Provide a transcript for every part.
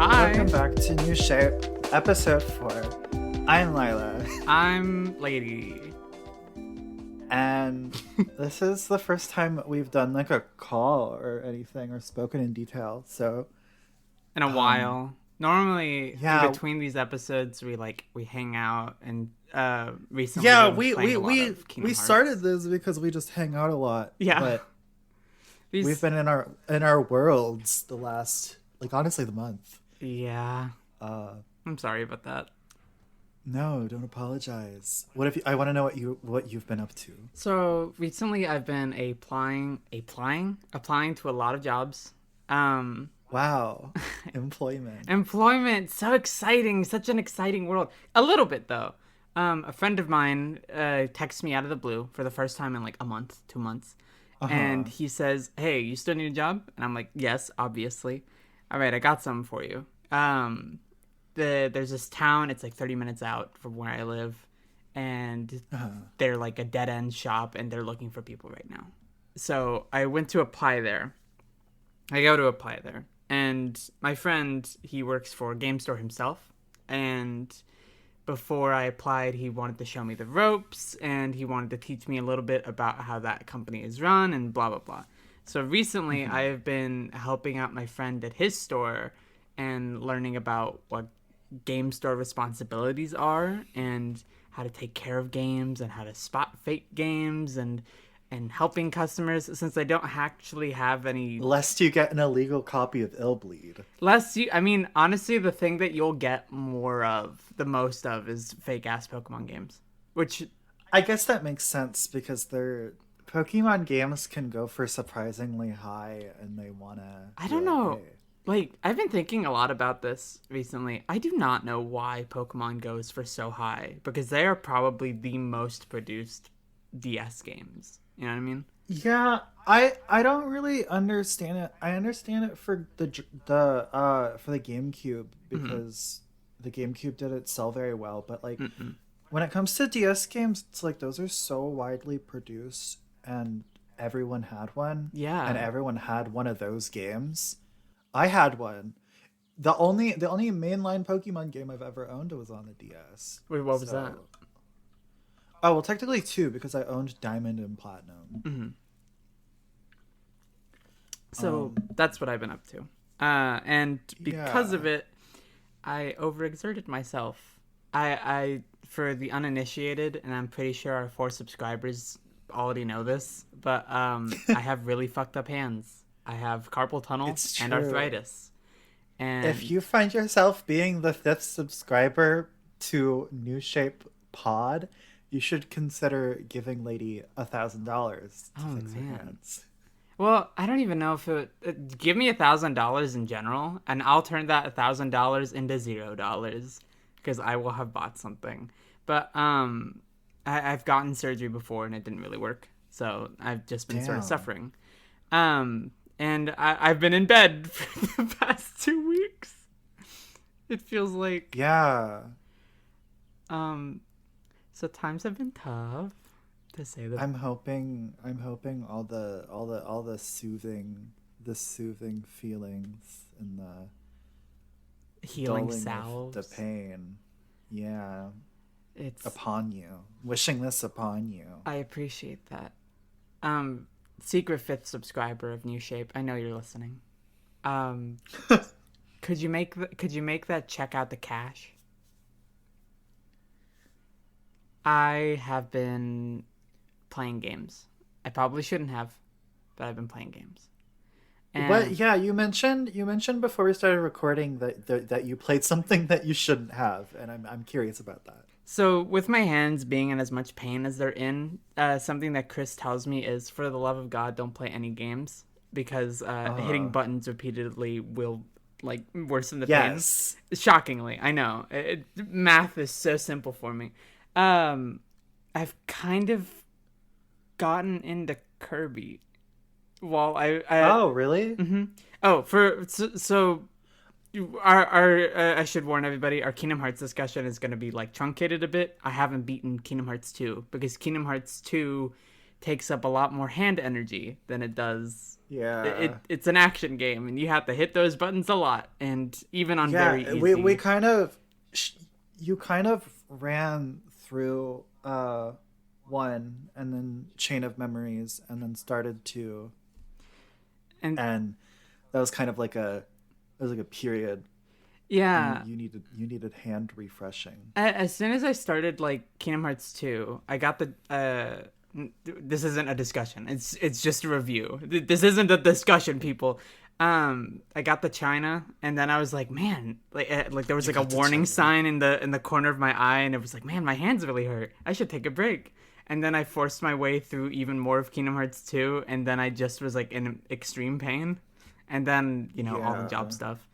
Hi. Welcome back to New Shape, episode 4. I'm Lila, I'm Lady. and this is the first time we've done like a call or anything or spoken in detail. So, In a while. Normally, yeah. in between these episodes, we hang out and recently yeah, we've been playing a lot of Kingdom we Hearts. started this because we just hang out a lot. Yeah. But These... we've been in our worlds the last, honestly, the month. Yeah. I'm sorry about that. No, don't apologize. I want to know what you've been up to. So recently, I've been applying to a lot of jobs. Wow, Employment, so exciting, such an exciting world. A little bit though. A friend of mine texts me out of the blue for the first time in like a month, 2 months, and he says, "Hey, you still need a job?" And I'm like, "Yes, obviously." All right, I got something for you. There's this town. It's like 30 minutes out from where I live, and they're like a dead end shop, and they're looking for people right now. So I went to apply there. I go to apply there. And my friend, he works for a game store himself. And before I applied, he wanted to show me the ropes. And he wanted to teach me a little bit about how that company is run and blah, blah, blah. So recently, I have been helping out my friend at his store and learning about what game store responsibilities are and how to take care of games and how to spot fake games and helping customers since they don't actually have any... Lest you get an illegal copy of Illbleed. Honestly, the thing that you'll get the most of, is fake-ass Pokemon games. Which... I guess that makes sense because Pokemon games can go for surprisingly high and they want to... I don't know. I've been thinking a lot about this recently. I do not know why Pokemon goes for so high because they are probably the most produced DS games. You know what I mean? Yeah, I don't really understand it. I understand it for the GameCube because the GameCube did it sell very well. But when it comes to DS games, it's like those are so widely produced and everyone had one. Yeah, and everyone had one of those games. I had one. The only mainline Pokemon game I've ever owned was on the DS. Wait, what was that? Oh, well, technically 2 because I owned Diamond and Platinum. Mm-hmm. So that's what I've been up to. And because of it, I overexerted myself. I for the uninitiated, and I'm pretty sure our 4 subscribers already know this, but I have really fucked up hands. I have carpal tunnel and arthritis. And if you find yourself being the 5th subscriber to New Shape Pod, you should consider giving Lady $1,000 to fix her hands. Well, I don't even know if give me $1,000 in general, and I'll turn that $1,000 into $0 because I will have bought something. But I've gotten surgery before and it didn't really work, so I've just been sort of suffering. And I've been in bed for the past 2 weeks. It feels like So times have been tough, to say that. I'm hoping all the soothing feelings and the healing salves, the pain, it's upon you. Wishing this upon you. I appreciate that. Secret 5th subscriber of New Shape, I know you're listening. Could you make that check out the cash? I have been playing games. I probably shouldn't have, but I've been playing games. And what? Yeah, you mentioned before we started recording that you played something that you shouldn't have, and I'm curious about that. So with my hands being in as much pain as they're in, something that Chris tells me is, for the love of God, don't play any games because hitting buttons repeatedly will worsen the pain. Shockingly, I know. Math is so simple for me. I've kind of gotten into Kirby. While I oh, really? Mm-hmm. Oh, so I should warn everybody, our Kingdom Hearts discussion is going to be truncated a bit. I haven't beaten Kingdom Hearts 2 because Kingdom Hearts 2 takes up a lot more hand energy than it does. Yeah. It's an action game, and you have to hit those buttons a lot, and even on very Yeah, we easy. kind of you kind of ran through one and then Chain of Memories and then started two, And and that was kind of like a it was like a period, and yeah, you needed hand refreshing. as soon as I started like Kingdom Hearts 2, I got the this isn't a discussion. It's just a review. This isn't a discussion, people. I got the China, and then I was like, man, like there was You like a got to warning China. sign in the corner of my eye, and it was like, man, my hands really hurt. I should take a break. And then I forced my way through even more of Kingdom Hearts 2, and then I just was like in extreme pain, and then all the job Yeah. stuff.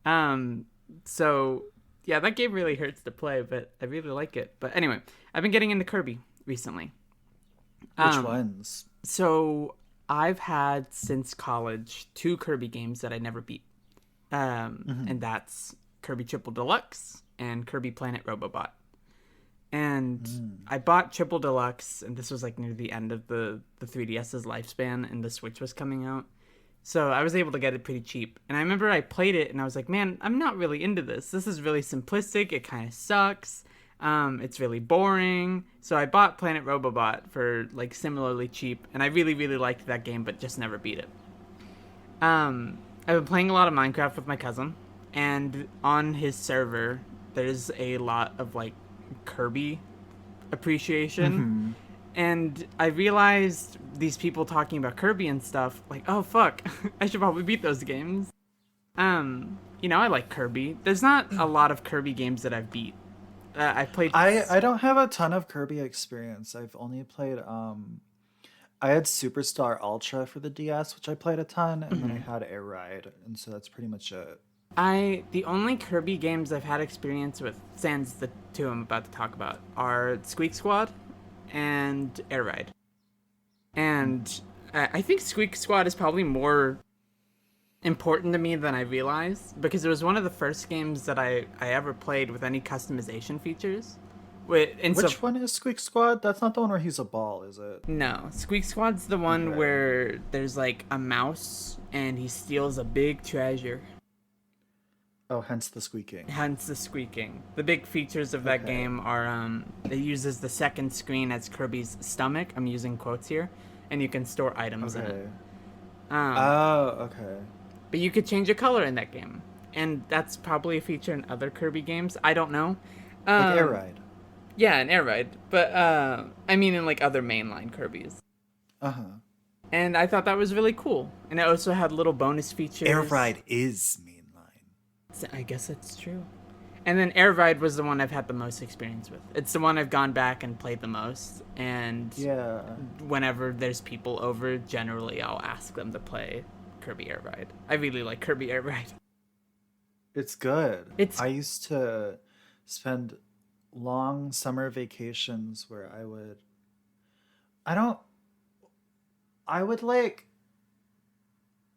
Um, so yeah, that game really hurts to play, but I really like it. But anyway, I've been getting into Kirby recently. Which Um, ones? so I've had since college two Kirby games that I never beat. And Mm-hmm. that's Kirby Triple Deluxe and Kirby Planet Robobot. And Mm. I bought Triple Deluxe, and this was like near the end of the 3DS's lifespan, and the Switch was coming out. So I was able to get it pretty cheap. And I remember I played it, and I was like, man, I'm not really into this. This is really simplistic. It kind of sucks. It's really boring. So I bought Planet Robobot for like similarly cheap, and I really, really liked that game, but just never beat it. I've been playing a lot of Minecraft with my cousin, and on his server, there's a lot of like Kirby appreciation. Mm-hmm. And I realized these people talking about Kirby and stuff, like, oh fuck, I should probably beat those games. I like Kirby. There's not a lot of Kirby games that I've beat. I played. I don't have a ton of Kirby experience. I've only played I had Superstar Ultra for the DS, which I played a ton, and then I Mhm. had Air Ride, and so that's pretty much it. The only Kirby games I've had experience with, sans the two I'm about to talk about, are Squeak Squad and Air Ride. And I think Squeak Squad is probably more important to me than I realized, because it was one of the first games that I ever played with any customization features. And so Which one is Squeak Squad? That's not the one where he's a ball, is it? no, Squeak Squad's the one Okay. where there's like a mouse and he steals a big treasure. Oh, hence the squeaking. Hence the squeaking. The big features of that Okay. game are it uses the second screen as Kirby's stomach. I'm using quotes here, and you can store items in it. Okay. Um, Oh, okay. but you could change your color in that game, and that's probably a feature in other Kirby games. I don't know. Like Air Um, Ride. yeah, an air ride, but I mean in like other mainline Kirby's. Uh-huh. And I thought that was really cool. And it also had little bonus Air features. Ride is mainline. So I guess that's true. And then Air Ride was the one I've had the most experience with. It's the one I've gone back and played the most. And Yeah. whenever there's people over, generally I'll ask them to play Kirby Air Ride. I really like Kirby Air Ride. It's good. It's I used to spend long summer vacations where I don't I would like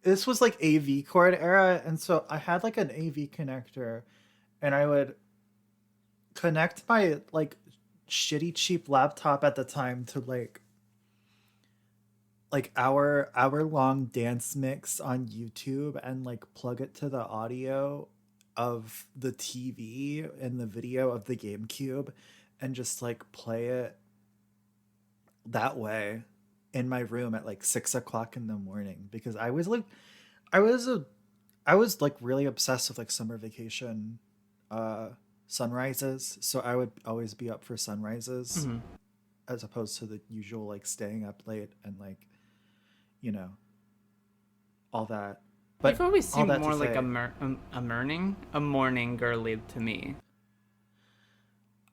this was like AV cord era, and so I had like an AV connector, and I would connect my like shitty cheap laptop at the time to like hour long dance mix on YouTube and like plug it to the audio of the TV and the video of the GameCube and just like play it that way in my room at like 6 o'clock in the morning because I was a I was like really obsessed with like summer vacation uh sunrises, so I would always be up for sunrises mhm. as opposed to the usual like staying up late and like you know all that. You've But always all seemed that to more like say, a morning girly to me.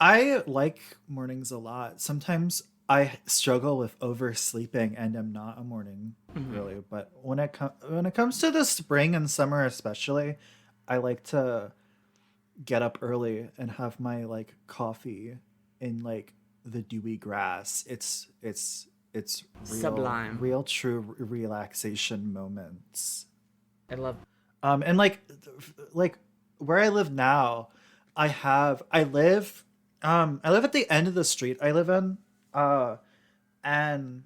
I like mornings a lot. Sometimes I struggle with oversleeping and am not a morning Mhm. girly, but when it comes to the spring and summer especially, I like to get up early and have my like coffee in like the dewy grass. It's Sublime. real true relaxation moments. I love. And like where I live now, I live at the end of the street I live in, and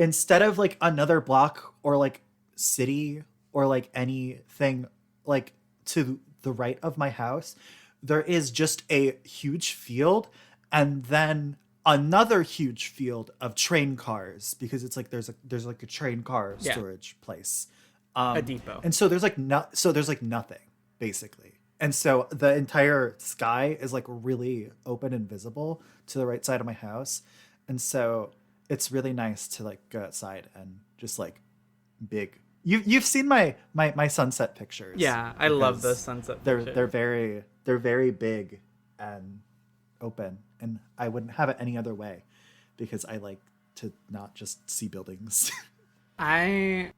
instead of like another block or like city or like anything like to the right of my house, there is just a huge field and then another huge field of train cars because it's like there's like a train car Yeah, storage place. a depot. And so there's like nothing basically. And so the entire sky is like really open and visible to the right side of my house. And so it's really nice to like go outside and just like big. You've seen my sunset pictures Yeah, I love those because sunset they're pictures. they're very big and open, and I wouldn't have it any other way because I like to not just see buildings. I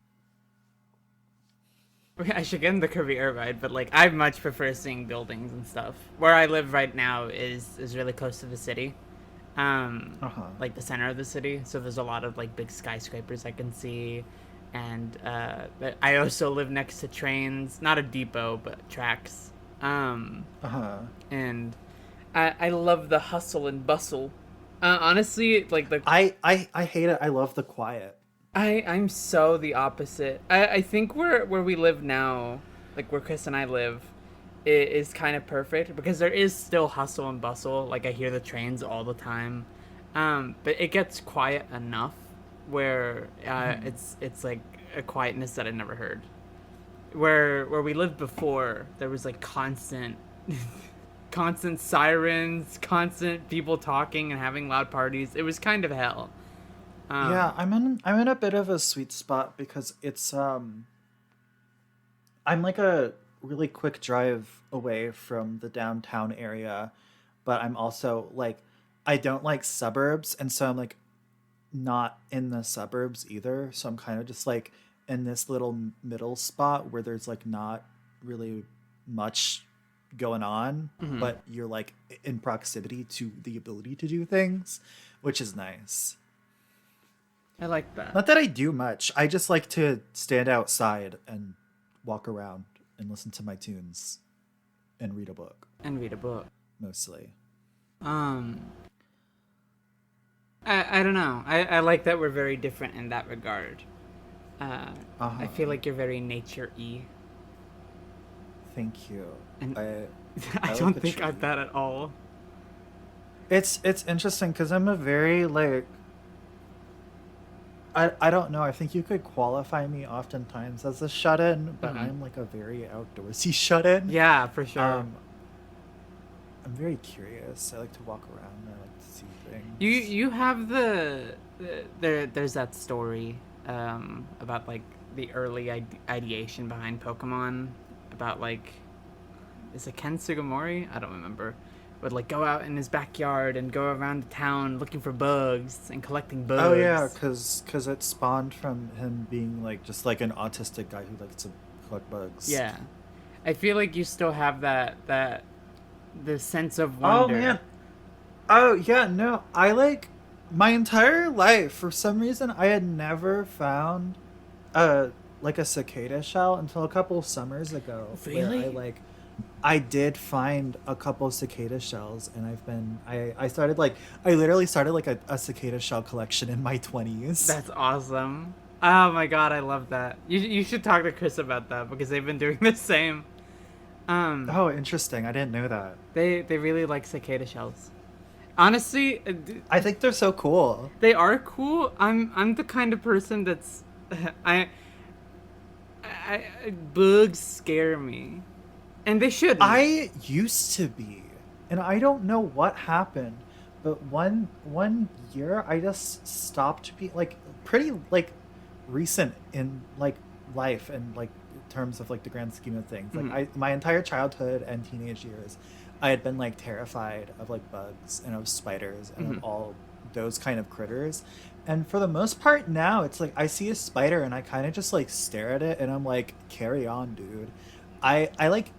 I should get in the career ride, but like I much prefer seeing buildings and stuff. Where I live right now is really close to the city, Uh-huh. like the center of the city. So there's a lot of like big skyscrapers I can see, and but I also live next to trains, not a depot, but tracks. Uh-huh. And I love the hustle and bustle. Honestly, like the I hate it. I love the quiet. I'm so the opposite. I think where we live now, like where Chris and I live, is kind of perfect because there is still hustle and bustle. Like I hear the trains all the time, but it gets quiet enough where it's like a quietness that I never heard. Where we lived before, there was like constant constant sirens, constant people talking and having loud parties. It was kind of hell. Yeah, I'm in a bit of a sweet spot because it's I'm like a really quick drive away from the downtown area, but I'm also like I don't like suburbs, and so I'm like not in the suburbs either. So I'm kind of just like in this little middle spot where there's like not really much going on, Mhm. but you're like in proximity to the ability to do things, which is nice. I like that. Not that I do much. I just like to stand outside and walk around and listen to my tunes and read a book And read a book. mostly. Um, I don't know. I like that we're very different in that regard. I Uh-huh. feel like you're very nature-y, Thank you. and I I I like don't a think I'm tree. that at all. It's interesting because I'm a very like I don't know. I think you could qualify me oftentimes as a shut-in, but Hmm. I'm like a very outdoorsy shut-in. Yeah, for sure. Um, I'm very curious. I like to walk around. I like to see You things. you have there's that story about like the early ideation behind Pokemon about like is it Ken Sugimori? I don't remember. Would like go out in his backyard and go around the town looking for bugs and collecting Oh yeah, bugs. cause it spawned from him being like just like an autistic guy who likes to collect bugs. Yeah. I feel like you still have that the sense of Oh wonder. man. Oh yeah, no. I like my entire life for some reason I had never found a like a cicada shell until a couple summers ago where Really? I did find a couple cicada shells, and I started like I literally started like a cicada shell collection in my 20s. That's awesome. Oh my god, I love that. You should talk to Chris about that because they've been doing the same. Um, Oh, interesting. I didn't know that. they really like cicada shells. Honestly, I think they're so cool. they are cool. I'm the kind of person that's I, bugs scare me, and they shouldn't. I used to be, and I don't know what happened, but one year I just stopped being like pretty like recent in like life and like in terms of like the grand scheme of things. Like Mhm. I my entire childhood and teenage years, I had been like terrified of like bugs and of spiders and Mhm. of all those kind of critters. And for the most part now, it's like I see a spider and I kind of just like stare at it and I'm like, carry on, dude. I like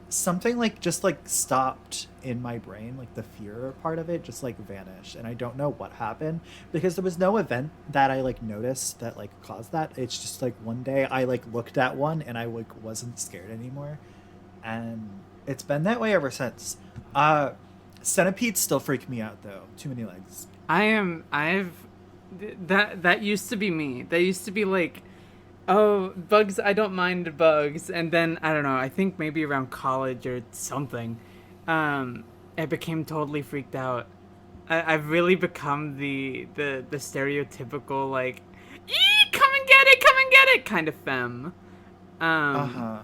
something like just like stopped in my brain, like the fear part of it just like vanished, and I don't know what happened because there was no event that I like noticed that like caused that. It's just like one day I like looked at one and I like wasn't scared anymore, and it's been that way ever since. uh Centipedes still freak me out though. Too many legs. I've That used to be me. That used to be like, oh, bugs, I don't mind bugs. And then, I don't know, I think maybe around college or something, um, I became totally freaked out. I've really become the stereotypical, like, eee, come and get it kind of femme. Um, Uh-huh.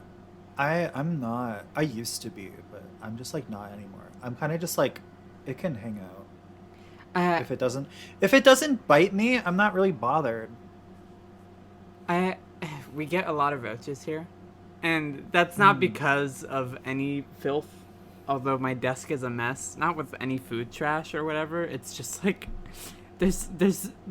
I'm not. I used to be, but I'm just like not anymore. I'm kind of just like it can hang out. I, If it doesn't bite me, I'm not really bothered. I, we get a lot of roaches here, and that's not Mm. because of any filth. Although my desk is a mess, not with any food trash or whatever. It's just like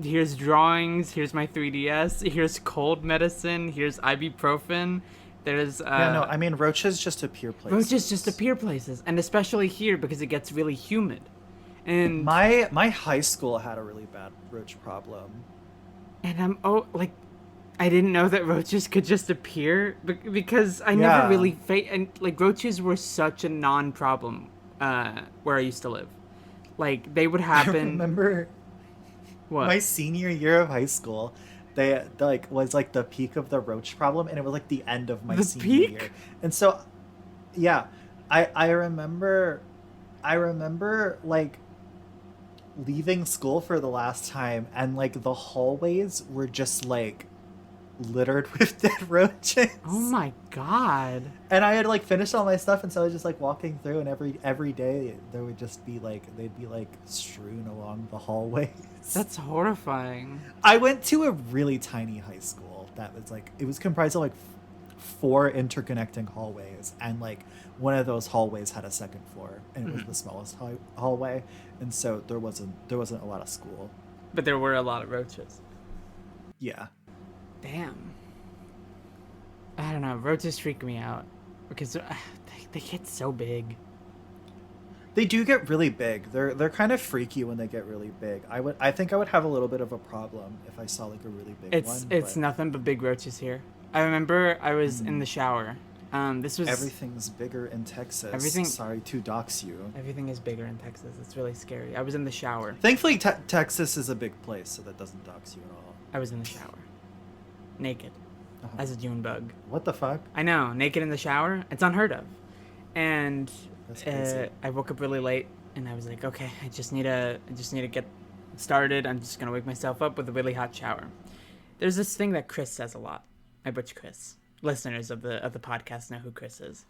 here's drawings, here's my 3DS, here's cold medicine, here's ibuprofen. There's Yeah, no, I mean roaches just appear roaches just places. appear places, and especially here because it gets really humid. And My high school had a really bad roach problem. I'm like I didn't know that roaches could just appear because I never Yeah. really and like roaches were such a non-problem where I used to live. Like they would I happen. remember What? my senior year of high school, they like was like the peak of the roach problem, and it was like the end of my The senior year. peak? And so, yeah, I remember like leaving school for the last time, and like the hallways were just like littered with dead Oh roaches. my god. And I had like finished all my stuff, and so I was just like walking through, and every day there would just be like they'd be like strewn along the hallways. That's horrifying. I went to a really tiny high school that was like it was comprised of like four interconnecting hallways, and like one of those hallways had a second floor, and it was Mhm. the smallest hallway, and so there wasn't a lot of school. But there were a lot of roaches. Yeah. Damn. I don't know. Roaches freak me out because they get so big. They do get really big. They're kind of freaky when they get really big. I think I would have a little bit of a problem if I saw like a really big one, It's but nothing but big roaches here. I remember I was in mm, the shower. This was everything's bigger in Texas. everything. Sorry to dox you. Everything is bigger in Texas. It's really scary. I was in the shower. Thankfully, Texas is a big place, so that doesn't dox you at all. I was in the shower, naked, Uh-huh. as a June bug. What the fuck? I know, naked in the shower. It's unheard of. And That's crazy. I woke up really late, and I was like, okay, I just need to get started. I'm just gonna wake myself up with a really hot shower. There's this thing that Chris says a lot. My butch Chris. Listeners of the podcast know who Chris is.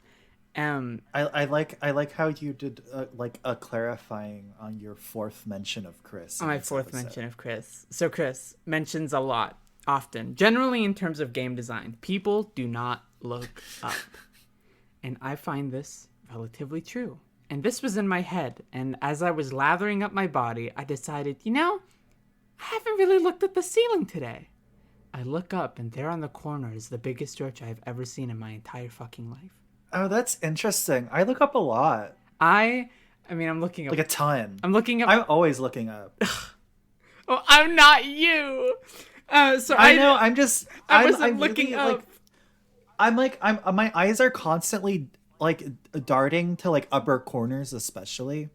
I like how you did like a clarifying on your fourth mention of Chris. On in my this fourth episode. mention of Chris. So Chris mentions a lot, often, generally in terms of game design. People do not look up. And I find this relatively true. And this was in my head. And as I was lathering up my body, I decided, I haven't really looked at the ceiling today. I look up, and there on the corner is the biggest roach I've ever seen in my entire fucking life. Oh, that's interesting. I look up a lot, I'm looking up. like a ton. I'm looking up. I'm always looking up. Oh, I'm not you. So I know. I I'm wasn't looking really, up. like. I'm my eyes are constantly like darting to like upper corners, especially.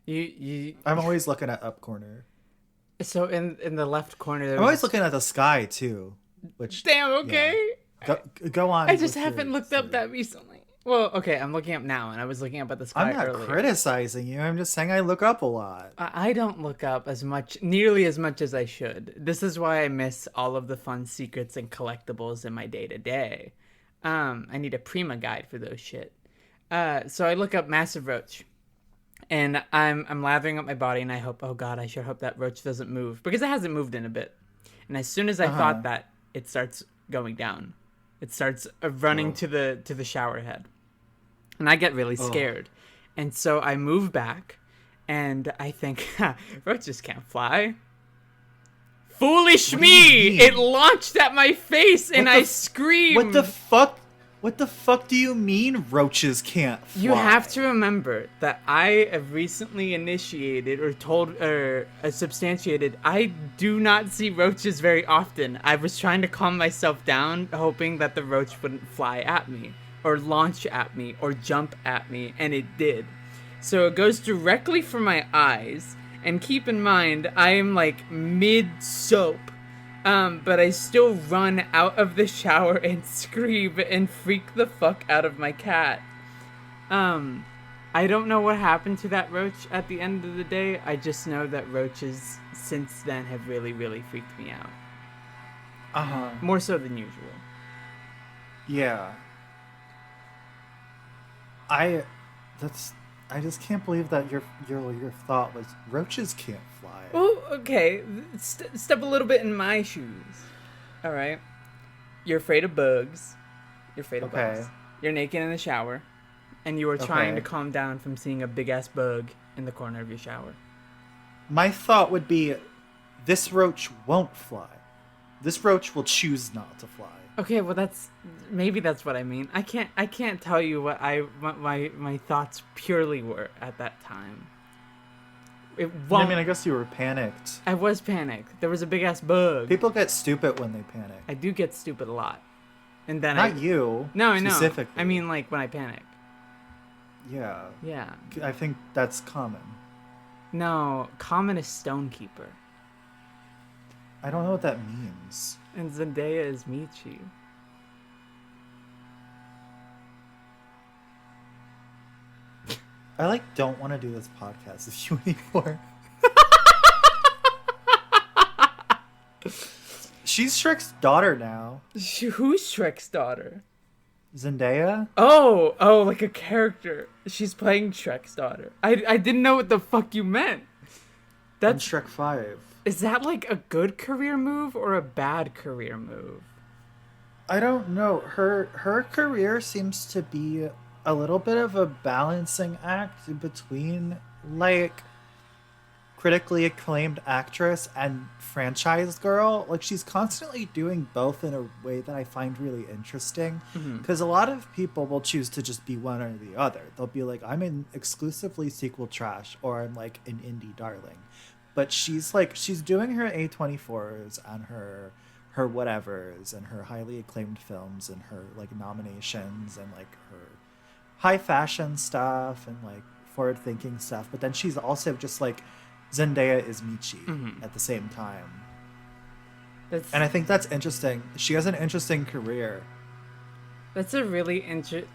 You. I'm always looking at up corner. So in the left corner, there I'm was always looking at the sky too, which Damn. Okay. go on. I just with haven't your looked up story. that recently. Well, okay, I'm looking up now, and I was looking up at the sky I'm not earlier. criticizing you. I'm just saying I look up a lot. I don't look up nearly as much as I should. This is why I miss all of the fun secrets and collectibles in my day to day. I need a Prima guide for those shit. So I look up massive roach, and I'm lathering up my body, and I hope, oh god, I sure hope that roach doesn't move because it hasn't moved in a bit. And as soon as I thought that, it starts going down. It starts running to the shower head. And I get really scared. And so I move back, and I think, roaches can't fly. Foolish What do you me! mean? It launched at my face, and What the I f- screamed. What the fuck? What the fuck do you mean roaches can't fly? You have to remember that I have recently initiated or substantiated. I do not see roaches very often. I was trying to calm myself down, hoping that the roach wouldn't fly at me, or launch at me, or jump at me, and it did. So it goes directly for my eyes, And keep in mind, I am like mid-soap. But I still run out of the shower and scream and freak the fuck out of my cat. I don't know what happened to that roach at the end of the day. I just know that roaches since then have really, really freaked me out. Uh-huh. More so than usual. Yeah. I just can't believe that your thought was roaches can't fly. Well, okay. Step a little bit in my shoes. All right. You're afraid of bugs. You're afraid of bugs. You're naked in the shower. And you are trying to calm down from seeing a big-ass bug in the corner of your shower. My thought would be, this roach won't fly. This roach will choose not to fly. Okay, well maybe that's what I mean. I can't tell you what my thoughts purely were at that time. It won't. I mean, I guess you were panicked. I was panicked. There was a big-ass bug. People get stupid when they panic. I do get stupid a lot. And then Not you. No, I know. Specifically. I mean, like, when I panic. Yeah. Yeah. I think that's common. No, common is Stonekeeper. I don't know what that means. And Zendaya is Michi. I don't want to do this podcast with you anymore. She's Shrek's daughter now. Who's Shrek's daughter? Zendaya? Oh, like a character. She's playing Shrek's daughter. I didn't know what the fuck you meant. That's Shrek 5. Is that like a good career move or a bad career move? I don't know. Her career seems to be a little bit of a balancing act between critically acclaimed actress and franchise girl. She's constantly doing both in a way that I find really interesting, because a lot of people will choose to just be one or the other. They'll be like, I'm in exclusively sequel trash, or I'm like an indie darling. But she's doing her A24s and her whatevers and her highly acclaimed films and her nominations and her high fashion stuff and forward thinking stuff. But then she's also just Zendaya is Michi at the same time. And I think that's interesting. She has an interesting career. That's a really interesting...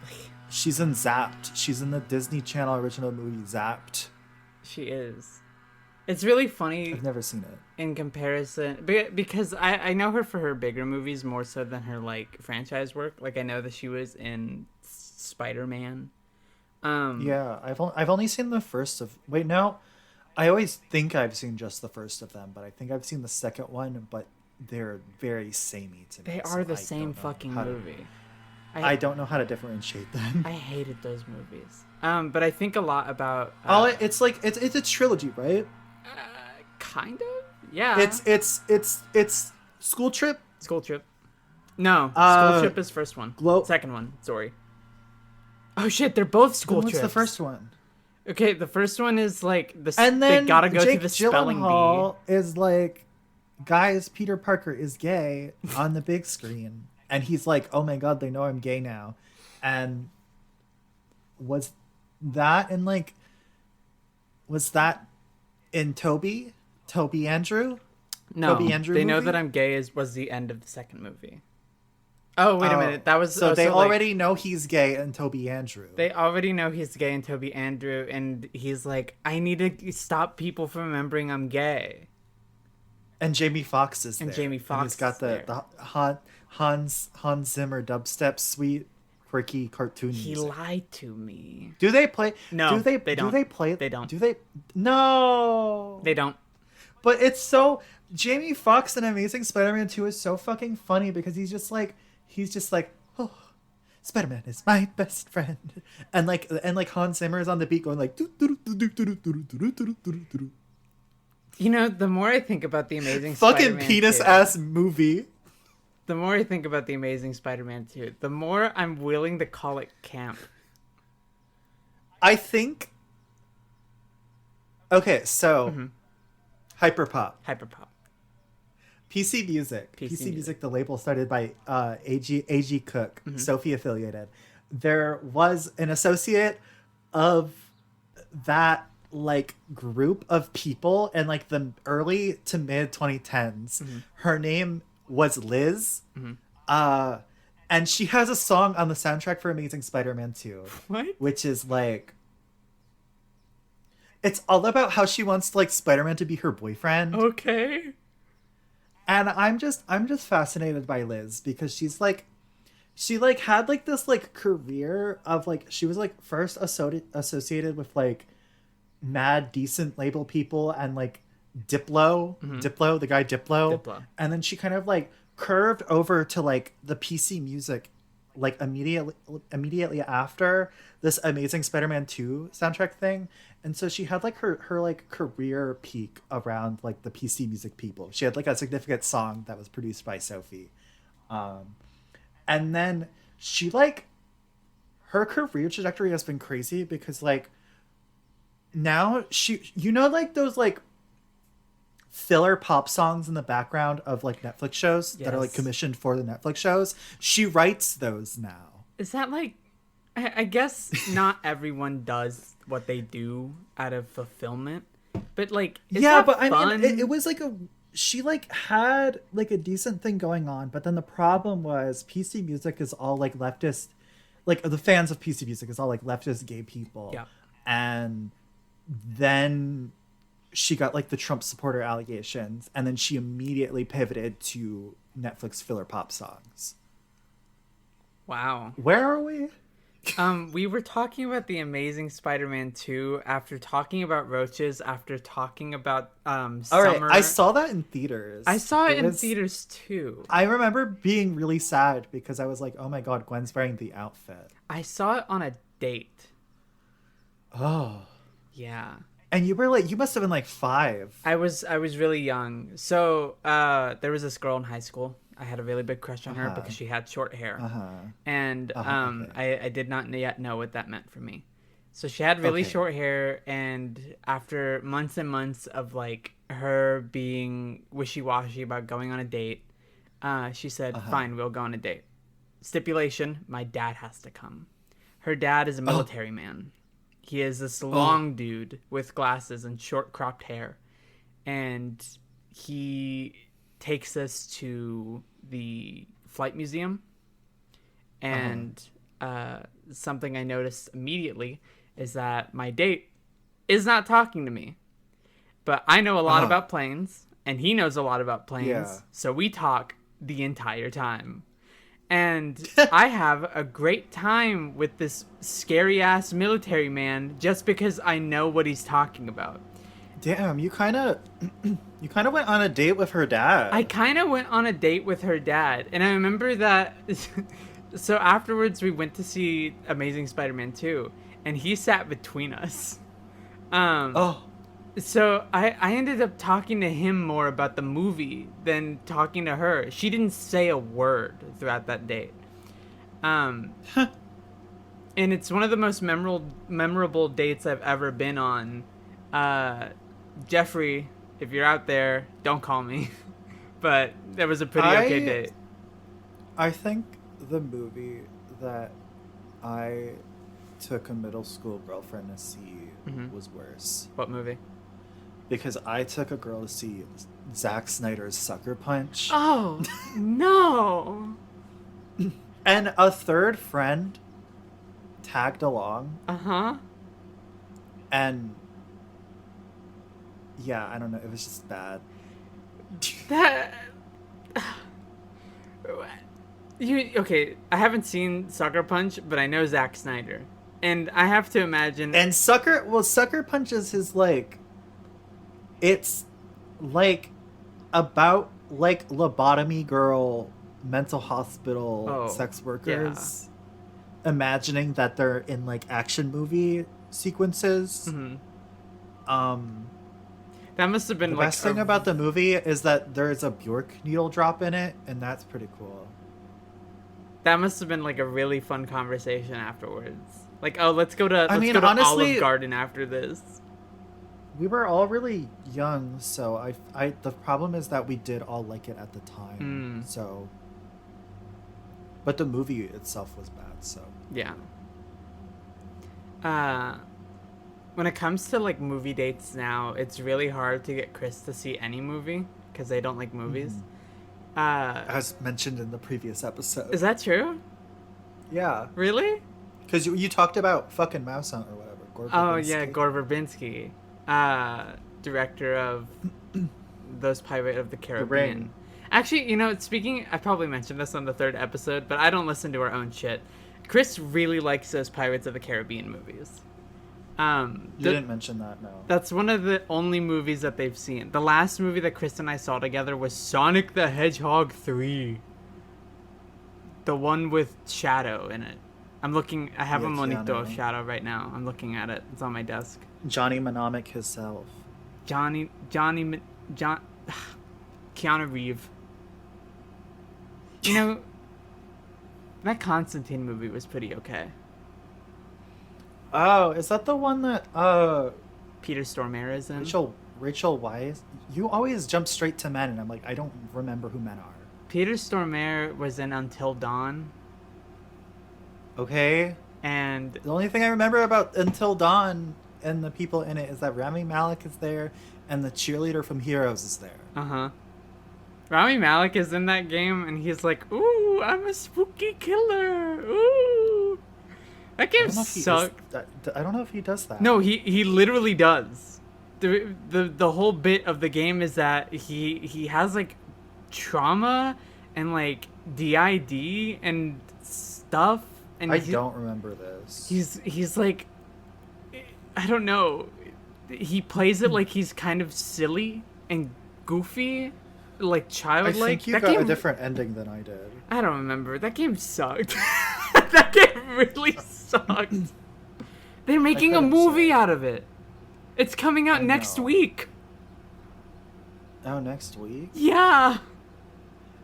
She's in Zapped. She's in the Disney Channel original movie Zapped. She is. It's really funny. I've never seen it. In comparison, because I know her for her bigger movies more so than her franchise work. I know that she was in Spider-Man. Yeah, I've only seen the first of... Wait, no. I always think I've seen just the first of them, but I think I've seen the second one, but they're very samey to me. They are the same fucking movie. I don't know how to differentiate them. I hated those movies. But I think a lot about... it's a trilogy, right? Kind of? Yeah. It's School Trip? School Trip. No, School Trip is first one. Second one, sorry. Oh shit, they're both school trips. What's the first one? Okay, the first one is and then they gotta go Jake to the spelling Gyllenhaal bee. Is guys, Peter Parker is gay on the big screen, and he's like, oh my god, they know I'm gay now. And was that in Toby Andrew? No, Toby Andrew they movie? know that I'm gay was the end of the second movie. Oh, wait a minute. That was... So they already know he's gay in Toby Andrew. They already know he's gay in Toby Andrew, and he's like, I need to stop people from remembering I'm gay. And Jamie Foxx is there. And Jamie Foxx He's got the Hans Zimmer dubstep sweet, quirky cartoon music. He lied to me. Do they play... No, they don't. Do they play... They don't. Do they... No! They don't. But it's so... Jamie Foxx in Amazing Spider-Man 2 is so fucking funny because he's just like, oh, Spider-Man is my best friend. And Hans Zimmer is on the beat going You know, the more I think about the Amazing fucking Spider-Man penis-ass movie. The more I think about the Amazing Spider-Man 2, the more I'm willing to call it camp. I think... Okay, so... Hyperpop. PC Music. PC Music, the label started by A.G. Cook, Sophie affiliated. There was an associate of that like group of people in like the early to mid 2010s. Mm-hmm. Her name was Liz. Mm-hmm. Uh and she has a song on the soundtrack for Amazing Spider-Man 2, What? which is like it's all about how she wants like Spider-Man to be her boyfriend. Okay. And I'm just fascinated by Liz because she like had like this like career of like she was like first associated with like mad decent label people and like Diplo, the guy Diplo. Diplo. And then she kind of like curved over to like the PC music like immediately after this Amazing Spider-Man 2 soundtrack thing. And so she had like her like career peak around like the PC music people. She had like a significant song that was produced by Sophie. And then she like her career trajectory has been crazy because like now she like those like filler pop songs in the background of like Netflix shows that are like Yes. commissioned for the Netflix shows. She writes those now. Is that like? I guess not everyone does what they do out of fulfillment, but like, is Yeah, that but fun? I mean, it was like she like had like a decent thing going on, but then the problem was PC music is all like leftist, like the fans of PC music is all like leftist gay people. Yeah. And then she got like the Trump supporter allegations, and then she immediately pivoted to Netflix filler pop songs. Wow. Where are we? We were talking about the Amazing Spider-Man 2 after talking about roaches, after talking about All summer. right, I saw that in theaters. I saw it in was- theaters too. I remember being really sad because I was like, "Oh my god, Gwen's wearing the outfit." I saw it on a date. Oh. Yeah. And you were like, you must have been like 5. I was really young. So there was this girl in high school. I had a really big crush on her because she had short hair. And okay. I did not yet know what that meant for me. So she had really Okay. short hair, and after months and months of like her being wishy-washy about going on a date, she said, "Fine, we'll go on a date. Stipulation: my dad has to come." Her dad is a military man. He is this long dude with glasses and short cropped hair, and he takes us to the flight museum. And something I noticed immediately is that my date is not talking to me, but I know a lot about planes, and he knows a lot about planes. Yeah. So we talk the entire time. And I have a great time with this scary ass military man just because I know what he's talking about. Damn, you kind of went on a date with her dad. I kind of went on a date with her dad, and I remember that. So afterwards, we went to see Amazing Spider-Man 2, and he sat between us. So I ended up talking to him more about the movie than talking to her. She didn't say a word throughout that date. And it's one of the most memorable dates I've ever been on. Jeffrey, if you're out there, don't call me. But that was a pretty okay date. I think the movie that I took a middle school girlfriend to see was worse. What movie? Because I took a girl to see Zack Snyder's Sucker Punch. Oh, no. And a third friend tagged along. Uh-huh. And yeah, I don't know. It was just bad. That... Okay, I haven't seen Sucker Punch, but I know Zack Snyder. And I have to imagine... And Sucker Punch is his, like... It's, like, about, like, lobotomy girl, mental hospital, sex workers. Yeah. Imagining that they're in, like, action movie sequences. That must have been, the like... best thing about the movie is that there's a Bjork needle drop in it, and that's pretty cool. That must have been, like, a really fun conversation afterwards. Like, oh, let's go to honestly, Olive Garden after this. We were all really young, so the problem is that we did all like it at the time. So, but the movie itself was bad. So yeah. when it comes to like movie dates now, it's really hard to get Chris to see any movie because they don't like movies. As mentioned in the previous episode. Is that true? Yeah. Really? Because you talked about fucking Mouse Hunt or whatever. Oh yeah, Gore Verbinski, director of those Pirate of the Caribbean. Actually, you know, speaking, I probably mentioned this on the 3rd episode, but I don't listen to our own shit. Chris really likes those Pirates of the Caribbean movies. You didn't mention that, no. That's one of the only movies that they've seen. The last movie that Chris and I saw together was Sonic the Hedgehog 3. The one with Shadow in it. I have a monitor of Shadow right now. I'm looking at it. It's on my desk. Johnny Mnemonic himself. Keanu Reeve. You know, that Constantine movie was pretty okay. Oh, is that the one that Peter Stormare is in? Rachel Weisz? You always jump straight to men, and I'm like, I don't remember who men are. Peter Stormare was in Until Dawn. Okay. And the only thing I remember about Until Dawn and the people in it is that Rami Malek is there, and the cheerleader from Heroes is there. Uh-huh. Rami Malek is in that game, and he's like, ooh, I'm a spooky killer. Ooh. That game sucked. I don't know if he does that. No, he literally does. The whole bit of the game is that he has, like, trauma and, like, DID and stuff. And I don't remember this. He's like, I don't know. He plays it like he's kind of silly and goofy, like childlike. I think you got a different ending than I did. I don't remember. That game sucked. That game really sucked. They're making a movie out of it. It's coming out next week. Oh, next week? Yeah.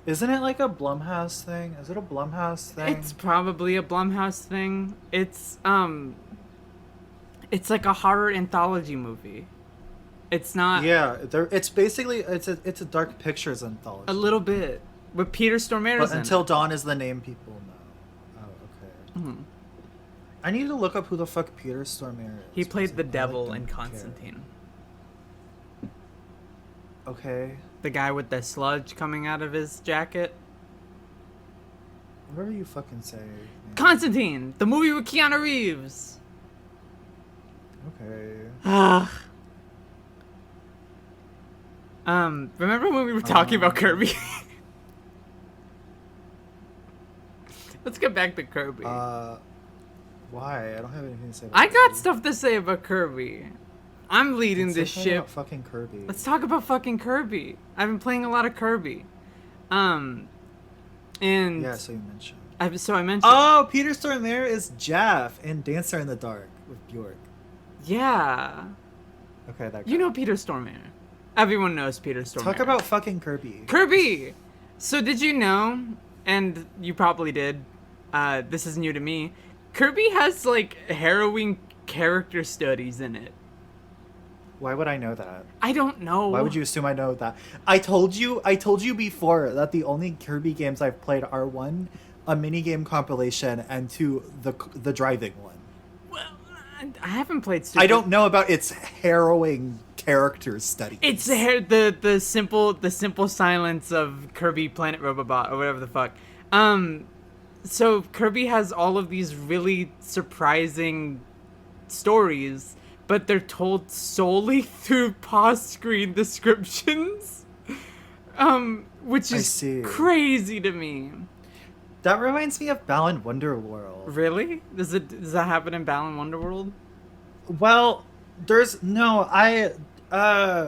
Isn't it like a Blumhouse thing? Is it a Blumhouse thing? It's probably a Blumhouse thing. It's like a horror anthology movie. It's not. Yeah, it's basically it's a Dark Pictures anthology. A little bit, but Peter Stormare is in Until it. Dawn is the name people know. Oh, okay. Mm-hmm. I need to look up who the fuck Peter Stormare is. He played the devil in Constantine. Okay. The guy with the sludge coming out of his jacket. Whatever you fucking say. Man. Constantine, the movie with Keanu Reeves. Okay. Remember when we were talking about Kirby? Let's get back to Kirby. Why? I don't have anything to say about I got Kirby. stuff to say about Kirby. I'm leading this ship. About fucking Kirby. Let's talk about fucking Kirby. I've been playing a lot of Kirby. And yeah, so you mentioned. I mentioned. Oh, Peter Stormare is Jeff in Dancer in the Dark with Bjork. Yeah. Okay, that guy. You know Peter Stormare. Everyone knows Peter Stormare. Talk about fucking Kirby. Kirby! So did you know, and you probably did, this is new to me, Kirby has, like, harrowing character studies in it. Why would I know that? I don't know. Why would you assume I know that? I told you before that the only Kirby games I've played are 1, a minigame compilation, and 2, the driving one. Well, I haven't played I don't know about its harrowing character studies. It's the simple silence of Kirby Planet Robobot or whatever the fuck. So Kirby has all of these really surprising stories, but they're told solely through pause screen descriptions. Which is crazy to me. That reminds me of Balan Wonderworld. Really? Does that happen in Balan Wonderworld? Well, I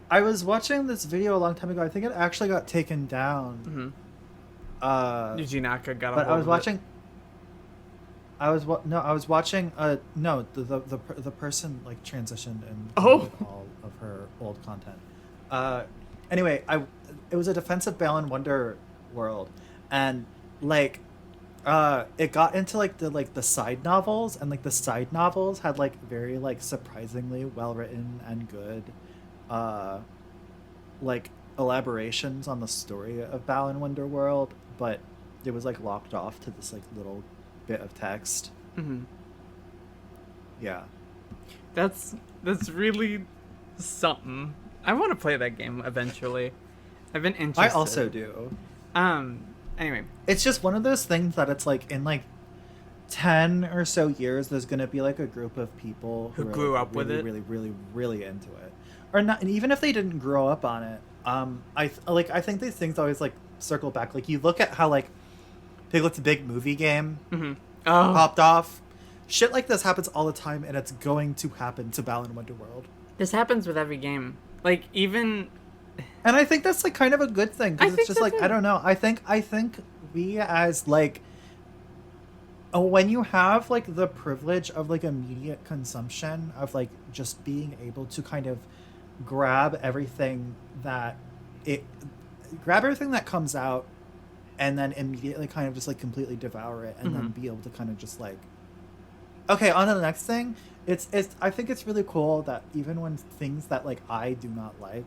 was watching this video a long time ago. I think it actually got taken down. Mm-hmm. Yuji Naka got a hold I was of watching. It. I was watching. The person like transitioned and all of her old content. Anyway, it was a Defense of Balan Wonder World, and like, it got into like the side novels, and like the side novels had like very like surprisingly well written and good, like elaborations on the story of Balan Wonder World, but it was like locked off to this like little bit of text. Mm-hmm. Yeah. That's that's really something. I want to play that game eventually. I've been I interested. also do. Anyway, It's just one of those things that it's like in like 10 or so years there's going to be like a group of people who who are like grew up with really it? really really really into it, or not. And even if they didn't grow up on it, I think these things always like circle back. Like you look at how like Piglet's Big Movie Game Mm-hmm. Oh, popped off. Shit like this happens all the time, and it's going to happen to Balan Wonderworld. this happens with every game. Like even And I think that's like kind of a good thing, I because it's think just so like I too. don't know. I think we as like, oh, when you have like the privilege of like immediate consumption of like just being able to kind of grab everything that it grab everything that comes out, and then immediately kind of just like completely devour it, and then Mm-hmm. be able to kind of just like, okay, on to the next thing. It's I think it's really cool that even when things that like I do not like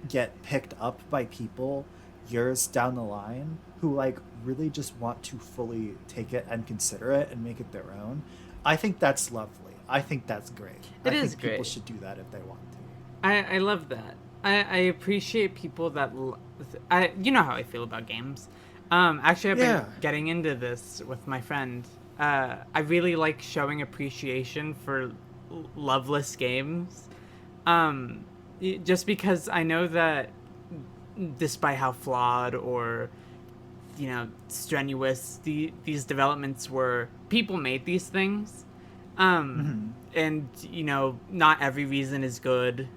get picked up by people years down the line who like really just want to fully take it and consider it and make it their own. I think that's lovely. I think that's great. It I is think people great. should do that if they want to. I love that. I appreciate people that I you know how I feel about games. Actually, I've been Yeah. getting into this with my friend. I really like showing appreciation for loveless games. Um, just because I know that despite how flawed or strenuous these developments were, people made these things. Hmm. And not every reason is good,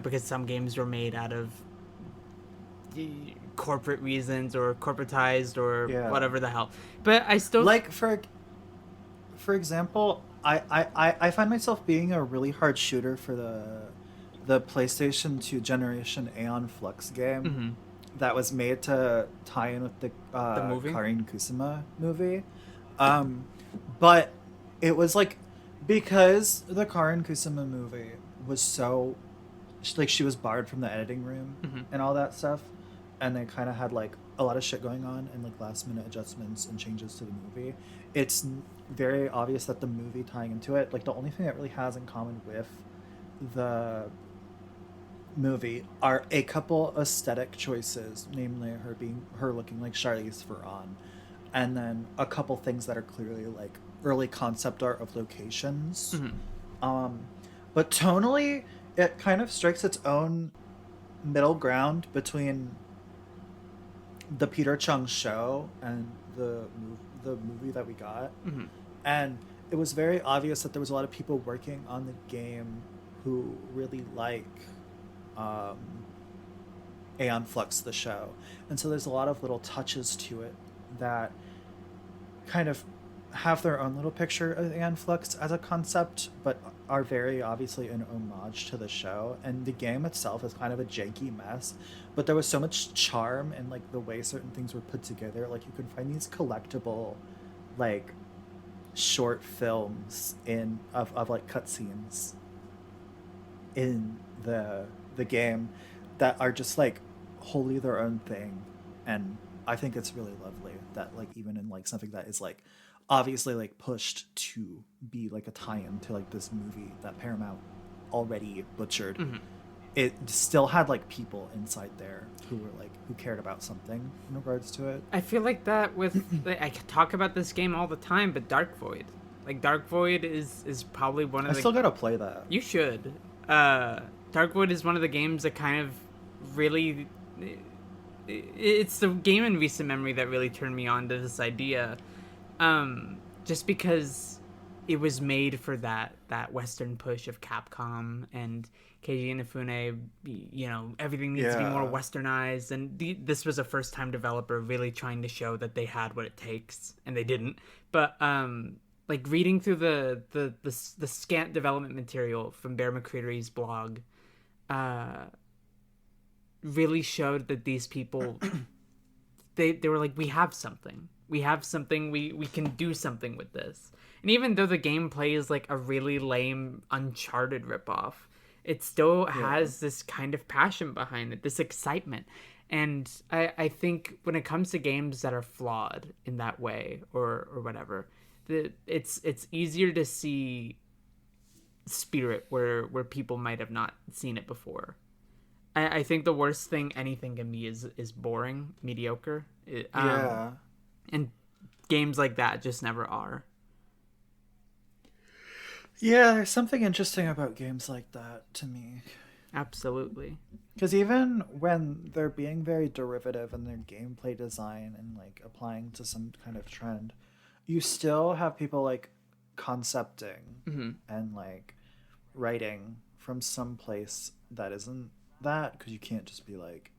because some games were made out of corporate reasons or corporatized or Yeah. whatever the hell. But I still. Like for example, I find myself being a really hard shooter for the PlayStation 2 generation Aeon Flux game Mhm. that was made to tie in with the The movie. Karin Kusama movie. Um, but it was like, because the Karin Kusama movie was so like she was barred from the editing room Mhm. and all that stuff, and they kind of had like a lot of shit going on and like last minute adjustments and changes to the movie. It's very obvious that the movie tying into it, like the only thing that really has in common with the movie are a couple aesthetic choices, namely her looking like Charlize Theron, and then a couple things that are clearly like early concept art of locations. Mhm. Um, but tonally, it kind of strikes its own middle ground between the Peter Chung show and the movie that we got. Mhm. And it was very obvious that there was a lot of people working on the game who really like um, Aeon Flux, the show. And so there's a lot of little touches to it that kind of have their own little picture of Aeon Flux as a concept, but are very obviously an homage to the show. And the game itself is kind of a janky mess, but there was so much charm in like the way certain things were put together. Like you can find these collectible, like short films of like cutscenes in the game that are just like wholly their own thing. And I think it's really lovely that like even in like something that is like obviously like pushed to be like a tie-in to like this movie that Paramount already butchered, Mhm. it still had like people inside there who were like who cared about something in regards to it. I feel like that with I talk about this game all the time, but Dark Void, like Dark Void is probably one I of the. still gotta play that. You should. Dark Void is one of the games that kind of really. It's the game in recent memory that really turned me on to this idea. Just because it was made for that Western push of Capcom and Keiji Inafune. Everything needs to be more Yeah. westernized, and this was a first-time developer really trying to show that they had what it takes, and they didn't. But like reading through the scant development material from Bear McCreary's blog, uh, really showed that these people they were like, we have something, we can do something with this. And even though the gameplay is like a really lame Uncharted ripoff, it still Yeah. has this kind of passion behind it, this excitement. And I think when it comes to games that are flawed in that way or whatever, it's easier to see spirit where people might have not seen it before. I think the worst thing anything can be is boring, mediocre. Yeah. And games like that just never are. Yeah, there's something interesting about games like that to me. Absolutely. Because even when they're being very derivative in their gameplay design and like applying to some kind of trend, you still have people like concepting and like writing from some place that isn't that, because you can't just be like,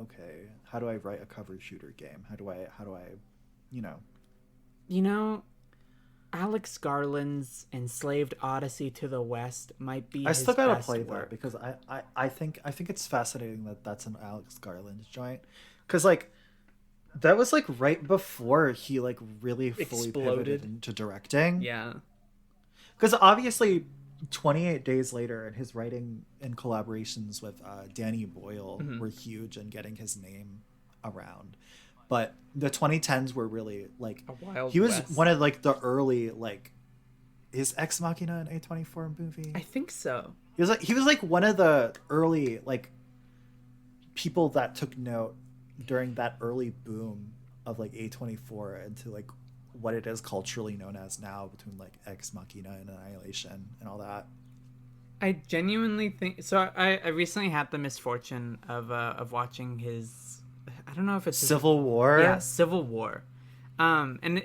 okay, how do I write a cover shooter game? How do I, you know? You know, Alex Garland's Enslaved Odyssey to the West might be I his still gotta best play work. that because I think it's fascinating that that's an Alex Garland joint, because like that was like right before he like really fully pivoted Exploded. into directing. Yeah. Because obviously, 28 Days Later and his writing and collaborations with Danny Boyle were huge in getting his name around. But the 2010s were really like A Wild he was West. one of like the early like is Ex Machina an A24 movie? I think so. He was like one of the early like people that took note during that early boom of like A24 into like what it is culturally known as now, between like Ex Machina and Annihilation and all that. I genuinely think so. I recently had the misfortune of watching his. I don't know if it's his, Civil War. yeah, Civil War. And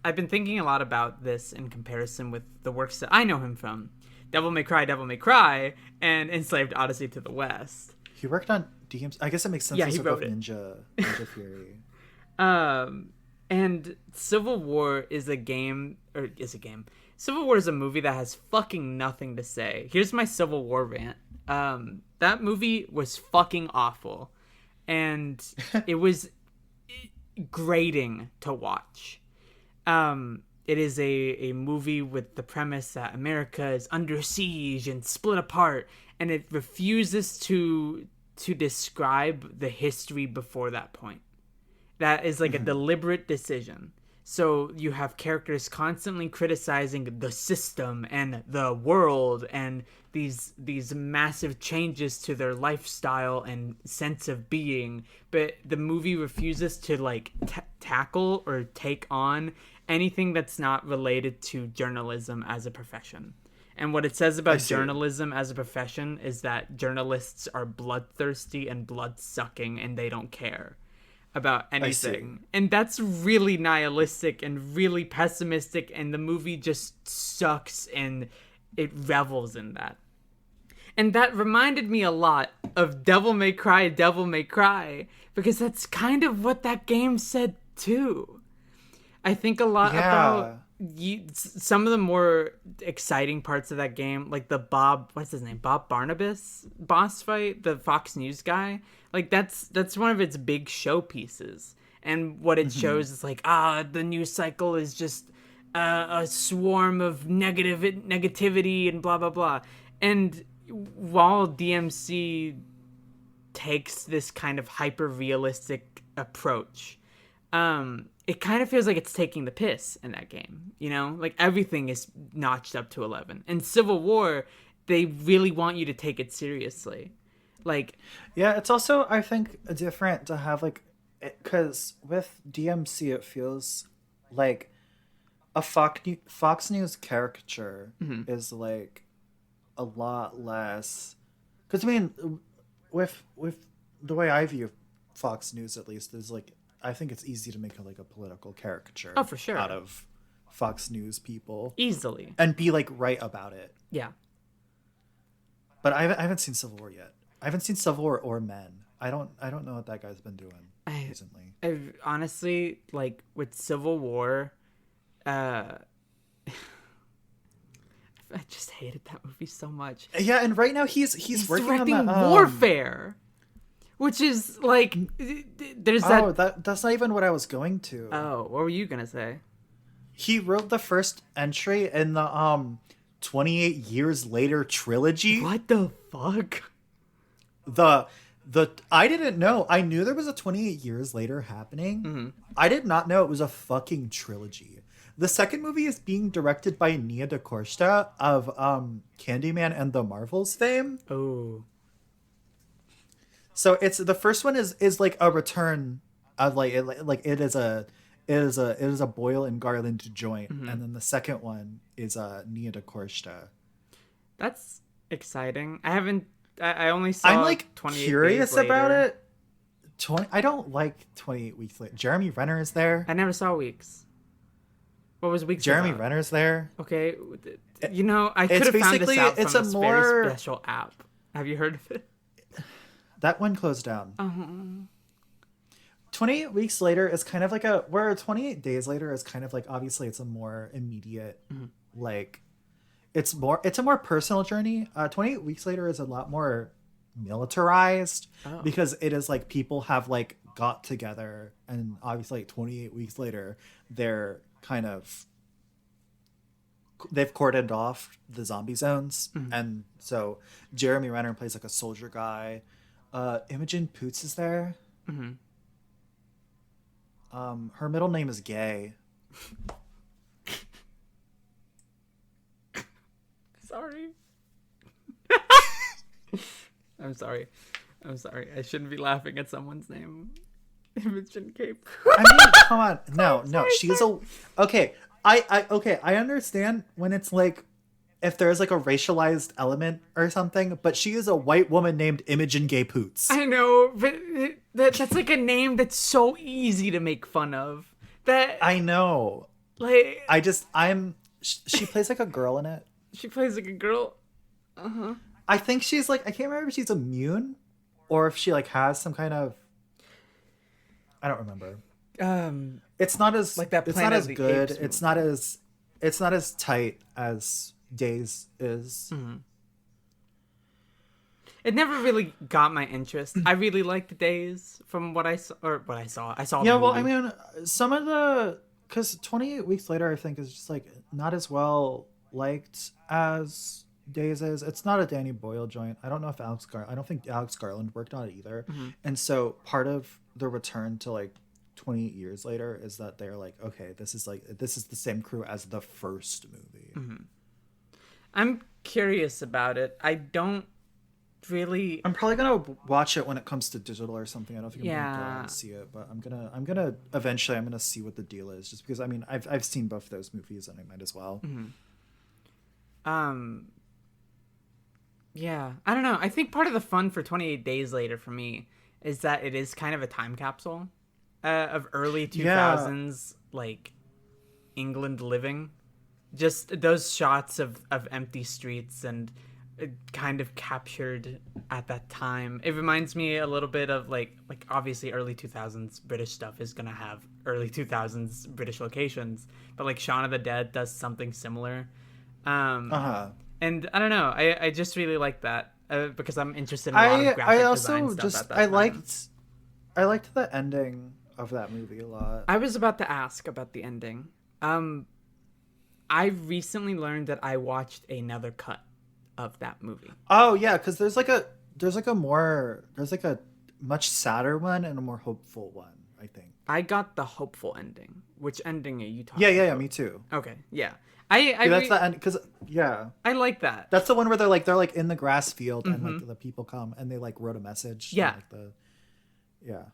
I've been thinking a lot about this in comparison with the works that I know him from: Devil May Cry, and Enslaved Odyssey to the West. He worked on DMs. I guess it makes sense. Yeah, He he took off wrote it. Ninja Fury. And Civil War is a game, or is a game. Civil War is a movie that has fucking nothing to say. Here's my Civil War rant. That movie was fucking awful, and it was grating to watch. It is a movie with the premise that America is under siege and split apart, and it refuses to describe the history before that point. That is like a deliberate decision. So you have characters constantly criticizing the system and the world and these massive changes to their lifestyle and sense of being, but the movie refuses to like tackle or take on anything that's not related to journalism as a profession. And what it says about journalism as a profession is that journalists are bloodthirsty and blood-sucking, and they don't care about anything. And that's really nihilistic and really pessimistic, and the movie just sucks and it revels in that. And that reminded me a lot of Devil May Cry, because that's kind of what that game said too. I think a lot about some of the more exciting parts of that game, like the Bob Barnabas boss fight, the Fox News guy. Like that's one of its big showpieces, and what it shows is like, the news cycle is just a swarm of negativity and blah blah blah. And while DMC takes this kind of hyper realistic approach, it kind of feels like it's taking the piss in that game, you know? Like everything is notched up to 11. In Civil War, they really want you to take it seriously. Like, yeah, it's also, I think, different to have like, because with DMC it feels like a Fox News caricature is like a lot less, because I mean, with the way I view Fox News, at least, is like, I think it's easy to make like a political caricature, for sure, out of Fox News people easily, and be like right about it. Yeah. But I haven't seen Civil War yet. I haven't seen Civil War or Men. I don't know what that guy's been doing recently. I honestly, like with Civil War, I just hated that movie so much. Yeah, and right now he's working directing on that, Warfare, which is like, there's that's not even what I was going to. Oh, what were you gonna say? He wrote the first entry in the 28 Years Later trilogy. What the fuck? The I didn't know. I knew there was a 28 Years Later happening. I did not know it was a fucking trilogy. The second movie is being directed by Nia DaCosta of Candyman and the Marvels fame. Oh. So it's the first one is like a return of like it is a Boyle and Garland joint, and then the second one is Nia DaCosta. That's exciting. I haven't. I only I'm saw like 28 curious Days about Later. it. I don't like 28 Weeks Later. Jeremy Renner is there. I never saw Weeks. What was Weeks Jeremy about? Renner's there. Okay, you know, I could It's have found this basically out from it's a this more very special app. Have you heard of it? that one closed down. Uh-huh. 28 Weeks Later is kind of like a where 28 Days Later is kind of like obviously it's a more immediate like it's a more personal journey. 28 Weeks Later is a lot more militarized because it is like people have like got together and obviously like 28 weeks later they're kind of they've cordoned off the zombie zones and so Jeremy Renner plays like a soldier guy. Imogen Poots is there. Her middle name is Gay. Sorry. I'm sorry. I'm sorry. I shouldn't be laughing at someone's name. Imogen Cape. I mean, come on. No, she's a okay. I understand when it's like if there's like a racialized element or something, but she is a white woman named Imogen Gay Poots. I know, but that's like a name that's so easy to make fun of. That I know. like she plays like a girl in it. she plays like a girl. I think she's like I can't remember if she's immune or if she like has some kind of I don't remember. It's not as like that it's Planet not of as the good. Apes It's not as tight as Days is. It never really got my interest. I really liked Days from what I saw, or what I saw. I saw. Yeah, the well, movie. I mean, some of the because 28 Weeks Later, I think is just like not as well liked as Days is. It's not a Danny Boyle joint. I don't know if I don't think Alex Garland worked on it either. And so part of the return to like 28 years later is that they're like, okay, this is the same crew as the first movie. I'm curious about it. I don't really. I'm probably gonna watch it when it comes to digital or something. I don't think I'm gonna go Yeah. and see it, but I'm gonna eventually I'm gonna see what the deal is, just because I mean I've seen both those movies and I might as well. Yeah, I don't know. I think part of the fun for 28 Days Later for me is that it is kind of a time capsule of early 2000s like England living. Just those shots of empty streets and kind of captured at that time. It reminds me a little bit of like obviously early 2000s British stuff is going to have early 2000s British locations, but like Shaun of the Dead does something similar. And I don't know, I just really like that because I'm interested in a lot of graphic design stuff at that time. I liked the ending of that movie a lot. I was about to ask about the ending. I recently learned that I watched another cut of that movie. Oh yeah, because there's like a much sadder one and a more hopeful one, I think. I got the hopeful ending. Which ending are you talking Yeah, about? me too. Okay, yeah. That's the end because I like that. that's the one where they're like in the grass field and like the people come and they like wrote a message. Yeah. Yeah.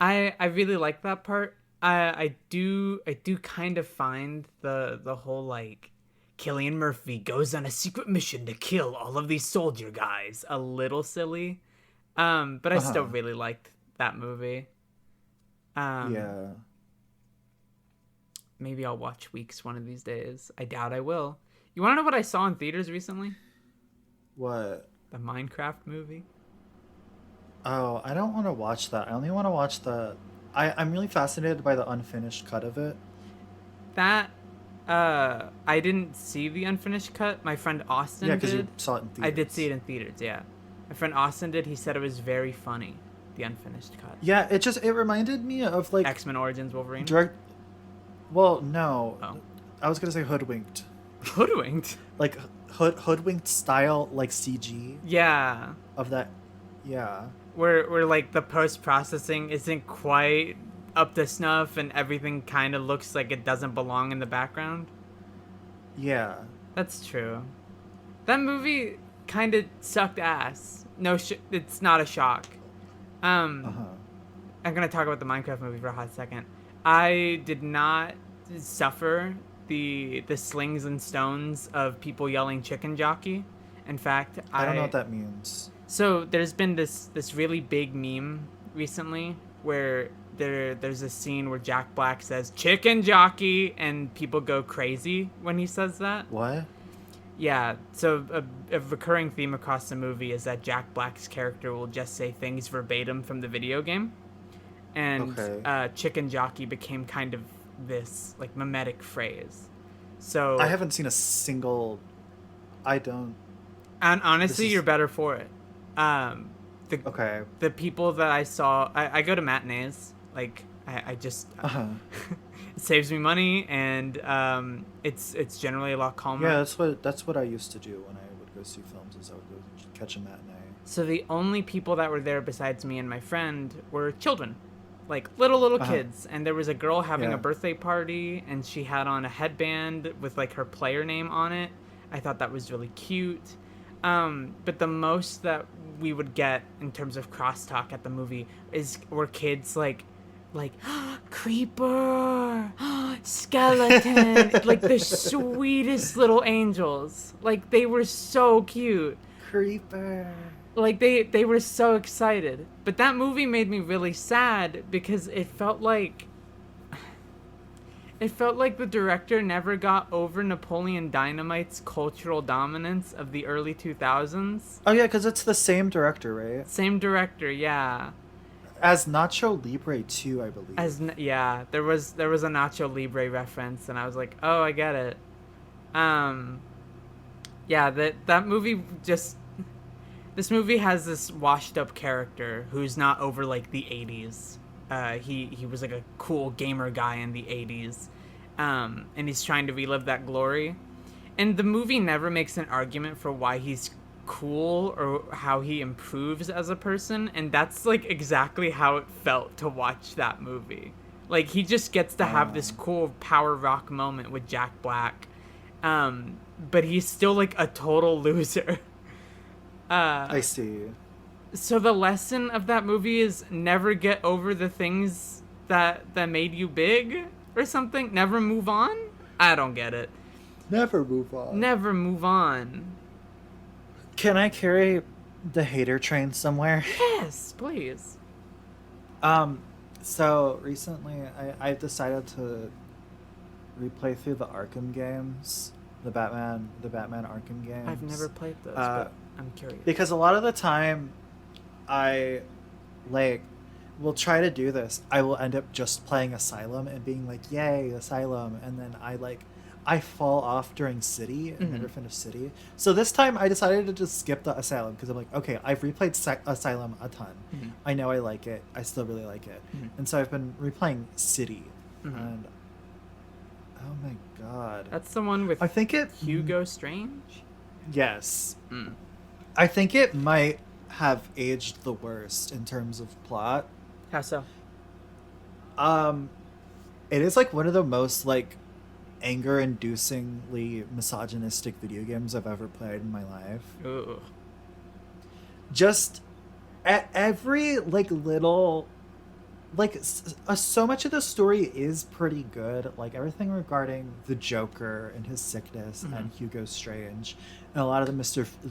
I really like that part. I do kind of find the whole like Cillian Murphy goes on a secret mission to kill all of these soldier guys a little silly. But I still really liked that movie. Yeah. Maybe I'll watch Weeks one of these days. I doubt I will. You want to know what I saw in theaters recently? What? The Minecraft movie. Oh, I don't want to watch that. I only want to watch I'm really fascinated by the unfinished cut of it. That I didn't see the unfinished cut. My friend Austin Yeah, did. because you saw it in theaters. I did see it in theaters, yeah. My friend Austin did. He said it was very funny, the unfinished cut. Yeah, it reminded me of like X-Men Origins Wolverine. Well, no. Oh. I was gonna say hoodwinked. Hoodwinked? Like hoodwinked style like CG Yeah. of that. Yeah. Where like the post-processing isn't quite up to snuff and everything kind of looks like it doesn't belong in the background. Yeah. That's true. That movie kind of sucked ass. No, it's not a shock. Um, Uh-huh. I'm gonna talk about the Minecraft movie for a hot second. I did not suffer the slings and stones of people yelling chicken jockey. In fact, I don't know what that means. so there's been this really big meme recently where there's a scene where Jack Black says chicken jockey and people go crazy when he says that. What? Yeah, so a recurring theme across the movie is that Jack Black's character will just say things verbatim from the video game, and Okay. chicken jockey became kind of this like mimetic phrase. I So, haven't seen a single. I don't. and This honestly, is you're better for it. Um, the okay. the people that I saw, I go to matinees. Like I just Uh-huh. it saves me money, and it's generally a lot calmer. Yeah, that's what I used to do when I would go see films. Is I would go catch a matinee. So the only people that were there besides me and my friend were children, like little Uh-huh. kids. And there was a girl having Yeah. a birthday party, and she had on a headband with like her player name on it. I thought that was really cute. But the most that we would get in terms of crosstalk at the movie were kids like creeper, skeleton, like the sweetest little angels. Like they were so cute. Creeper. Like they were so excited. But that movie made me really sad because it felt like the director never got over Napoleon Dynamite's cultural dominance of the early 2000s. Oh yeah, because it's the same director, right? Same director, yeah. As Nacho Libre 2, I believe. Yeah, there was a Nacho Libre reference, and I was like, oh, I get it. Yeah, that movie just. This movie has this washed up character who's not over like the 80s. He was like a cool gamer guy in the 80s, and he's trying to relive that glory. And the movie never makes an argument for why he's cool or how he improves as a person, and that's like exactly how it felt to watch that movie. Like he just gets to have this cool power rock moment with Jack Black, but he's still like a total loser. I see. So the lesson of that movie is never get over the things that made you big or something. Never move on. I don't get it. Never move on. Never move on. Can I carry the hater train somewhere? Yes, please. So recently I've decided to replay through the Arkham games, the Batman Arkham games. I've never played those, but I'm curious. Because a lot of the time I will try to do this. I will end up just playing Asylum and being like, yay, Asylum, and then I fall off during City and never finish City. So this time I decided to just skip the Asylum because I'm like, okay, I've replayed Asylum a ton. I know I like it. I still really like it. And so I've been replaying City. And oh my god. That's the one with I think it Hugo Strange? Yes. I think it might have aged the worst in terms of plot. How so? It is like one of the most like anger-inducingly misogynistic video games I've ever played in my life. Ugh. Just at every like little so much of the story is pretty good. Like everything regarding the Joker and his sickness and Hugo Strange and a lot of the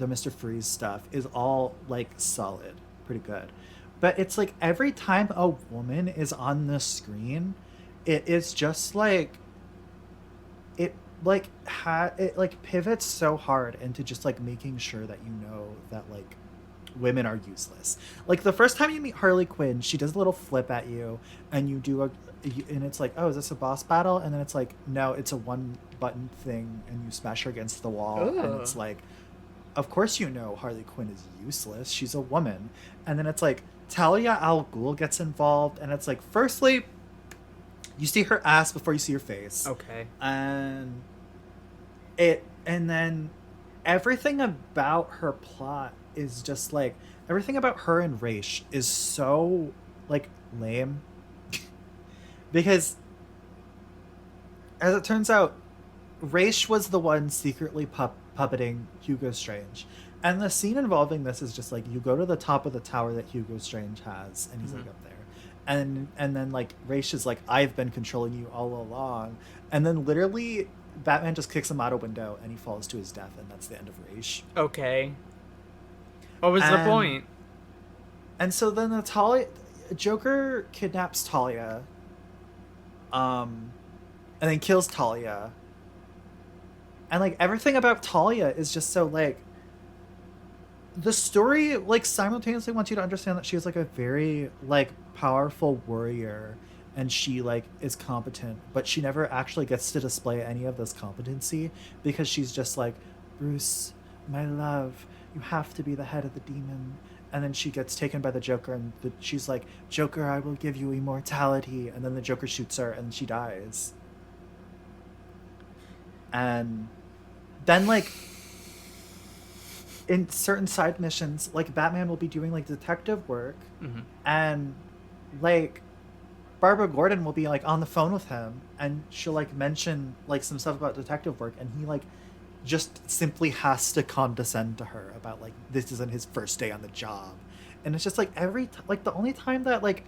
Mr. Freeze stuff is all like solid, pretty good. But it's like every time a woman is on the screen, it is just like it pivots so hard into just like making sure that you know that like women are useless. Like the first time you meet Harley Quinn, she does a little flip at you and and it's like, oh, is this a boss battle? And then it's like, no, it's a one button thing and you smash her against the wall. Ugh. And it's like, of course you know Harley Quinn is useless, she's a woman. And then it's like Talia al Ghul gets involved and it's like, firstly, you see her ass before you see her face. Okay. And then everything about her plot is just like everything about her and Raish is so like lame. Because, as it turns out, Raish was the one secretly puppeting Hugo Strange. And the scene involving this is just like you go to the top of the tower that Hugo Strange has, and he's like up there. And then like Raish is like, I've been controlling you all along. And then literally Batman just kicks him out a window and he falls to his death, and that's the end of Raish. Okay. What was the point? And so then Joker kidnaps Talia, and then kills Talia. And like everything about Talia is just so like, the story like simultaneously wants you to understand that she's like a very like powerful warrior, and she like is competent, but she never actually gets to display any of this competency because she's just like, Bruce, my love, you have to be the head of the demon. And then she gets taken by the Joker, and she's like, Joker, I will give you immortality. And then the Joker shoots her and she dies. And then like in certain side missions, like Batman will be doing like detective work, and like Barbara Gordon will be like on the phone with him, and she'll like mention like some stuff about detective work, and he like just simply has to condescend to her about like this isn't his first day on the job. And it's just like like the only time that like,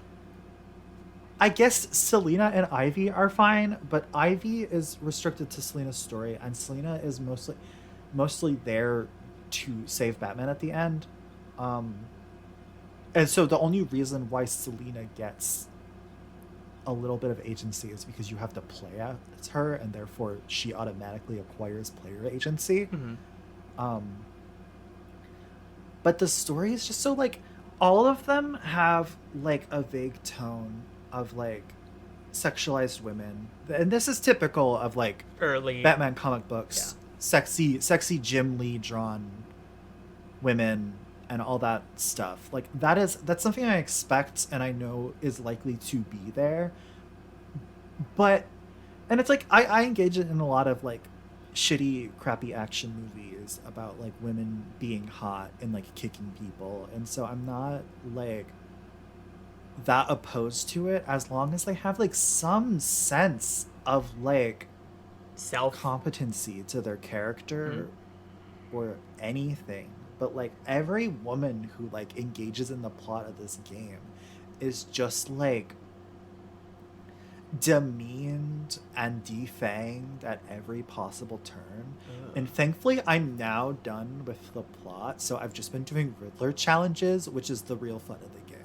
I guess Selina and Ivy are fine, but Ivy is restricted to Selina's story, and Selina is mostly there to save Batman at the end. And so the only reason why Selina gets a little bit of agency is because you have to play as her, and therefore she automatically acquires player agency. But the story is just so like, all of them have like a vague tone of like sexualized women, and this is typical of like early Batman comic books. Sexy Jim Lee drawn women and all that stuff. Like that's something I expect and I know is likely to be there. But, and it's like I engage in a lot of like shitty, crappy action movies about like women being hot and like kicking people, and so I'm not like that opposed to it as long as they have like some sense of like self competency to their character or anything. But like every woman who like engages in the plot of this game is just like demeaned and defanged at every possible turn. And thankfully I'm now done with the plot, so I've just been doing Riddler challenges, which is the real fun of the game.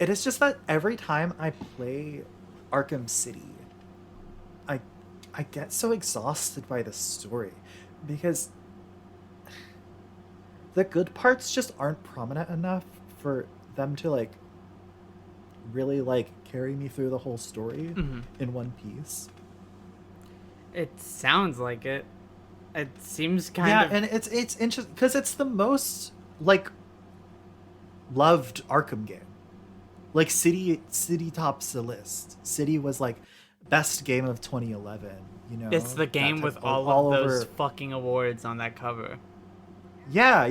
It is just that every time I play Arkham City, I get so exhausted by the story because the good parts just aren't prominent enough for them to like really like carry me through the whole story in one piece. It sounds like it. It seems kind of... Yeah, and it's interesting because it's the most like loved Arkham game. Like City tops the list. City was like best game of 2011, you know. It's the game with all of those fucking awards on that cover. Yeah.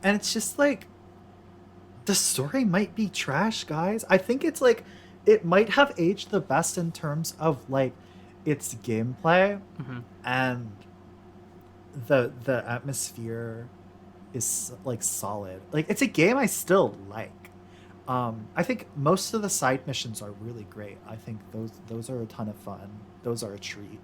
And it's just like, the story might be trash, guys. I think it's like, it might have aged the best in terms of like its gameplay, and the atmosphere is like solid. Like it's a game I still like. I think most of the side missions are really great. I think those are a ton of fun. Those are a treat.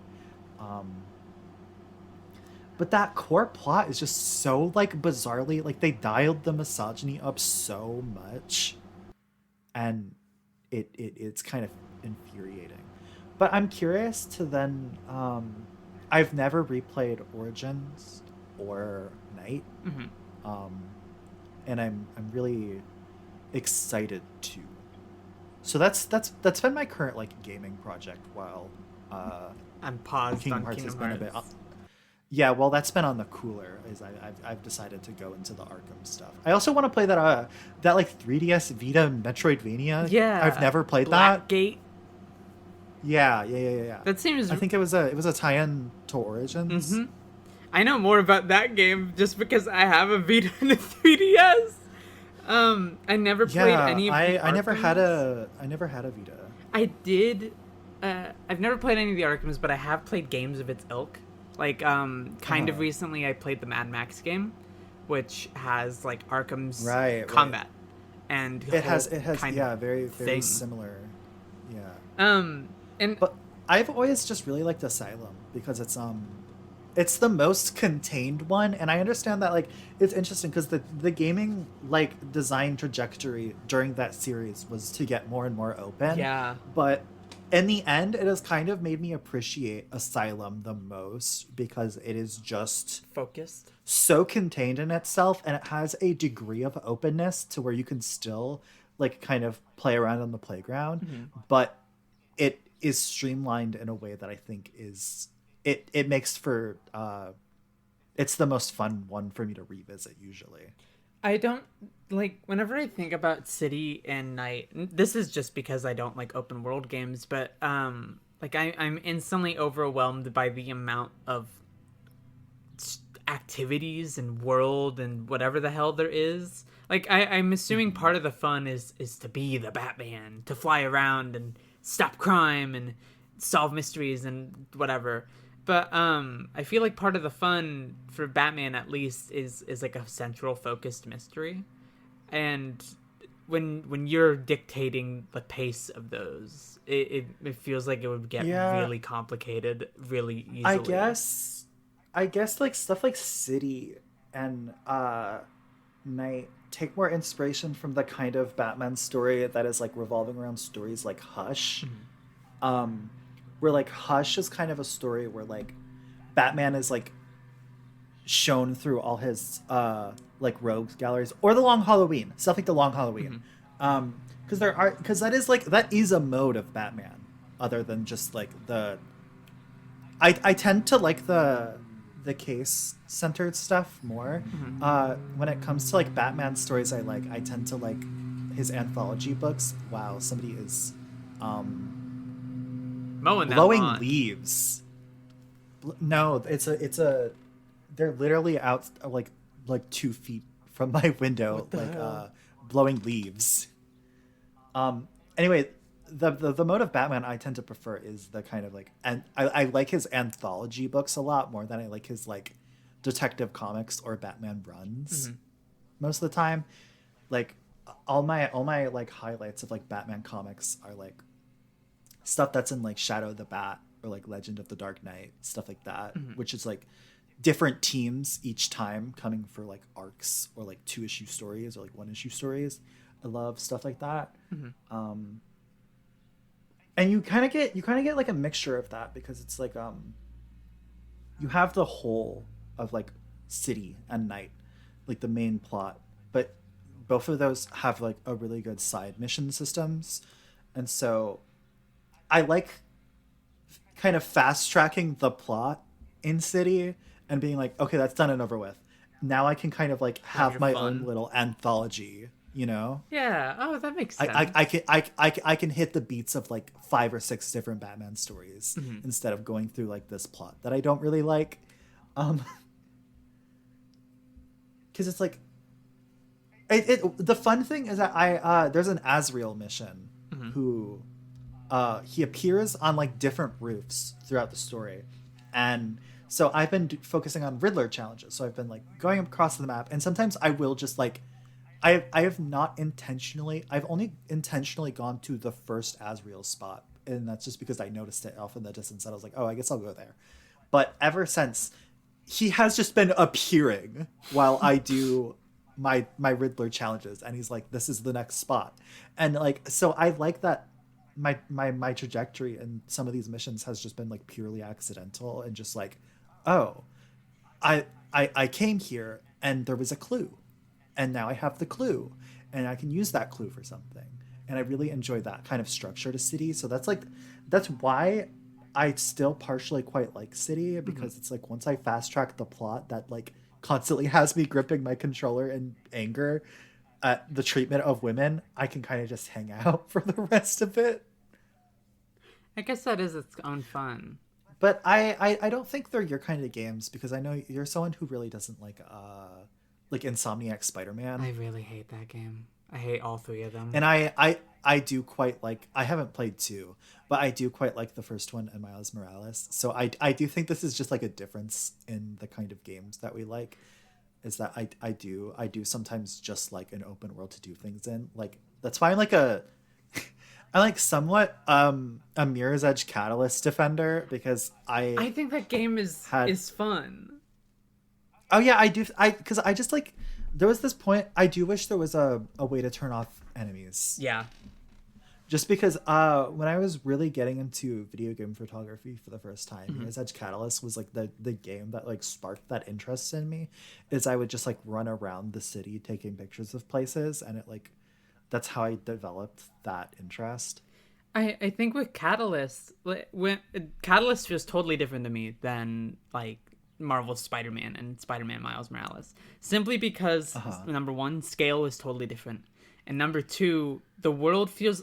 But that core plot is just so like bizarrely, like they dialed the misogyny up so much, and it's kind of infuriating. But I'm curious to then, I've never replayed Origins or Night, and I'm really excited to. So that's been my current like gaming project while I'm paused Kingdom on Hearts Kingdom has Hearts. been a bit. Yeah, well, that's been on the cooler. Is I've decided to go into the Arkham stuff. I also want to play that like 3DS Vita Metroidvania. Yeah, I've never played that. Blackgate. Yeah. That seems. I think it was a tie-in to Origins. I know more about that game just because I have a Vita and a 3DS. I never played any of the I never had a Vita. I did. I've never played any of the Arkhams, but I have played games of its ilk. Like, kind of Uh-huh. recently, I played the Mad Max game, which has like Arkham's Right, right. combat and the It has whole it has kind of yeah, very very thing. similar. Yeah. Um, and But I've always just really liked Asylum because it's the most contained one, and I understand that like it's interesting because the gaming like design trajectory during that series was to get more and more open, yeah, but in the end it has kind of made me appreciate Asylum the most because it is just focused. so contained in itself, and it has a degree of openness to where you can still like kind of play around on the playground, Mm-hmm. but it is streamlined in a way that I think is it makes for it's the most fun one for me to revisit usually. I don't like whenever I think about city and night. This is just because I don't like open world games, but like I'm instantly overwhelmed by the amount of activities and world and whatever the hell there is. Like I'm assuming Mm-hmm. part of the fun is to be the Batman, to fly around and stop crime and solve mysteries and whatever. But I feel like part of the fun for Batman at least is like a central focused mystery. And when you're dictating the pace of those, it feels like it would get Yeah, really complicated really I easily. guess I guess like stuff like City and Night take more inspiration from the kind of Batman story that is like revolving around stories like Hush. Mhm. Um where like Hush is kind of a story where like Batman is like shown through all his like rogues galleries or the Long Halloween, stuff like the Long Halloween. Mhm. Because there are because that is like that is a mode of Batman other than just like the I tend to like the case centered stuff more. Mhm. When it comes to like Batman stories I tend to like his anthology books. Wow, somebody is um Mowing that blowing lawn. leaves. No, it's a they're literally out like 2 feet from my window, What the hell? blowing leaves. Um. Anyway, the mode of Batman I tend to prefer is the kind of like, and I like his anthology books a lot more than I like his like detective comics or Batman runs Mhm. most of the time. Like all my like highlights of like Batman comics are like stuff that's in like Shadow of the Bat or like Legend of the Dark Knight, stuff like that, Mhm. which is like different teams each time coming for like arcs or like 2 issue stories or like 1 issue stories. I love stuff like that. Mhm. Um, and you kind of get like a mixture of that because it's like you have the whole of like city and night, like the main plot, but both of those have like a really good side mission systems, and so I like kind of fast tracking the plot in City and being like, okay, that's done and over with. Now I can kind of like Have have your my own fun. little anthology, you know? Yeah. Oh, that makes I sense. can I can hit the beats of like 5 or 6 different Batman stories Mhm. instead of going through like this plot that I don't really like. Um, because it's like the fun thing is that I there's an Azrael mission Mhm. who he appears on like different roofs throughout the story, and so I've been focusing on Riddler challenges. So I've been like going across the map, and sometimes I will just like I have not intentionally I've only intentionally gone to the first Azrael spot, and that's just because I noticed it off in the distance, and I was like, oh, I guess I'll go there. But ever since, he has just been appearing while I do my Riddler challenges, and he's like, this is the next spot, and like so I like that my trajectory in some of these missions has just been like purely accidental and just like, oh, I came here and there was a clue, and now I have the clue, and I can use that clue for something, and I really enjoy that kind of structure to City. So that's why I still partially quite like City, Mhm. because it's like once I fast track the plot that like constantly has me gripping my controller in anger at the treatment of women, I can kind of just hang out for the rest of it. I guess that is its own fun. But I don't think they're your kind of games, because I know you're someone who really doesn't like Insomniac I Spider-Man. really hate that game. I hate all three of them. And I do quite like. I haven't played 2, but I do quite like the first one and Miles Morales. So I do think this is just like a difference in the kind of games that we like. Is that I do sometimes just like an open world to do things in. Like that's why I like a I like somewhat a Mirror's Edge Catalyst Defender because I I think that game had is fun. oh yeah I do I because I just like there was this point I do wish there was a way to turn off enemies Yeah. just because when I was really getting into video game photography for the first time, Mirror's Edge Catalyst was like the game that like sparked that interest in me. Is I would just like run around the city taking pictures of places, and it like that's how I developed that interest. I think with Catalyst, when Catalyst feels totally different to me than like Marvel's Spider-Man and Spider-Man Miles Morales, simply because number one, scale is totally different, and number two, the world feels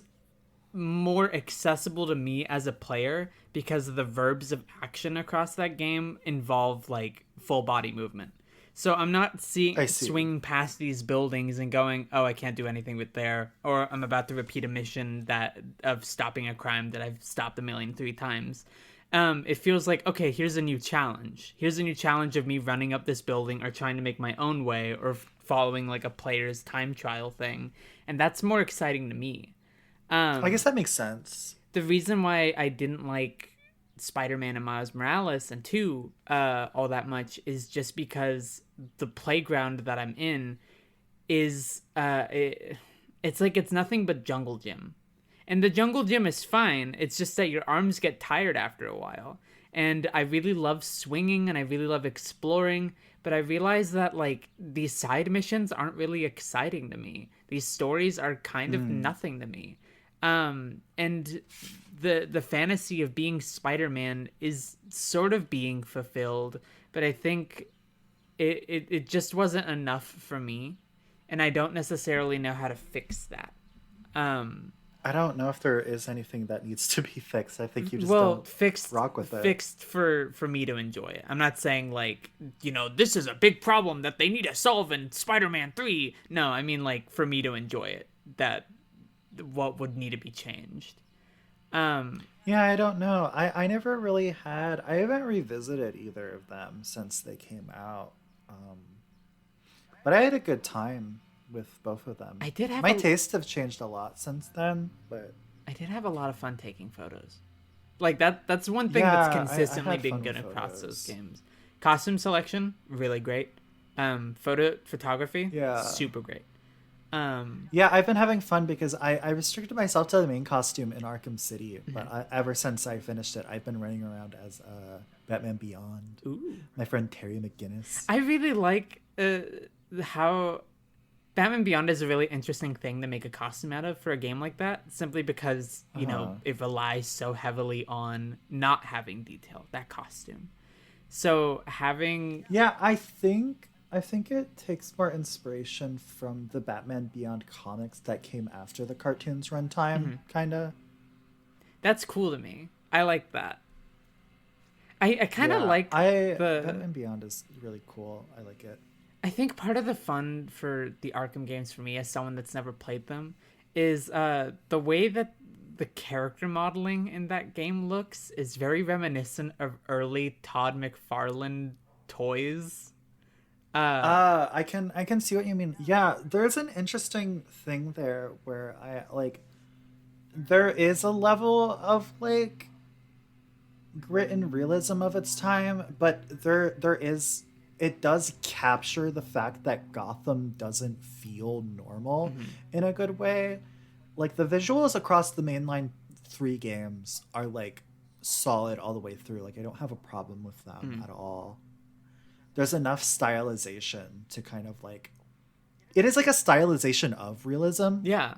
more accessible to me as a player because the verbs of action across that game involve like full body movement. So I'm not I see. swinging past these buildings and going, "Oh, I can't do anything with there," or I'm about to repeat a mission that of stopping a crime that I've stopped a million three times. It feels like, okay, here's a new challenge. Here's a new challenge of me running up this building or trying to make my own way or following like a player's time trial thing, and that's more exciting to me. I guess that makes sense. The reason why I didn't like Spider-Man and Miles Morales and 2 all that much is just because the playground that I'm in is it's like it's nothing but jungle gym. And the jungle gym is fine. It's just that your arms get tired after a while. And I really love swinging and I really love exploring, but I realize that like these side missions aren't really exciting to me. These stories are kind of nothing to me. And the fantasy of being Spider-Man is sort of being fulfilled, but I think it just wasn't enough for me, and I don't necessarily know how to fix that. I don't know if there is anything that needs to be fixed. I think you just Well, don't fixed rock with it. fixed for me to enjoy it. I'm not saying like, this is a big problem that they need to solve in Spider-Man 3. No, I mean like for me to enjoy it. That what would need to be changed. Yeah, I don't know. I never really had. I haven't revisited either of them since they came out. But I had a good time with both of them. I did have My tastes have changed a lot since then, but I did have a lot of fun taking photos. Like that's one thing yeah, that's consistently had been fun good with across photos. those games. Costume selection, really great. Photography, Yeah. super great. Yeah, I've been having fun because I restricted myself to the main costume in Arkham City, but ever since I finished it, I've been running around as Batman Beyond. Ooh. My friend Terry McGinnis. I really like how Batman Beyond is a really interesting thing to make a costume out of for a game like that, simply because, it relies so heavily on not having detail, that costume. So having... Yeah, I think it takes more inspiration from the Batman Beyond comics that came after the cartoon's runtime, kind of. That's cool to me. I like that. I kind of like the... Batman Beyond is really cool. I like it. I think part of the fun for the Arkham games for me as someone that's never played them is the way that the character modeling in that game looks is very reminiscent of early Todd McFarlane toys. I can see what you mean. Yeah, there's an interesting thing there where there is a level of like grit and realism of its time, but it does capture the fact that Gotham doesn't feel normal in a good way. Like the visuals across the mainline 3 games are like solid all the way through. Like I don't have a problem with them at all. There's enough stylization to kind of like it is like a stylization of realism. Yeah.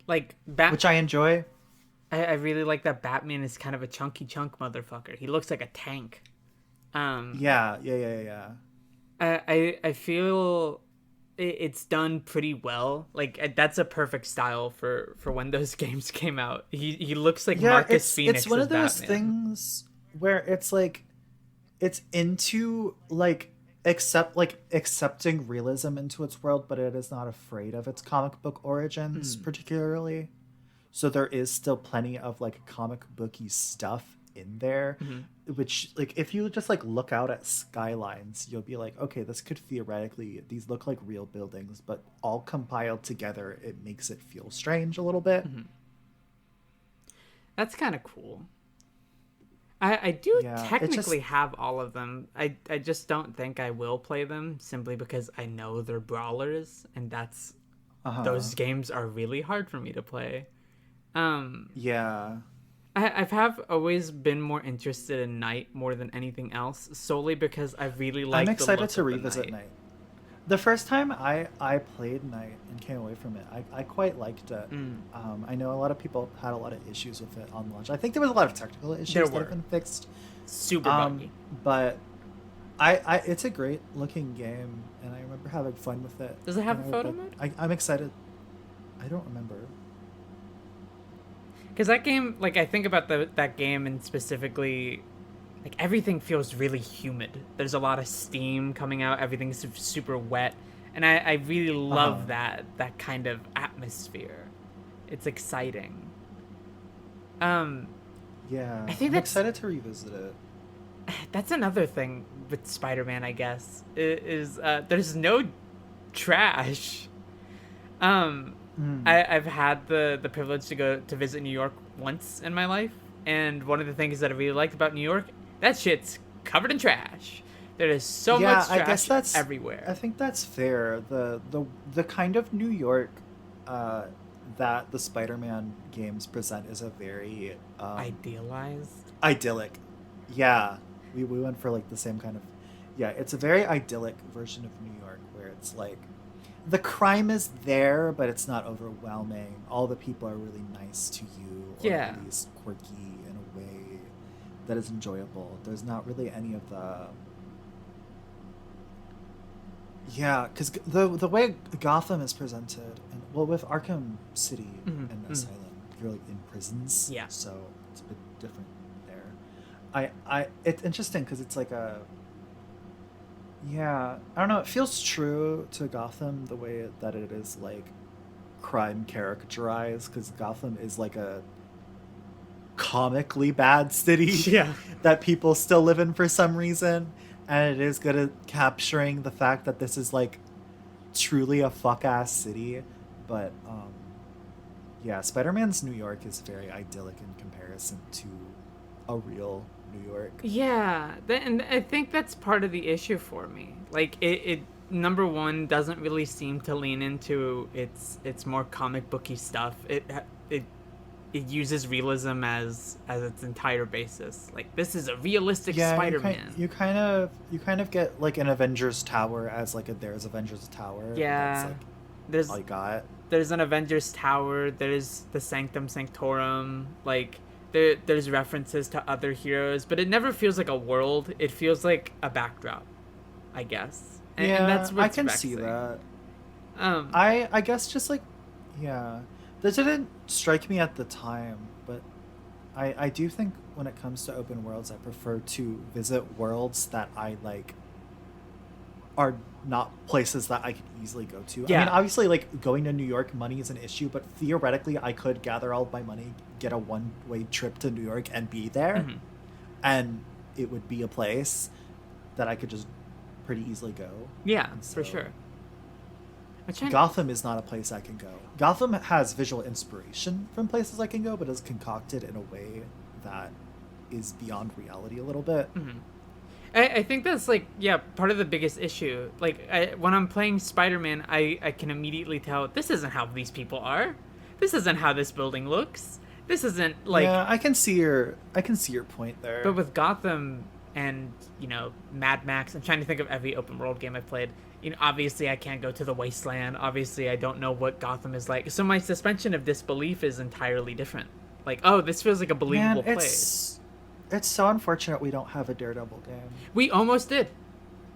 Like which I enjoy. I really like that Batman is kind of a chunky chunk motherfucker. He looks like a tank. Yeah. I feel it's done pretty well. Like that's a perfect style for when those games came out. He looks like Marcus Phoenix. It's one of those Batman. things where it's like it's into like accepting realism into its world, but it is not afraid of its comic book origins particularly. So there is still plenty of like comic booky stuff in there, Hmm. which like if you just like look out at skylines, you'll be like, okay, this could theoretically, these look like real buildings, but all compiled together, it makes it feel strange a little bit. Hmm. That's kind of cool. I do Yeah, it just technically have all of them. I just don't think I will play them simply because I know they're brawlers, and uh-huh. those games are really hard for me to play. Um, Yeah. I've have always been more interested in Night more than anything else, solely because I really I'm like the excited look to of the revisit Night. Night. The first time I played Night and came away from it, I quite liked it. Mm, I know a lot of people had a lot of issues with it on launch. I think there was a lot of technical there issues that have were been fixed. super Um, buggy. but it's a great looking game, and I remember having fun with it. Does it have And a photo like mode? I'm excited. I don't remember. Because that game, like I think about that game and specifically, like everything feels really humid. There's a lot of steam coming out. Everything's super wet, and I really Uh huh. love that kind of atmosphere. It's exciting. Um, Yeah, I think I'm that's excited to revisit it. that's another thing with Spider-Man. I guess is there's no trash. Um, Mm. I've had the privilege to go to visit New York once in my life, and one of the things that I really liked about New York, that shit's covered in trash. There is so Yeah, much I guess trash that's. I everywhere. think that's fair. The kind of New York uh, that the Spider-Man games present is a very Idealized. idyllic. Yeah, we went for like the same kind of. Yeah, it's a very idyllic version of New York where it's like the crime is there, but it's not overwhelming. All the people are really nice to you, or Yeah. at least quirky in a way that is enjoyable. There's not really any of the. Yeah, because the way Gotham is presented, and well, with Arkham City and Mm-hmm. Asylum, you're like in prisons, Yeah. so it's a bit different there. It's interesting because it's like a yeah, I don't know. It feels true to Gotham the way that it is like crime characterized because Gotham is like a comically bad city Yeah. that people still live in for some reason, and it is good at capturing the fact that this is like truly a fuck ass city. But yeah, Spider-Man's New York is very idyllic in comparison to a real New York. Yeah, and I think that's part of the issue for me. Like it number one doesn't really seem to lean into its more comic booky stuff. It it uses realism as its entire basis. Like this is a realistic Yeah, Spider-Man. you kind of get like an Avengers Tower as like a there's Avengers Tower, but that's Yeah, like all there's you got. there's an Avengers Tower. There's the Sanctum Sanctorum. Like there's references to other heroes, but it never feels like a world. It feels like a backdrop, I guess, and Yeah, that's I what's can see vexing. that. Um, I guess just like yeah, that didn't strike me at the time, but I do think when it comes to open worlds, I prefer to visit worlds that I like are not places that I could easily go to. I mean, yeah. obviously, like going to New York, money is an issue, but theoretically, I could gather all of my money, get a one-way trip to New York, and be there, Hmm. and it would be a place that I could just pretty easily go. Yeah, And for so, sure. I'm trying. Gotham is not a place I can go. Gotham has visual inspiration from places I can go, but is concocted in a way that is beyond reality a little bit. Mhm. I think that's like yeah part of the biggest issue. Like when I'm playing Spider-Man, I can immediately tell this isn't how these people are. This isn't how this building looks. This isn't like. Yeah, I can see your point But there. with Gotham and Mad Max, I'm trying to think of every open world game I've played. Obviously I can't go to the wasteland. Obviously I don't know what Gotham is like. So my suspension of disbelief is entirely different. Like oh, this feels like a Man, believable place. it's so unfortunate we don't have a Daredevil game. We almost did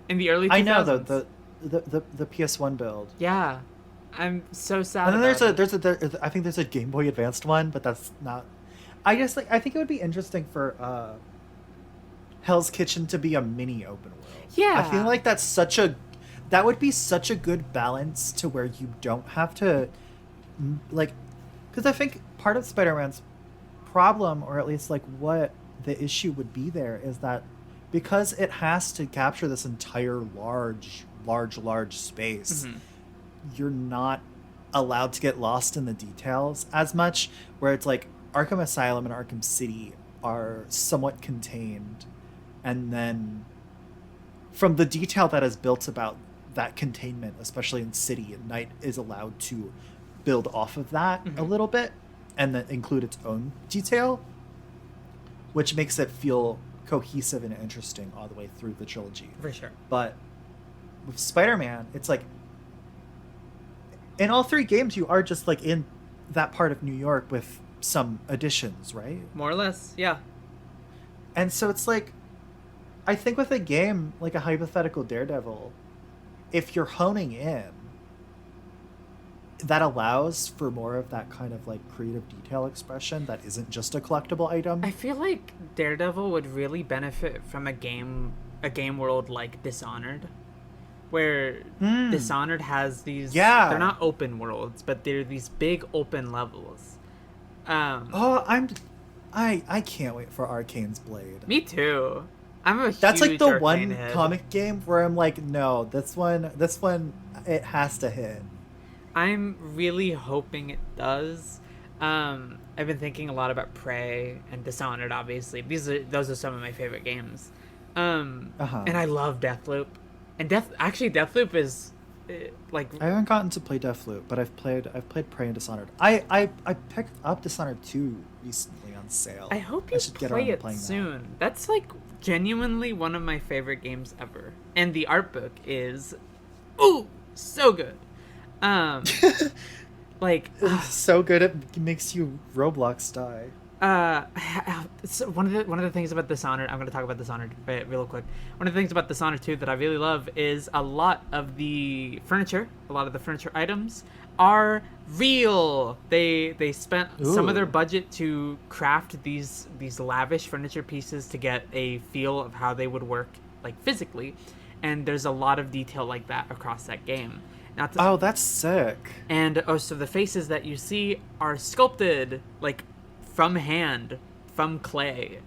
in the early I know 2000s. the PS1 build. Yeah, I'm so sad And then about it. I think there's a Game Boy Advanced one, but that's not. I just like I think it would be interesting for Hell's Kitchen to be a mini open world. I feel Yeah, like that would be such a good balance to where you don't have to like Because I think part of Spider-Man's problem, or at least like what the issue would be there, is that because it has to capture this entire large space, Mm-hmm. you're not allowed to get lost in the details as much, where it's like Arkham Asylum and Arkham City are somewhat contained, and then from the detail that is built about that containment, especially in City, and Night is allowed to build off of that a Mm-hmm. little bit and then include its own detail, which makes it feel cohesive and interesting all the way through the trilogy. For sure. But with Spider-Man, it's like in all three games you are just like in that part of New York with some additions, right? More or less, yeah. And so it's like, I think with a game like a hypothetical Daredevil, if you're honing in, that allows for more of that kind of like creative detail expression that isn't just a collectible I item. feel like Daredevil would really benefit from a game world like Dishonored, where Mm. Dishonored has these, they're Yeah. not open worlds, but they're these big open levels. Oh, I can't wait for Arcane's Blade. Me too. I'm a That's like huge the Arcane one head. comic game where I'm like, no, this one it has to hit. I'm really hoping it does. I've been thinking a lot about Prey and Dishonored. Obviously, those are some of my favorite games. Uh-huh. And I love Deathloop. And Deathloop is like I haven't gotten to play Deathloop, but I've played Prey and Dishonored. I picked up Dishonored 2 recently on sale. I hope I you should get around play to it playing that. soon. That's like genuinely one of my favorite games ever. And the art book is ooh so good. Um, like So good it makes you Roblox die. so one of the things about Dishonored, I'm going to talk about Dishonored real quick. One of the things about Dishonored 2 that I really love is a lot of the furniture, a lot of the furniture items are real. They spent some of their Ooh. budget to craft these lavish furniture pieces to get a feel of how they would work like physically, and there's a lot of detail like that across that game. Not to, Oh, that's sick. and oh, so the faces that you see are sculpted like from hand, from clay.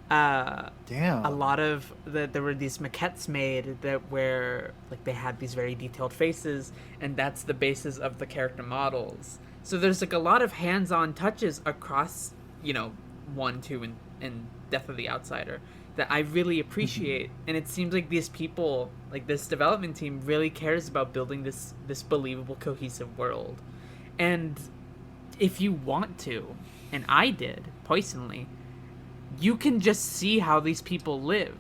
Damn. A lot of there were these maquettes made that where like they had these very detailed faces, and that's the basis of the character models. So there's like a lot of hands-on touches across, you know, 1, 2, and Death of the Outsider that I really appreciate. And it seems like these people, like this development team, really cares about building this believable, cohesive world. And if you want to, and I did personally, you can just see how these people live.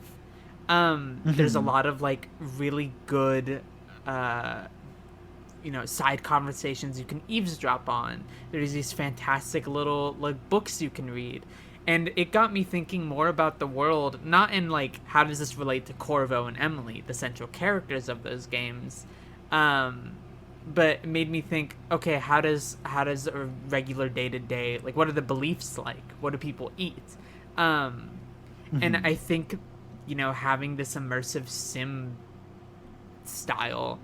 There's a lot of like really good side conversations you can eavesdrop on. There's these fantastic little like books you can read, and it got me thinking more about the world, not in like how does this relate to Corvo and Emily, the central characters of those games, but it made me think, okay, how does a regular day-to-day, like what are the beliefs like, what do people eat, and I think, having this immersive sim style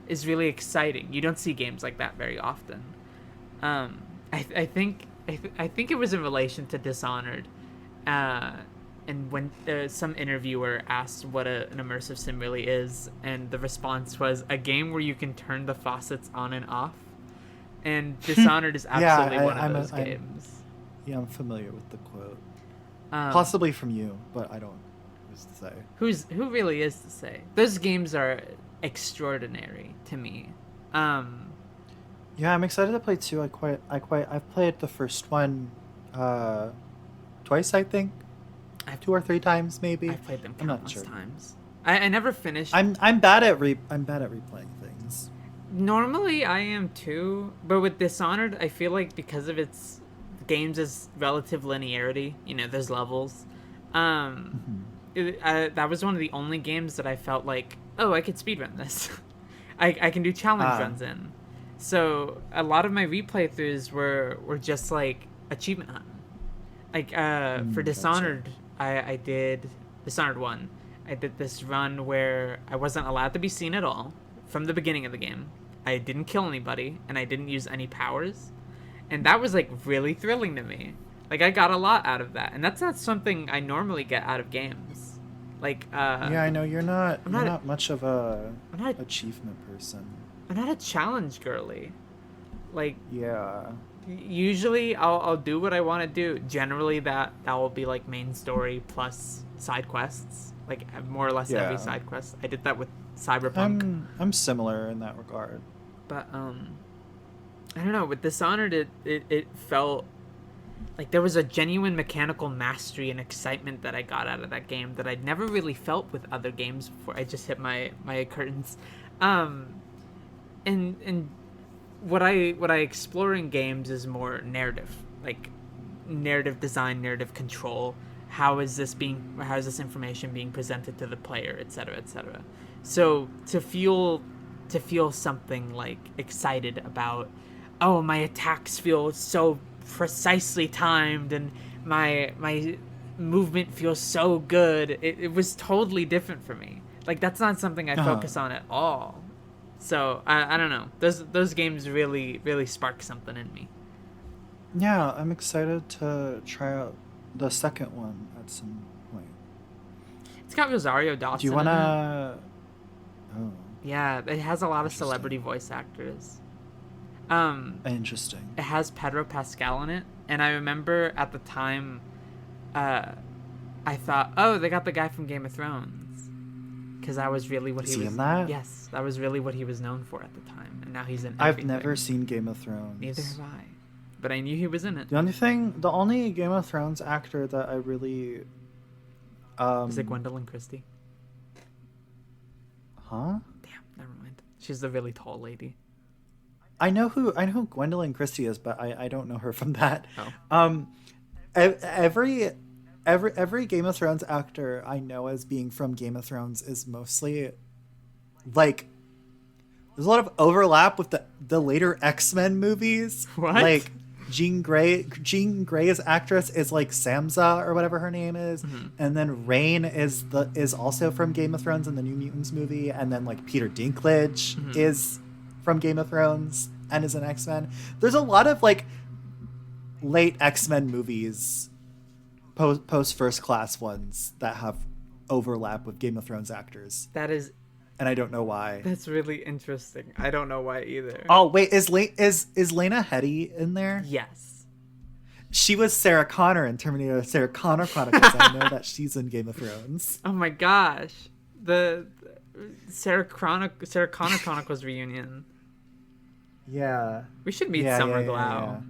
is really exciting. You don't see games like that very often. I think it was in relation to Dishonored, and when some interviewer asked what an immersive sim really is, and the response was a game where you can turn the faucets on and off. And Dishonored is Yeah, absolutely one of those games. Yeah, I'm familiar with the quote. Um, Possibly from you, but I don't. Who's to say? who really is to say? Those games are extraordinary to me. Yeah, I'm excited to play 2. I've played the first one twice, I think. I've 2 or 3 times, maybe. I've played them I'm not countless sure. times. I never finished. I'm bad at replaying things. Normally I am too, but with Dishonored, I feel like because of its games' relative linearity, there's levels. Um, that was one of the only games that I felt like, oh, I could speedrun this. I can do challenge runs in. So a lot of my replay throughs were just like achievement hunting. Like for Dishonored, I did Dishonored 1. I did this run where I wasn't allowed to be seen at all from the beginning of the game. I didn't kill anybody, and I didn't use any powers. and that was like really thrilling to me. Like I got a lot out of that, and that's not something I normally get out of games. Like Yeah, I know you're not I'm you're not not much of a I'm not achievement person. I'm not a challenge girly. Like Yeah. usually I'll do what I want to do. Generally that will be like main story plus side quests, like more or less every Yeah. side quest. I did that with Cyberpunk, I'm similar in that regard. but I don't know. With Dishonored, it felt like there was a genuine mechanical mastery and excitement that I got out of that game that I'd never really felt with other games before. I just hit my curtains, um, and what I explore in games is more narrative, like narrative design, narrative control. How is this information being presented to the player, etc., etc. So to feel something like excited about, oh, my attacks feel so precisely timed and my movement feels so good. It was totally different for me. Like that's not something I Uh-huh. focus on at all. So I don't know. Those games really spark something in me. Yeah, I'm excited to try out the second one at some point. It's got Rosario Do you Dawson in it. wanna? Oh, Yeah, it has a lot of celebrity interesting. voice actors. Um, Interesting. it has Pedro Pascal in it, and I remember at the time, uh, I thought, oh, they got the guy from Game of Thrones, because that was really what Is he he in was. that? Yes, that was really what he was known for at the time, and now he's in I've never everything. seen Game of Neither Thrones. have I, but I knew he was in it. The only Game of Thrones actor that I really, Is it um, Gwendolyn Christie? huh? Damn, never mind. She's the really tall lady. I know who Gwendolyn Christie is, but I don't know her from that. Oh, Um, every every Game of Thrones actor I know as being from Game of Thrones is mostly like there's a lot of overlap with the later X-Men movies. what? Like Jean Grey's actress is like Samsa or whatever her name is, Mm-hmm. and then Rain is also from Game of Thrones in the New Mutants movie, and then like Peter Dinklage Mm-hmm. is from Game of Thrones and is an X-Men. There's a lot of like late X-Men movies, post First Class ones that have overlap with Game of Thrones actors, That is and I don't know why. That's really interesting. I don't know why either. Oh wait, is Lena Headey in there? Yes. She was Sarah Connor in Terminator Sarah Connor Chronicles. I know that she's in Game of Thrones. Oh my gosh. The Sarah Connor Chronicles reunion. Yeah. We should meet Yeah, Summer yeah, yeah, Glau. yeah.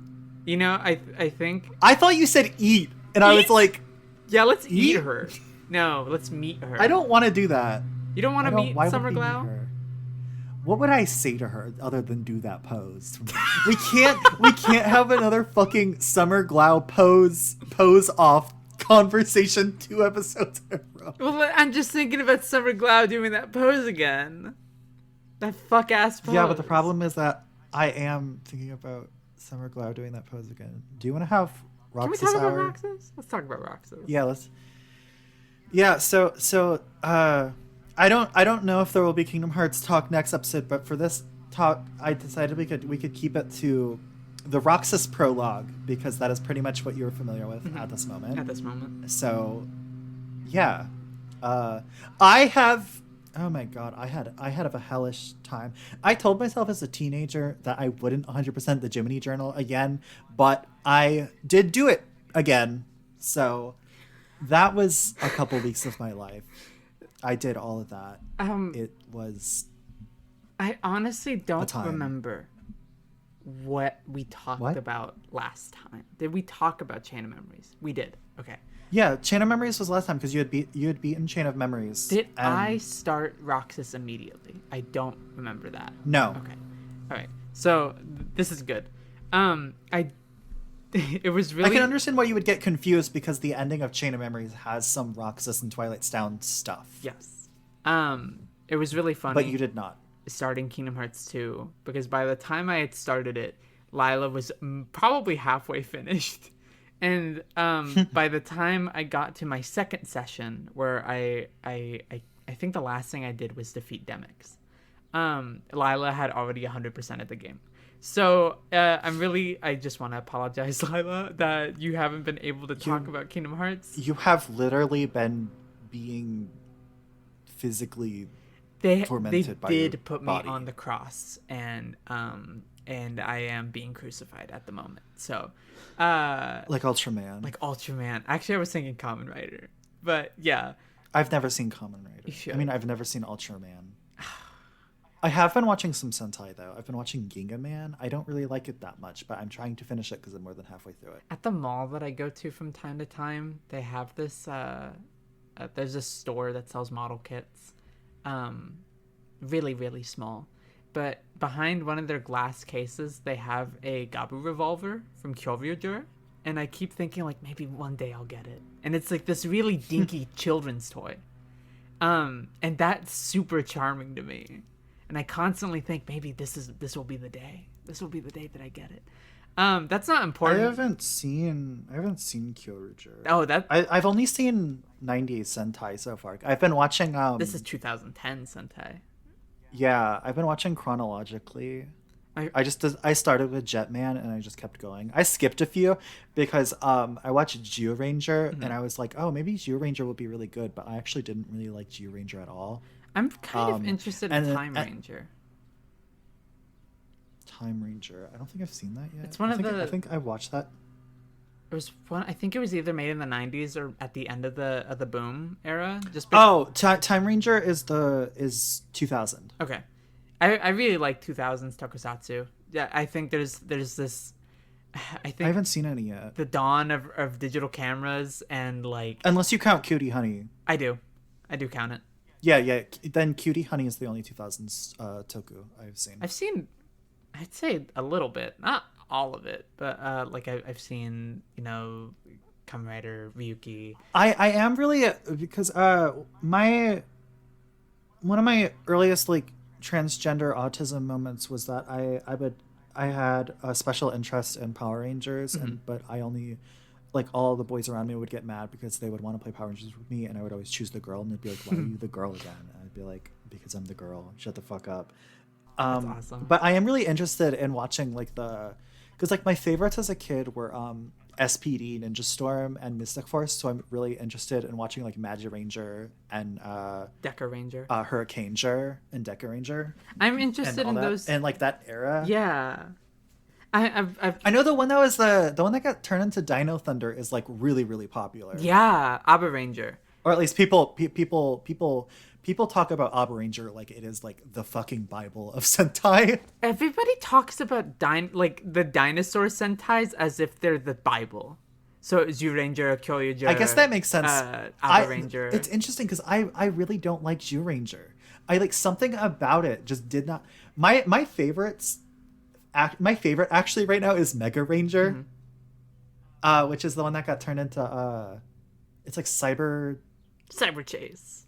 You know, I think I thought you said eat, and I was Eat? like, yeah, let's eat Eat? her. No, let's meet her. I don't want to do that. You don't want I to don't. meet Why Summer would we meet Glau? her? What would I say to her other than do that pose? We can't have another fucking Summer Glau pose off conversation 2 episodes in a row. Well, I'm just thinking about Summer Glau doing that pose again. That fuck ass pose. Yeah, but the problem is that I am thinking about Summer Glau doing that pose again. Do you want to have Can we Roxas talk about hour? Roxas? Let's talk about Roxas. Yeah, let's. Yeah, so I don't know if there will be Kingdom Hearts talk next episode, but for this talk, I decided we could keep it to the Roxas prologue because that is pretty much what you're familiar with at this moment. At this moment. So, yeah, I have. Oh my god, I had a hellish time. I told myself as a teenager that I wouldn't 100% the Jiminy Journal again, but I did do it again. So that was a couple weeks of my life. I did all of that. It was I honestly don't time. remember what we talked What? about last time. Did we talk about Chain of Memories? We did. Okay. Yeah, Chain of Memories was last time because you had beaten Chain of Memories. Did and- I start Roxas immediately? I don't remember that. No. Okay. All right. So this is good. I it was I really can understand why you would get confused because the ending of Chain of Memories has some Roxas and Twilight Stone stuff. yes. It was really funny. But you did not. Starting Kingdom Hearts 2 because by the time I had started it, Lila was probably halfway finished. And by the time I got to my second session where I think the last thing I did was defeat Demix. Lila had already 100% of the game. So I just want to apologize, Lila, that you haven't been able to talk about Kingdom Hearts. You have literally been being physically They tormented by your did put me body. on the cross, and I am being crucified at the moment. So, Like Ultraman. like Ultraman. Actually, I was thinking Kamen Rider, but yeah, I've never seen Kamen Rider. you should. I mean, I've never seen Ultraman. I have been watching some Sentai though. I've been watching Ginga Man. I don't really like it that much, but I'm trying to finish it because I'm more than halfway through it. At the mall that I go to from time to time, they have this. There's a store that sells model kits, really really small, but behind one of their glass cases, they have a Gabu revolver from Kyoryuger, and I keep thinking like maybe one day I'll get it, and it's like this really dinky children's toy, and that's super charming to me, and I constantly think maybe this will be the day. This will be the day that I get it. That's not important. I haven't seen Kyoryuger. Oh, I've only seen 90s Sentai so far. I've been watching this is 2010 Sentai. yeah, I've been watching chronologically. I started with Jetman and I just kept going. I skipped a few because I watched Ranger and I was like, oh, maybe Ranger would be really good, but I actually didn't really like Ranger at all. I'm kind of interested in Time Ranger. Time Ranger. I don't think I've seen that yet. It's one of the. I think I watched that. It was one. I think it was either made in the 90s or at the end of the boom era. Time Ranger is 2000. Okay, I really like 2000s tokusatsu. Yeah, I think there's this. I think I haven't seen any yet. The dawn of digital cameras and like. Unless you count Cutie Honey. I do count it. Yeah. Then Cutie Honey is the only 2000s toku I've seen. I've seen, I'd say a little bit, not all of it, but like I've seen, Kamen Rider, Ryuki. I am really because one of my earliest like transgender autism moments was that I had a special interest in Power Rangers but I only like all the boys around me would get mad because they would want to play Power Rangers with me and I would always choose the girl and they'd be like, why are you the girl again? And I'd be like, because I'm the girl. Shut the fuck up. That's awesome. But I am really interested in watching because like my favorites as a kid were SPD, Ninja Storm, and Mystic Force. So I'm really interested in watching like Magi Ranger and Deca Ranger, Hurricaneger, and Deca Ranger. I'm interested in those and like that era. Yeah, I know the one that was the one that got turned into Dino Thunder is like really really popular. Yeah, Abba Ranger. Or at least people talk about Abba Ranger like it is like the fucking Bible of Sentai. Everybody talks about the dinosaur Sentais as if they're the Bible. So Zyuranger, Kyoryuger. I guess that makes sense. Abba Ranger. It's interesting because I really don't like Zyuranger. I like something about it just did not. My favorites. My favorite actually right now is Mega Ranger, which is the one that got turned into it's like Cyber Chase.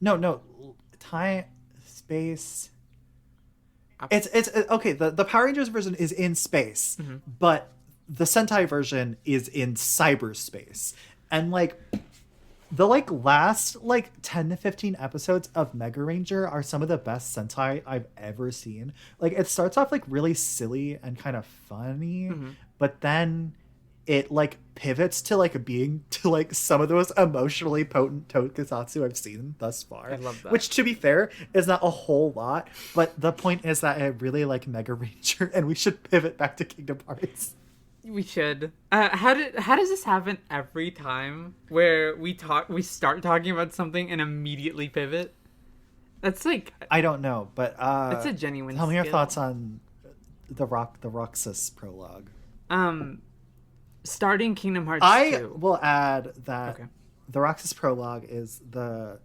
No, time space. It's okay. The Power Rangers version is in space, but the Sentai version is in cyberspace, and like the last 10 to 15 episodes of Mega Ranger are some of the best Sentai I've ever seen. Like it starts off like really silly and kind of funny, but then it pivots to being to some of the most emotionally potent tokusatsu I've seen thus far. I love that. Which, to be fair, is not a whole lot, but the point is that I really like Mega Ranger, and we should pivot back to Kingdom Hearts. We should. How does this happen every time where we start talking about something and immediately pivot? That's I don't know, but that's a genuine. Tell me your thoughts on the Roxas prologue. Starting Kingdom Hearts 2. I will add that the Roxas prologue is the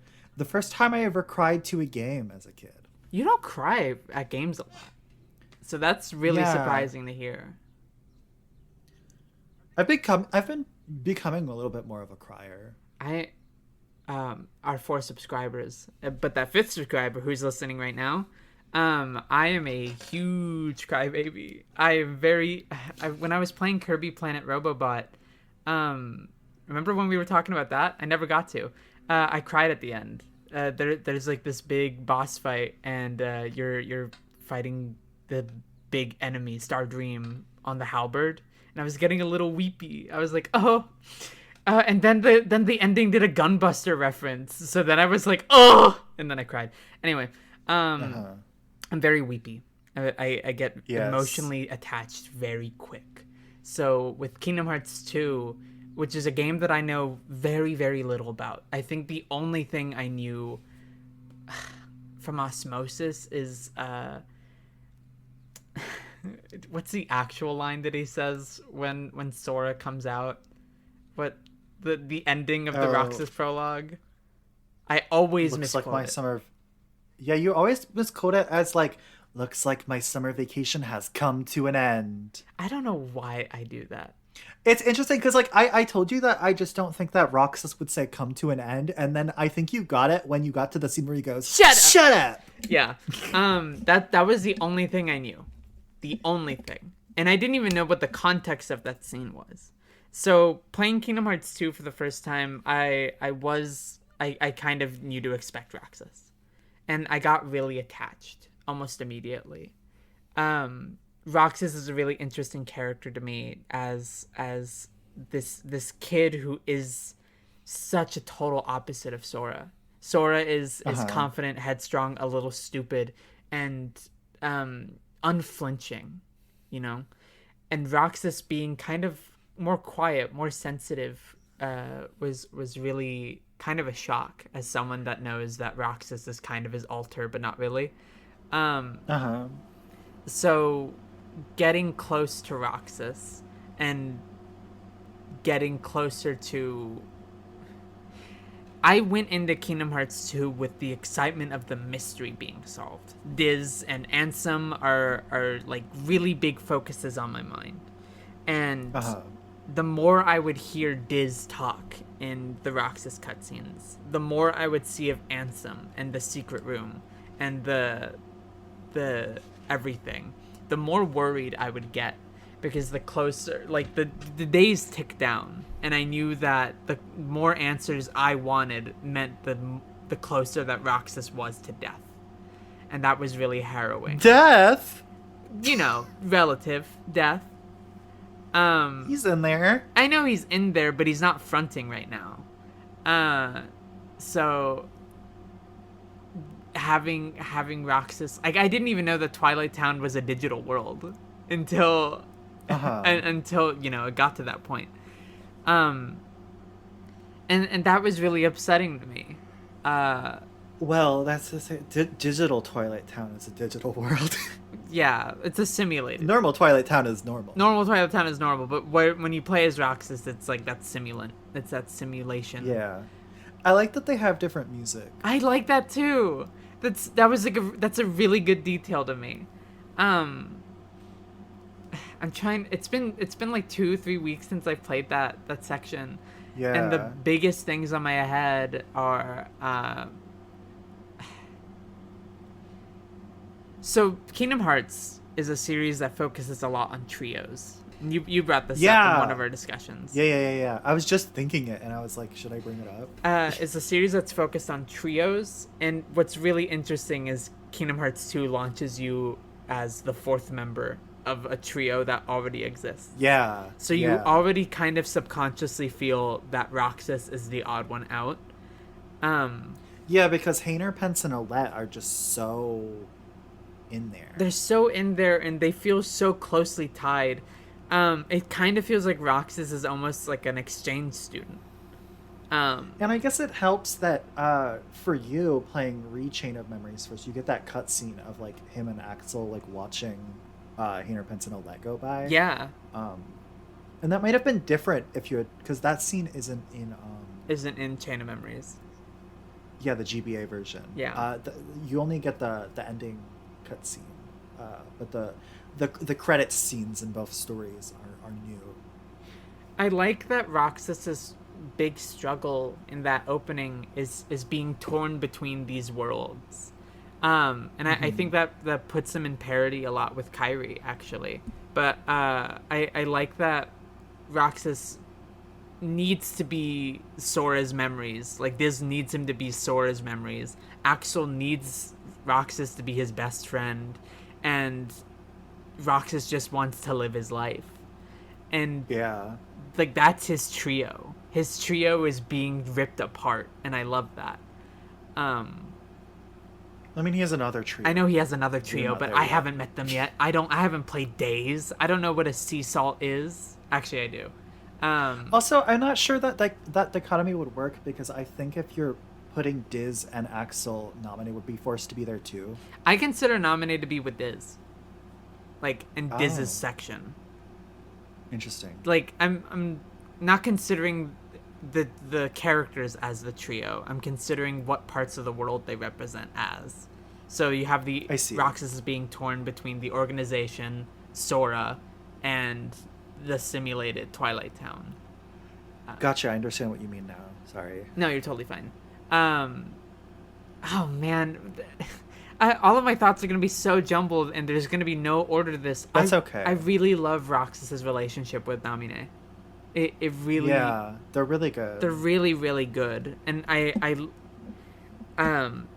first time I ever cried to a game as a kid. You don't cry at games a lot, so that's really surprising to hear. I've been becoming a little bit more of a crier. Our 4 subscribers, but that 5th subscriber who's listening right now, I am a huge crybaby. When I was playing Kirby Planet Robobot, remember when we were talking about that? I never got to. I cried at the end. There's this big boss fight, and you're fighting the big enemy, Star Dream, on the halberd, and I was getting a little weepy. I was like, oh. And then the ending did a Gunbuster reference, so then I was like, oh, and then I cried. Anyway, I'm very weepy. I get emotionally attached very quick. So with Kingdom Hearts 2, which is a game that I know very, very little about, I think the only thing I knew from osmosis is what's the actual line that he says when Sora comes out? What the ending of the Roxas prologue? I always misquote like my it. summer. Yeah, you always misquote it as like, looks like my summer vacation has come to an end. I don't know why I do that. It's interesting because like I told you that I just don't think that Roxas would say come to an end, and then I think you got it when you got to the scene where he goes, Shut up! Yeah. That was the only thing I knew. The only thing. And I didn't even know what the context of that scene was. So playing Kingdom Hearts 2 for the first time, I kind of knew to expect Roxas. And I got really attached almost immediately. Roxas is a really interesting character to me as this kid who is such a total opposite of Sora. Sora is confident, headstrong, a little stupid, and unflinching, you know? And Roxas being kind of more quiet, more sensitive, was really kind of a shock as someone that knows that Roxas is kind of his alter, but not really. So getting close to Roxas and getting closer to... I went into Kingdom Hearts 2 with the excitement of the mystery being solved. Diz and Ansem are like really big focuses on my mind. And the more I would hear Diz talk in the Roxas cutscenes, the more I would see of Ansem and the secret room and the everything, the more worried I would get, because the closer, like the days tick down, and I knew that the more answers I wanted meant the closer that Roxas was to death, and that was really harrowing. Death? You know, relative death. He's in there. I know he's in there, but he's not fronting right now. So having Roxas, like, I didn't even know that Twilight Town was a digital world until until, you know, it got to that point. And that was really upsetting to me. Well, that's the same. Digital Twilight Town is a digital world. Yeah, it's a simulated. Normal Twilight Town is normal. Normal Twilight Town is normal, but when you play as Roxas, it's like that simulant. It's that simulation. Yeah, I like that they have different music. I like that too. That's a really good detail to me. I'm trying. It's been like 2-3 weeks since I played that section. Yeah. And the biggest things on my head are. So Kingdom Hearts is a series that focuses a lot on trios. You brought this up in one of our discussions. Yeah. I was just thinking it, and I was like, should I bring it up? It's a series that's focused on trios, and what's really interesting is Kingdom Hearts 2 launches you as the fourth member of a trio that already exists. Yeah. So you already kind of subconsciously feel that Roxas is the odd one out. Yeah, because Hayner, Pence, and Olette are just so in there. They're so in there, and they feel so closely tied. It kind of feels like Roxas is almost like an exchange student. And I guess it helps that for you playing Rechain of Memories first, you get that cutscene of like him and Axel like watching Hayner, Pence, and Olette go by. Yeah. And that might have been different if you had, because that scene isn't in Chain of Memories. Yeah, the GBA version. Yeah. You only get the ending cutscene, but the credits scenes in both stories are new. I like that Roxas's big struggle in that opening is being torn between these worlds, and I think that puts him in parody a lot with Kairi, actually. But I like that Roxas needs to be Sora's memories. Like, Diz needs him to be Sora's memories. Axel needs Roxas to be his best friend, and Roxas just wants to live his life. And Yeah. like that's his trio. His trio is being ripped apart, and I love that. Um, I mean, he has another trio. I know he has another You're trio, not but there I yet. haven't met them yet. I haven't played Days. I don't know what a sea salt is. Actually, I do. Also, I'm not sure that that dichotomy would work because I think if you're putting Diz and Axel, Nominee would be forced to be there too. I consider Nominee to be with Diz, like in Oh, Diz's section. interesting. Like I'm not considering the characters as the trio. I'm considering what parts of the world they represent as. So you have the I see. Roxas is being torn between the organization, Sora, and the simulated Twilight Town. Gotcha. I understand what you mean now. Sorry. No, you're totally fine. Oh man, all of my thoughts are gonna be so jumbled, and there's gonna be no order to this. That's okay. I really love Roxas's relationship with Namine. It really, Yeah, they're really good. they're really really good, and I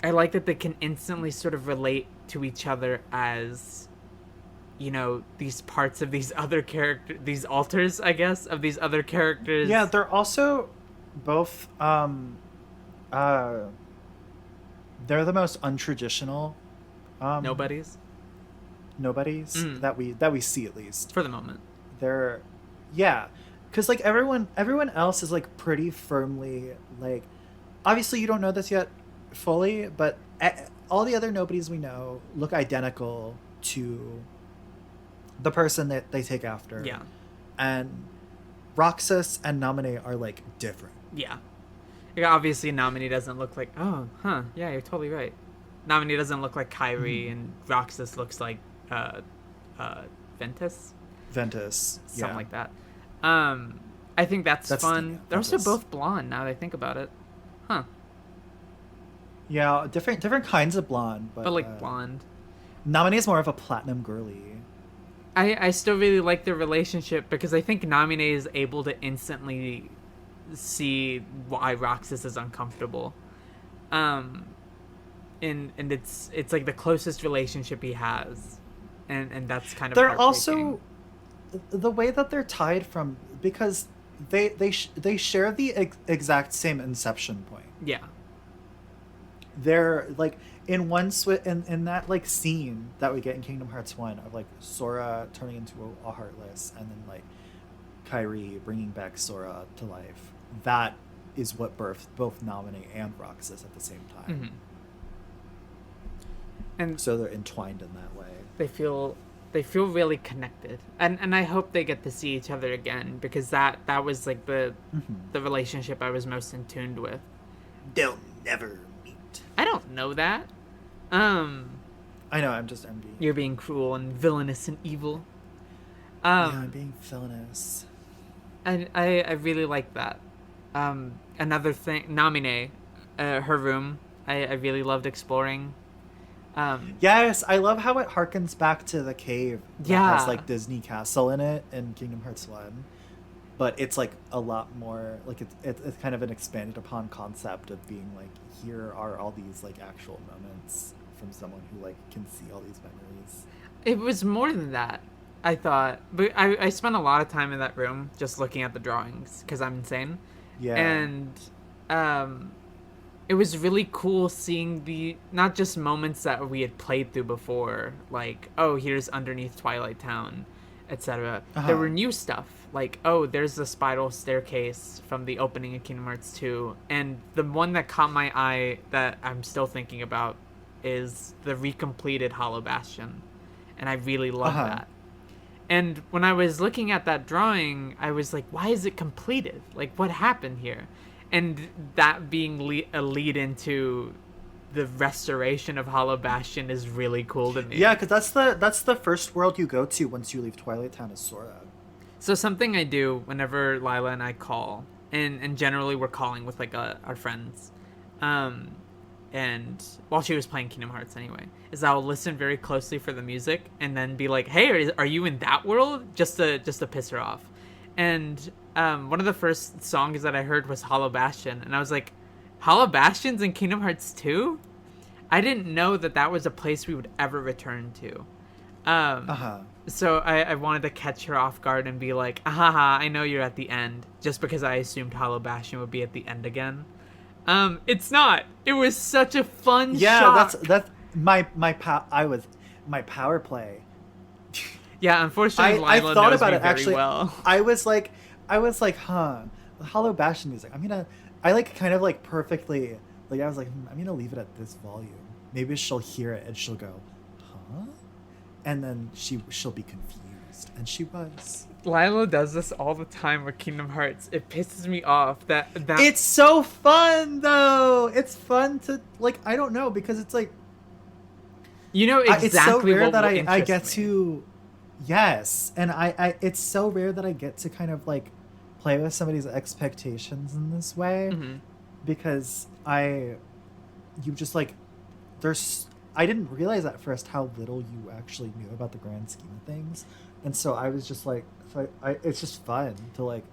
like that they can instantly sort of relate to each other as, you know, these parts of these other characters, these alters, I guess, of these other characters. Yeah, they're also both uh they're the most untraditional Nobodies nobodies that we see, at least. for the moment. They're yeah, cuz like everyone else is like pretty firmly like, obviously you don't know this yet fully, but all the other nobodies we know look identical to the person that they take after. Yeah, And Roxas and Nominee are like different. yeah. Yeah, obviously, Nominee doesn't look like. Oh, huh. Yeah, you're totally right. Nominee doesn't look like Kyrie, and Roxas looks like Ventus, Ventus. something Yeah. like that. I think that's fun. yeah, They're also Ventus. both blonde. Now that I think about it, huh? Yeah, different kinds of blonde, But like blonde. Nominee is more of a platinum girly. I still really like their relationship because I think Nominee is able to instantly see why Roxas is uncomfortable. And it's like the closest relationship he has, and that's kind of They're heartbreaking. also the way that they're tied from, because they share the exact same inception point. Yeah, They're like in in that like scene that we get in Kingdom Hearts 1 of like Sora turning into a Heartless, and then like Kyrie bringing back Sora to life. That is what birthed both Nominee and Roxas at the same time. mm-hmm. And So they're entwined in that way. they feel really connected, and I hope they get to see each other again because that was like the relationship I was most in tune with. They'll never meet. I don't know that. I know, I'm just envy. You're being cruel and villainous and evil. Yeah, I'm being villainous. And I really like that. Another thing, Namine, her room, I really loved exploring. Yes, I love how it harkens back to the cave. That Yeah. has like Disney Castle in it in Kingdom Hearts 1. But it's like a lot more like it's kind of an expanded upon concept of being like, here are all these like actual moments from someone who like can see all these memories. It was more than that, I thought. But I spent a lot of time in that room just looking at the drawings because I'm insane. Yeah. And it was really cool seeing the not just moments that we had played through before, like, oh, here's underneath Twilight Town, etc. There were new stuff, like, oh, there's the spiral staircase from the opening of Kingdom Hearts 2, and the one that caught my eye that I'm still thinking about is the recompleted Hollow Bastion, and I really love that. And when I was looking at that drawing, I was like, why is it completed? Like, what happened here? And that being a lead into the restoration of Hollow Bastion is really cool to me. Yeah, because that's the first world you go to once you leave Twilight Town is Sora. So something I do whenever Lila and I call, and generally we're calling with like our friends, and while she was playing Kingdom Hearts anyway, is I'll listen very closely for the music and then be like, hey, are you in that world? Just to piss her off. And one of the first songs that I heard was Hollow Bastion, and I was like, Hollow Bastion's in Kingdom Hearts 2? I didn't know that was a place we would ever return to. Uh-huh. So I wanted to catch her off guard and be like, haha, I know you're at the end, just because I assumed Hollow Bastion would be at the end again. It's not. It was such a fun Yeah, shock. that's my power play. Yeah, unfortunately, I Lila thought knows about me it very actually. well. I was like huh, the Hollow Bastion music. I like kind of like perfectly like I was like, I'm gonna leave it at this volume. Maybe she'll hear it and she'll go, huh? And then she'll be confused, and she was. Lila does this all the time with Kingdom Hearts. It pisses me off that It's so fun though. It's fun to like I don't know because it's like you know it's so exactly rare what that will I get interest me. to yes, and I it's so rare that I get to kind of like play with somebody's expectations in this way Hmm. because you just like there's I didn't realize at first how little you actually knew about the grand scheme of things, and so I was just like it's just fun to like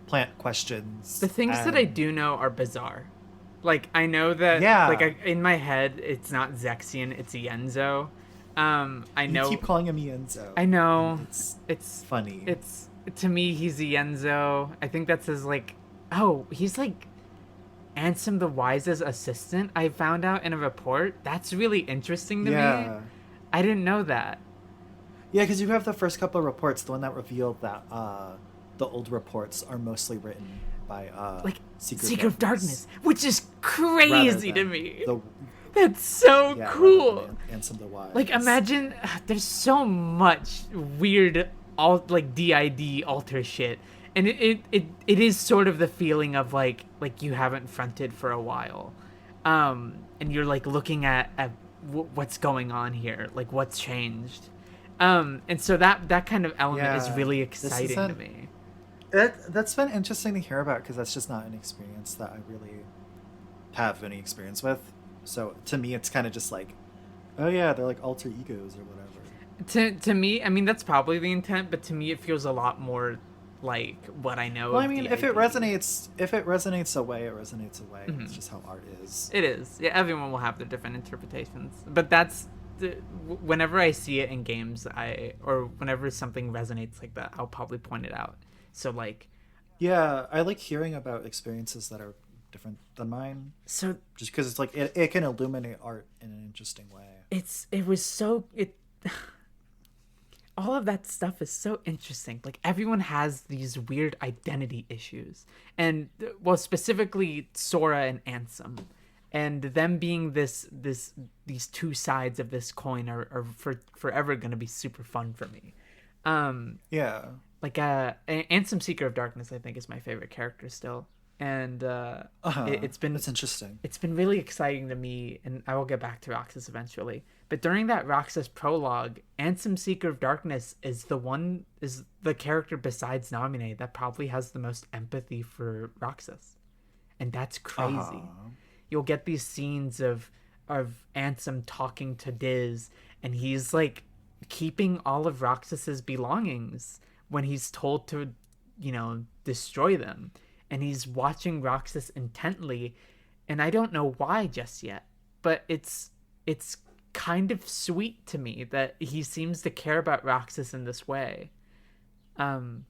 plant The questions things that I and do know are bizarre. Like I know that yeah, in my head it's not Zexion, it's Yenzo. I you know keep calling him Enzo, I and know it's it's funny. it's to me he's a Yenzo. I think that's his like oh, he's like Ansem the Wise's assistant, I found out in a report. That's really interesting to me. Yeah. I didn't know that. Yeah, because you have the first couple of reports, the one that revealed that the old reports are mostly written by Like Seeker of Secret of Darkness Darkness, which is rather crazy to than me. the That's so rather than cool. Ansem the Like Wise. imagine there's so much weird like DID alter shit. And it is sort of the feeling of like you haven't fronted for a while. And you're like looking at what's going on here, like what's changed. And so that kind of element is Yeah, really this exciting to isn't. me. That's been interesting to hear about because that's just not an experience that I really have any experience with. So to me, it's kind of just like, oh yeah, they're like alter egos or whatever. To me, I mean that's probably the intent, but to me it feels a lot more like what I know Well, I of mean, DID. if it resonates away, it resonates away. It's Hmm. just how art is. It is. Yeah, everyone will have their different interpretations, but that's whenever I see it in games, or whenever something resonates like that, I'll probably point it out. So like, Yeah, I like hearing about experiences that are different than mine, so just because it's like it can illuminate art in an interesting way. it was so it all of that stuff is so interesting. Like everyone has these weird identity issues, and well, specifically Sora and Ansem, and them being these two sides of this coin are forever gonna be super fun for me. Um, Yeah. like Ansem Seeker of Darkness, I think is my favorite character still, and Uh huh. it's been That's interesting. really exciting to me, and I will get back to Roxas eventually. But during that Roxas prologue, Ansem Seeker of Darkness is the character besides Naminé that probably has the most empathy for Roxas. And that's Uh crazy. huh. You'll get these scenes of Ansem talking to Diz, and he's like keeping all of Roxas's belongings when he's told to, destroy them. And he's watching Roxas intently, and I don't know why just yet, but it's kind of sweet to me that he seems to care about Roxas in this way. Um,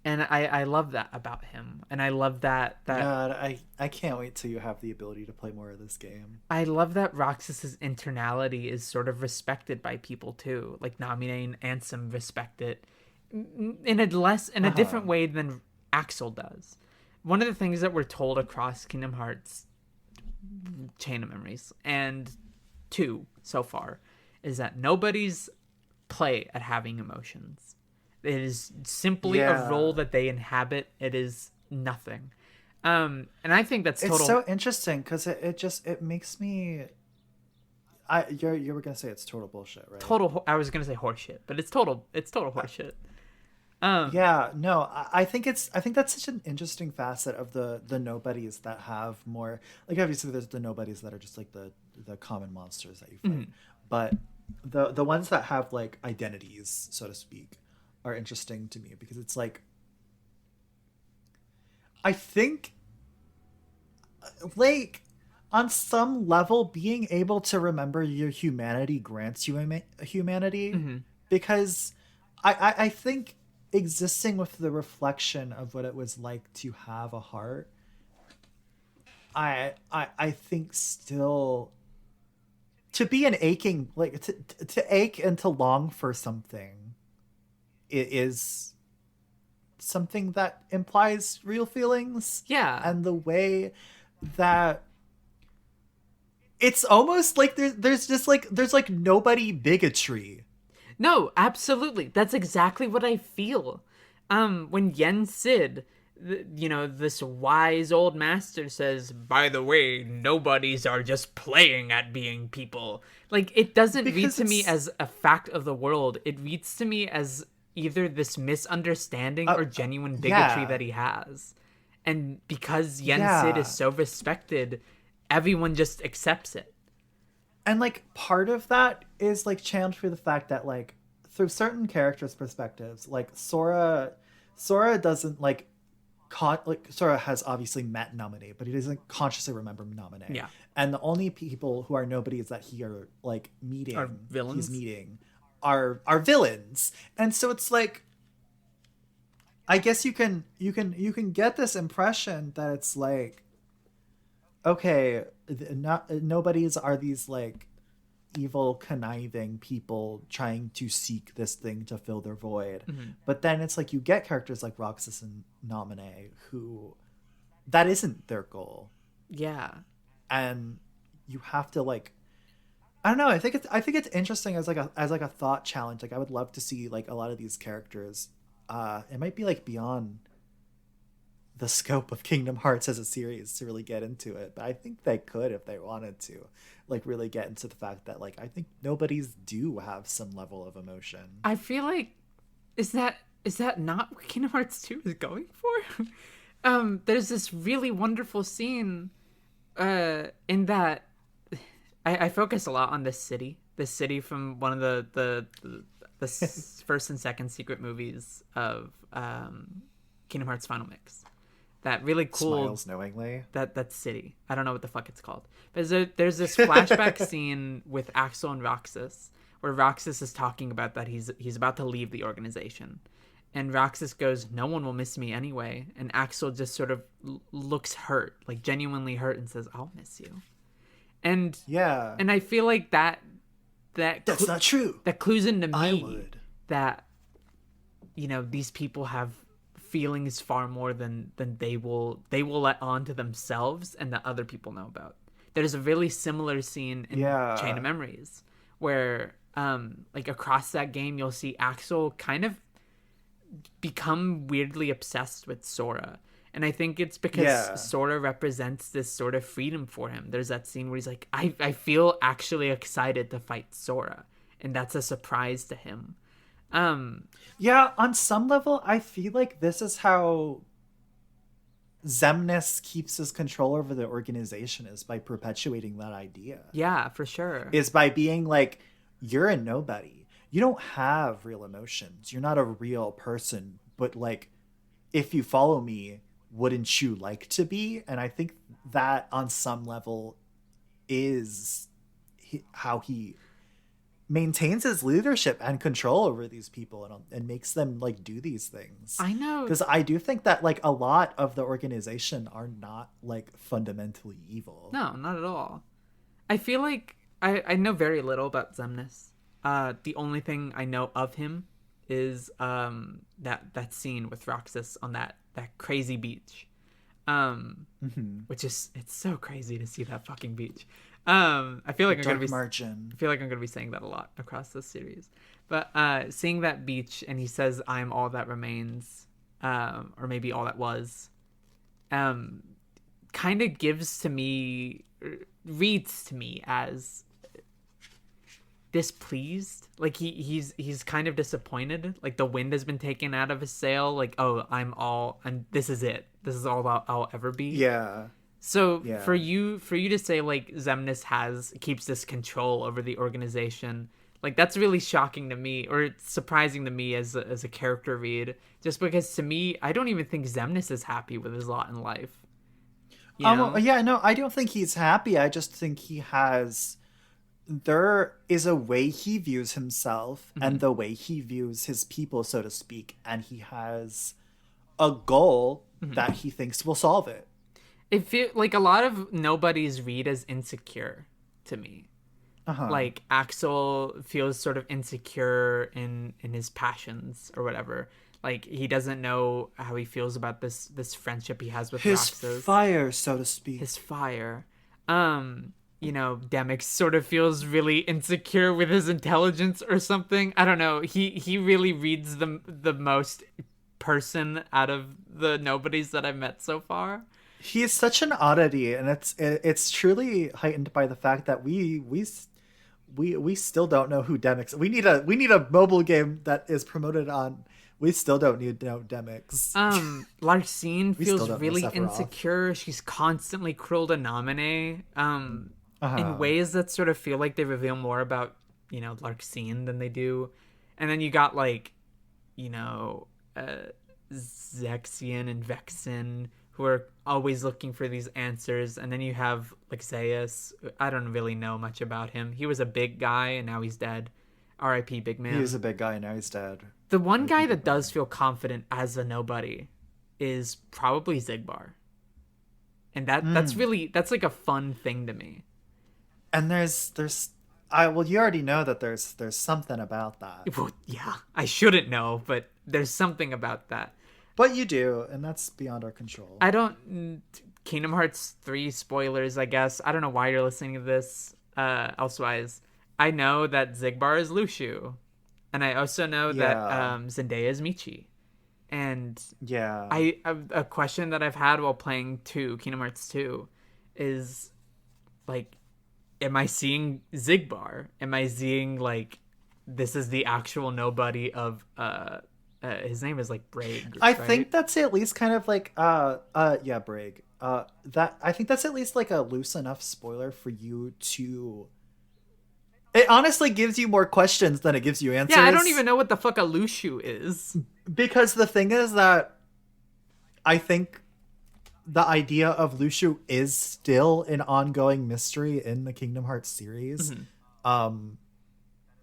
and I love that about him, and I love that God, I can't wait till you have the ability to play more of this game. I love that Roxas's internality is sort of respected by people too. Like Namine and Ansem respect it in Uh a huh. different way than Axel does. One of the things that we're told across Kingdom Hearts Chain of Memories and 2 so far is that nobody's play at having emotions. It is simply a role Yeah. that they inhabit. It is nothing. And I think that's It's total so interesting because it just it makes me. You were gonna say it's total bullshit, right? I was gonna say horseshit, but it's total horseshit. Um, Yeah, no, I think that's such an interesting facet of the nobodies that have more like obviously there's the nobodies that are just like the common monsters that you fight, mhm. but the ones that have like identities, so to speak, are interesting to me because it's like I think like on some level, being able to remember your humanity grants you humanity, Mm-hmm. because I think existing with the reflection of what it was like to have a heart, I think still to be an aching, like to ache and to long for something, it is something that implies real feelings. Yeah. And the way that it's almost like there's just like there's like nobody bigotry. No, absolutely. That's exactly what I feel. When Yen Sid, this wise old master says, "By the way, nobodies are just playing at being people." Like, it doesn't read Because to me it's as a fact of the world. It reads to me as either this misunderstanding uh, or genuine bigotry yeah, that he has. And because Yen Sid is yeah. so respected, everyone just accepts it. And like part of that is like channeled through the fact that like through certain characters' perspectives, like Sora doesn't like like Sora has obviously met Naminé, but he doesn't consciously remember Naminé. Yeah. And the only people who are nobodies that Are he's villains? meeting are villains. And so it's like I guess you can get this impression that it's like okay, not nobodies are these like evil conniving people trying to seek this thing to fill their void. Mm-hmm. But then it's like you get characters like Roxas and Naminé who that isn't their goal. Yeah. And you have to like I don't know, I think it's interesting as like a thought challenge. Like I would love to see like a lot of these characters it might be like beyond the scope of Kingdom Hearts as a series to really get into it, but I think they could if they wanted to, like really get into the fact that like I think nobodies do have some level of emotion. I feel like is that not what Kingdom Hearts 2 is going for? There's this really wonderful scene in that I focus a lot on this city from one of the first and second secret movies of Kingdom Hearts Final Mix. That really cool Smiles knowingly. that city. I don't know what the fuck it's called. But there's this flashback scene with Axel and Roxas where Roxas is talking about that he's about to leave the organization. And Roxas goes, "No one will miss me anyway." And Axel just sort of looks hurt, like genuinely hurt, and says, "I'll miss you." And Yeah, and I feel like that that's not true. that clues into I me would. that these people have feelings far more than they will let on to themselves and that other people know about. There's a really similar scene in Chain of Yeah, Memories where like across that game you'll see Axel kind of become weirdly obsessed with Sora. And I think it's because yeah, Sora represents this sort of freedom for him. There's that scene where he's like, I feel actually excited to fight Sora. And that's a surprise to him. Um, yeah. On some level, I feel like this is how Zemnis keeps his control over the organization is by perpetuating that idea. yeah, for sure. Is by being like, you're a nobody. You don't have real emotions. You're not a real person. But like, if you follow me, wouldn't you like to be? And I think that on some level is how he maintains his leadership and control over these people and makes them like do these things. I know. Because I do think that like a lot of the organization are not like fundamentally evil. No, not at all. I feel like I know very little about Zemnis. The only thing I know of him is that scene with Roxas on that crazy beach. Which is it's so crazy to see that fucking beach. I feel like I'm gonna Dark be margin. I feel like I'm gonna be saying that a lot across this series. But seeing that beach and he says I'm all that remains, or maybe all that was, um, kind of gives to me reads to me as displeased. Like he's kind of disappointed. Like the wind has been taken out of his sail. Like, oh, I'm this is it. This is all I'll ever be. Yeah. So Yeah. for you to say like Zemnis keeps this control over the organization, like that's really shocking to me, or it's surprising to me as a character read. Just because to me, I don't even think Zemnis is happy with his lot in life. you know? Yeah, no, I don't think he's happy. I just think there is a way he views himself Mm-hmm. and the way he views his people, so to speak, and he has a goal Mm-hmm. that he thinks will solve it. It feel like a lot of nobodies read as insecure to me. Uh-huh. Like Axel feels sort of insecure in his passions or whatever. Like he doesn't know how he feels about this friendship he has with His Roxas. fire, so to His speak. fire. You know, Demix sort of feels really insecure with his intelligence or something. I don't know. He really reads the most person out of the nobodies that I've met so far. He is such an oddity, and it's truly heightened by the fact that we still don't know who Demix. We need a mobile game that is promoted on. We still don't need no Demix. Larcene We still feels don't know really Sephiroth. insecure. She's constantly cruel to Naminé. In Uh-huh. ways that sort of feel like they reveal more about, you know, Larcene than they do. And then you got like, you know, Zexion and Vexen who are always looking for these answers. And then you have like Zeus. I don't really know much about him. He was a big guy and now he's dead. R.I.P. Big He was Man. a big guy, now he's dead. The one R.I.P. guy Big that does Man. feel confident as a nobody is probably Zigbar. And that's like a fun thing to me. And there's I well you already know that there's something about that. Well, yeah, I shouldn't know, but there's something about that. But you do, and that's beyond our control. I don't. Kingdom Hearts 3 spoilers, I guess. I don't know why you're listening to this. Elsewise, I know that Zigbar is Lushu, and I also know that Yeah. Zendaya is Michi. And Yeah. a question that I've had while playing Kingdom Hearts 2 is like, am I seeing Zigbar? Am I seeing like this is the actual nobody of his name is like Braig, I right? think that's at least kind of like yeah, Brig. That I think that's at least like a loose enough spoiler for you to it honestly gives you more questions than it gives you Yeah, I don't answers. even know what the fuck a Lushu is. Because the thing is that I think the idea of Lushu is still an ongoing mystery in the Kingdom Hearts series. Mm-hmm. Um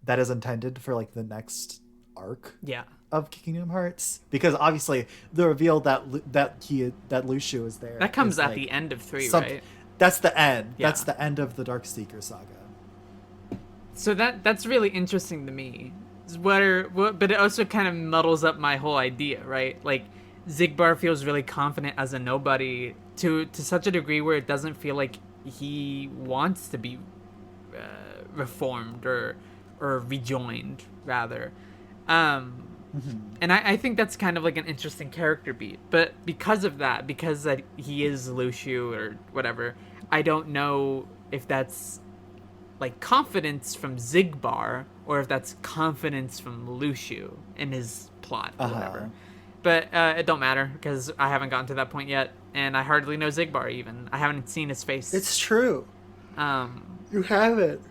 that is intended for like the next arc Yeah, of Kingdom Hearts, because obviously the reveal that Lushu is there that comes is at like the end of 3, some right? that's the end. That's Yeah. the end of the Darkseeker saga. So that's really interesting to me. But it also kind of muddles up my whole idea, right? Like Zigbar feels really confident as a nobody to such a degree where it doesn't feel like he wants to be reformed or rejoined rather. Um, Mm-hmm. and I think that's kind of like an interesting character beat. But because of that, because that he is Lushu or whatever, I don't know if that's like confidence from Zigbar or if that's confidence from Lushu in his plot or Uh-huh. whatever. But it don't matter because I haven't gotten to that point yet, and I hardly know Zigbar even. I haven't seen his face. It's true. Um, You have it.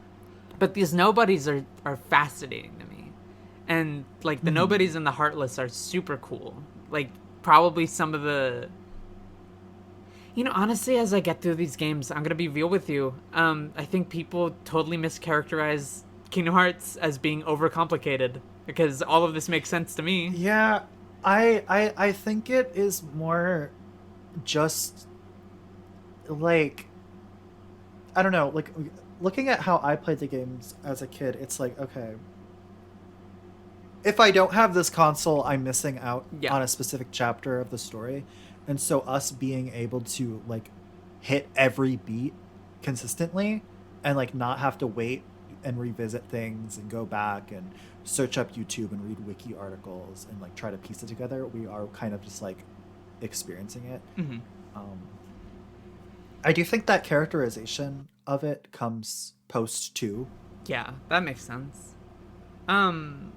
but these nobodies are fascinating to me, and like the Mm-hmm. nobodies and the heartless are super cool. Like probably some of the, you know, honestly, as I get through these games, I'm gonna be real with you. I think people totally mischaracterize Kingdom Hearts as being overcomplicated because all of this makes sense to me. Yeah, I think it is more just like I don't know, like looking at how I played the games as a kid, it's like, okay, if I don't have this console, I'm missing out Yeah. on a specific chapter of the story. And so us being able to like hit every beat consistently and like not have to wait and revisit things and go back and search up YouTube and read wiki articles and like try to piece it together, we are kind of just like experiencing it. Hmm. Um, I do think that characterization of it comes post two, Yeah, that makes sense. Um,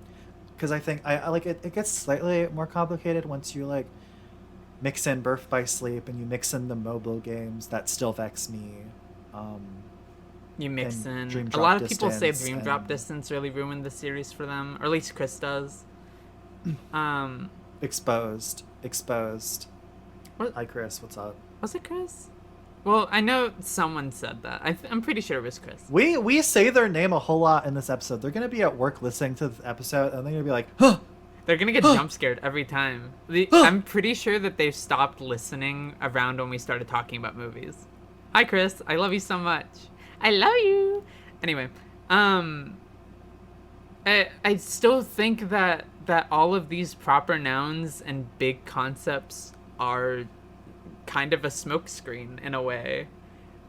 because I think I like it. It gets slightly more complicated once you like mix in Birth by Sleep and you mix in the mobile games that still vex me. Um, you mix and in Dream a Drop lot of people say Distance Dream Drop and Distance really ruined the series for them, or at least Chris does. Um, Exposed. what Hi Chris, what's up? was it, Chris? Well, I know someone said that. I'm pretty sure it was Chris. We say their name a whole lot in this episode. They're gonna be at work listening to this episode, and they're gonna be like, huh, They're gonna get huh, jump scared every time. huh. I'm pretty sure that they've stopped listening around when we started talking about movies. Hi, Chris. I love you so much. I love you. Anyway, um, I still think that all of these proper nouns and big concepts are kind of a smokescreen in a way.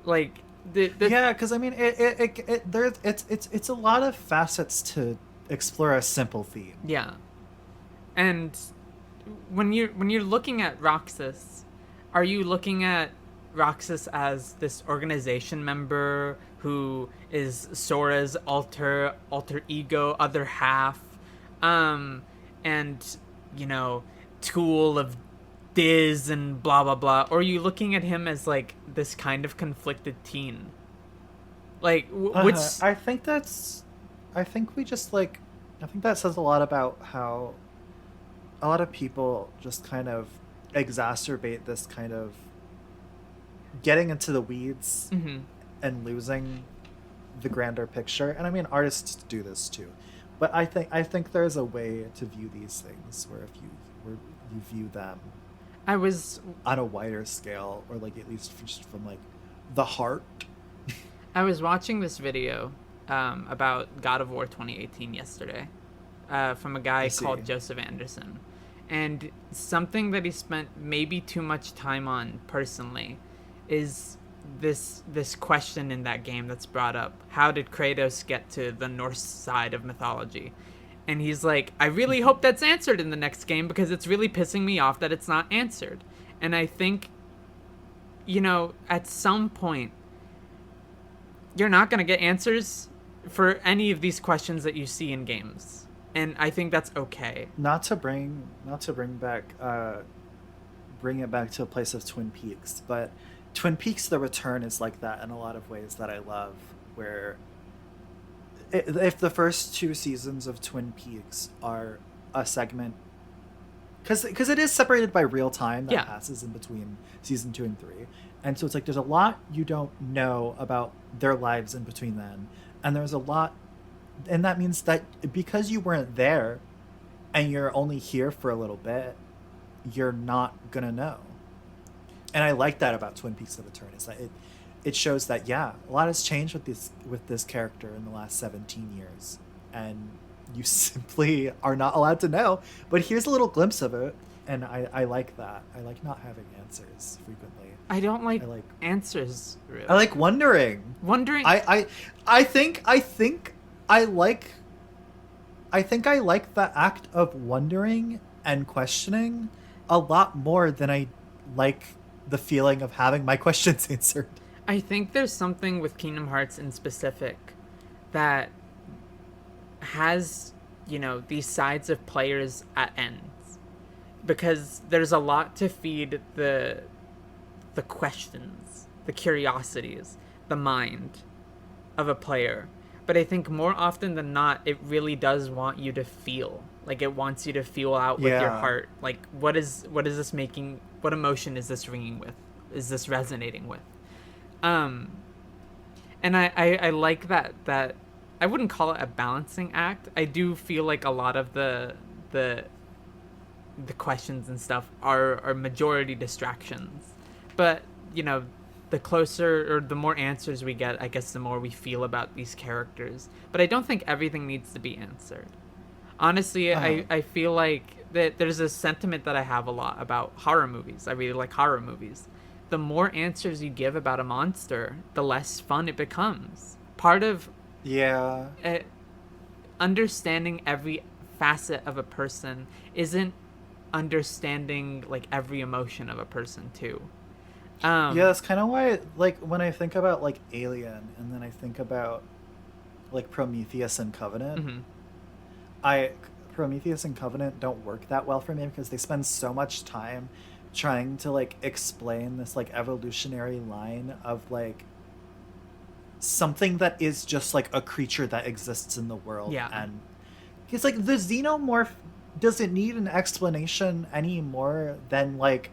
Like the Yeah, because I mean, there's it's a lot of facets to explore a simple theme. yeah. And when you're looking at Roxas, are you looking at Roxas as this organization member who is Sora's alter ego, other half, um, and you know, tool of Diz and blah blah blah? Or are you looking at him as like this kind of conflicted teen? Like which? I think that's, I think we just like, I think that says a lot about how a lot of people just kind of exacerbate this kind of getting into the weeds Mm-hmm. and losing the grander picture. And I mean, artists do this too, but I think there's a way to view these things where if where you view them I was on a wider scale, or like at least just from like the heart. I was watching this video about God of War 2018 yesterday from a I guy see. called Joseph Anderson. And something that he spent maybe too much time on personally is this question in that game that's brought up. How did Kratos get to the Norse side of mythology? And he's like, I really hope that's answered in the next game because it's really pissing me off that it's not answered. And I think, at some point, you're not going to get answers for any of these questions that you see in games. And I think that's okay. Not to bring it back to a place of Twin Peaks, but Twin Peaks: The Return is like that in a lot of ways that I love. Where if the first two seasons of Twin Peaks are a segment, because it is separated by real time that Yeah. passes in between season 2 and 3, and so it's like there's a lot you don't know about their lives in between then, and there's a lot, and that means that because you weren't there and you're only here for a little bit, you're not gonna know. And I like that about Twin Peaks: The Return, is that it shows that, yeah, a lot has changed with this character in the last 17 years, and you simply are not allowed to know. But here's a little glimpse of it, and I like that. I like not having answers frequently. I don't like I like answers, really. I like wondering. Wondering. I think I like I like the act of wondering and questioning a lot more than I like the feeling of having my questions answered. I think there's something with Kingdom Hearts in specific that has, these sides of players at ends. Because there's a lot to feed the questions, the curiosities, the mind of a player. But I think more often than not, it really does want you to feel. Like it wants you to feel out with your Yeah. heart. Like what is this making? What emotion is this ringing with? Is this resonating with? Um, and I like that I wouldn't call it a balancing act. I do feel like a lot of the questions and stuff are majority distractions. But, the closer or the more answers we get, I guess the more we feel about these characters. But I don't think everything needs to be answered. Honestly, Uh-huh. I feel like that there's a sentiment that I have a lot about horror movies. I really like horror movies. The more answers you give about a monster, the less fun it becomes. Part of Yeah. uh, understanding every facet of a person isn't understanding like every emotion of a person too. Yeah, that's kind of why, like, when I think about like Alien, and then I think about like Prometheus and Covenant, Mhm. I Prometheus and Covenant don't work that well for me because they spend so much time trying to like explain this like evolutionary line of like something that is just like a creature that exists in the world. Yeah. And it's like the xenomorph doesn't need an explanation any more than like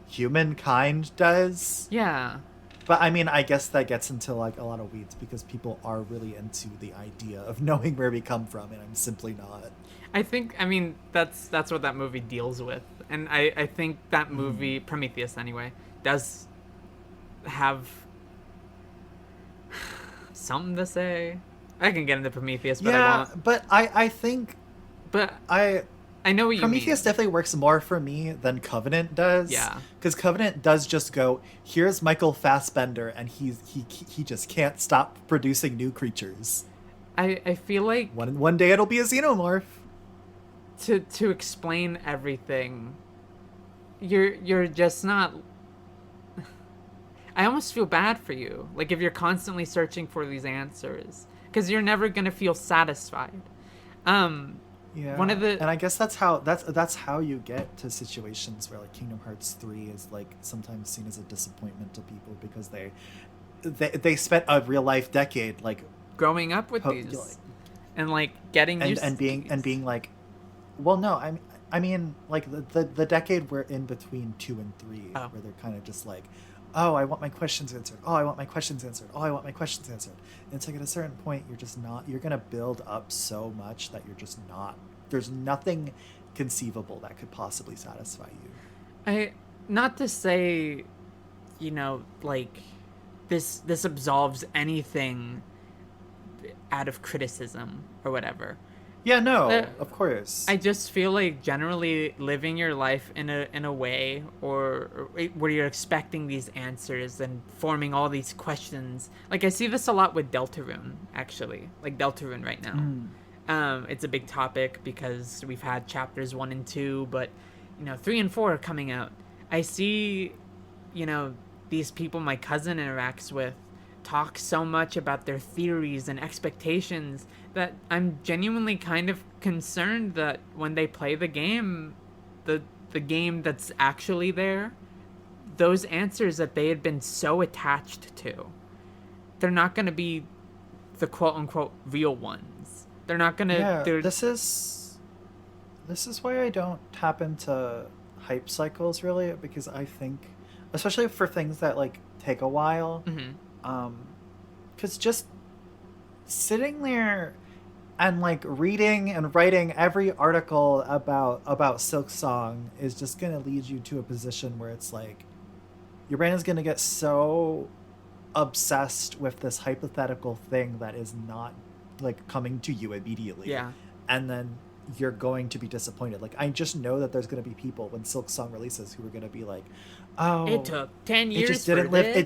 humankind does. Yeah. But I mean, I guess that gets into like a lot of weeds because people are really into the idea of knowing where we come from, and I'm simply not. I mean that's what that movie deals with. And I think that movie Prometheus anyway does have something to say. I can get into Prometheus, but I Yeah, won't. but I think But I I know what you Prometheus mean. definitely works more for me than Covenant does, Yeah. because Covenant does just go, here's Michael Fassbender, and he just can't stop producing new creatures. I feel like One day it'll be a xenomorph. to explain everything, you're just not. I almost feel bad for you. Like if you're constantly searching for these answers, because you're never gonna feel satisfied. Um, one of Yeah, the and I guess that's how you get to situations where like Kingdom Hearts 3 is like sometimes seen as a disappointment to people because they spent a real life decade like growing up with like these and like getting used to and these. being like, well, no, I mean like the decade we're in between 2 and 3 Oh, where they're kind of just like, oh, I want my questions answered, oh, I want my questions answered, oh, I want my questions answered. And it's like at a certain point you're just not, you're gonna build up so much that you're just not, there's nothing conceivable that could possibly satisfy you. I not to say, like this absolves anything out of criticism or whatever. Yeah, Uh, no, of course. I just feel like generally living your life in a way or where you're expecting these answers and forming all these questions. Like I see this a lot with Deltarune, actually. Like Deltarune right now. Mm. It's a big topic because we've had chapters 1 and 2, but 3 and 4 are coming out. I see, you know, these people my cousin interacts with talk so much about their theories and expectations that I'm genuinely kind of concerned that when they play the game, the game that's actually there, those answers that they had been so attached to, they're not going to be the quote unquote real ones. They're not going to Yeah, they're this is why I don't tap into hype cycles really, because I think, especially for things that like take a while, mm-hmm. um because just sitting there and like reading and writing every article about Silk Song is just going to lead you to a position where it's like your brain is going to get so obsessed with this hypothetical thing that is not like coming to you immediately, Yeah. and then you're going to be disappointed. Like I just know that there's going to be people when Silk Song releases who are going to be like, It oh, took 10 it just years for didn't live this.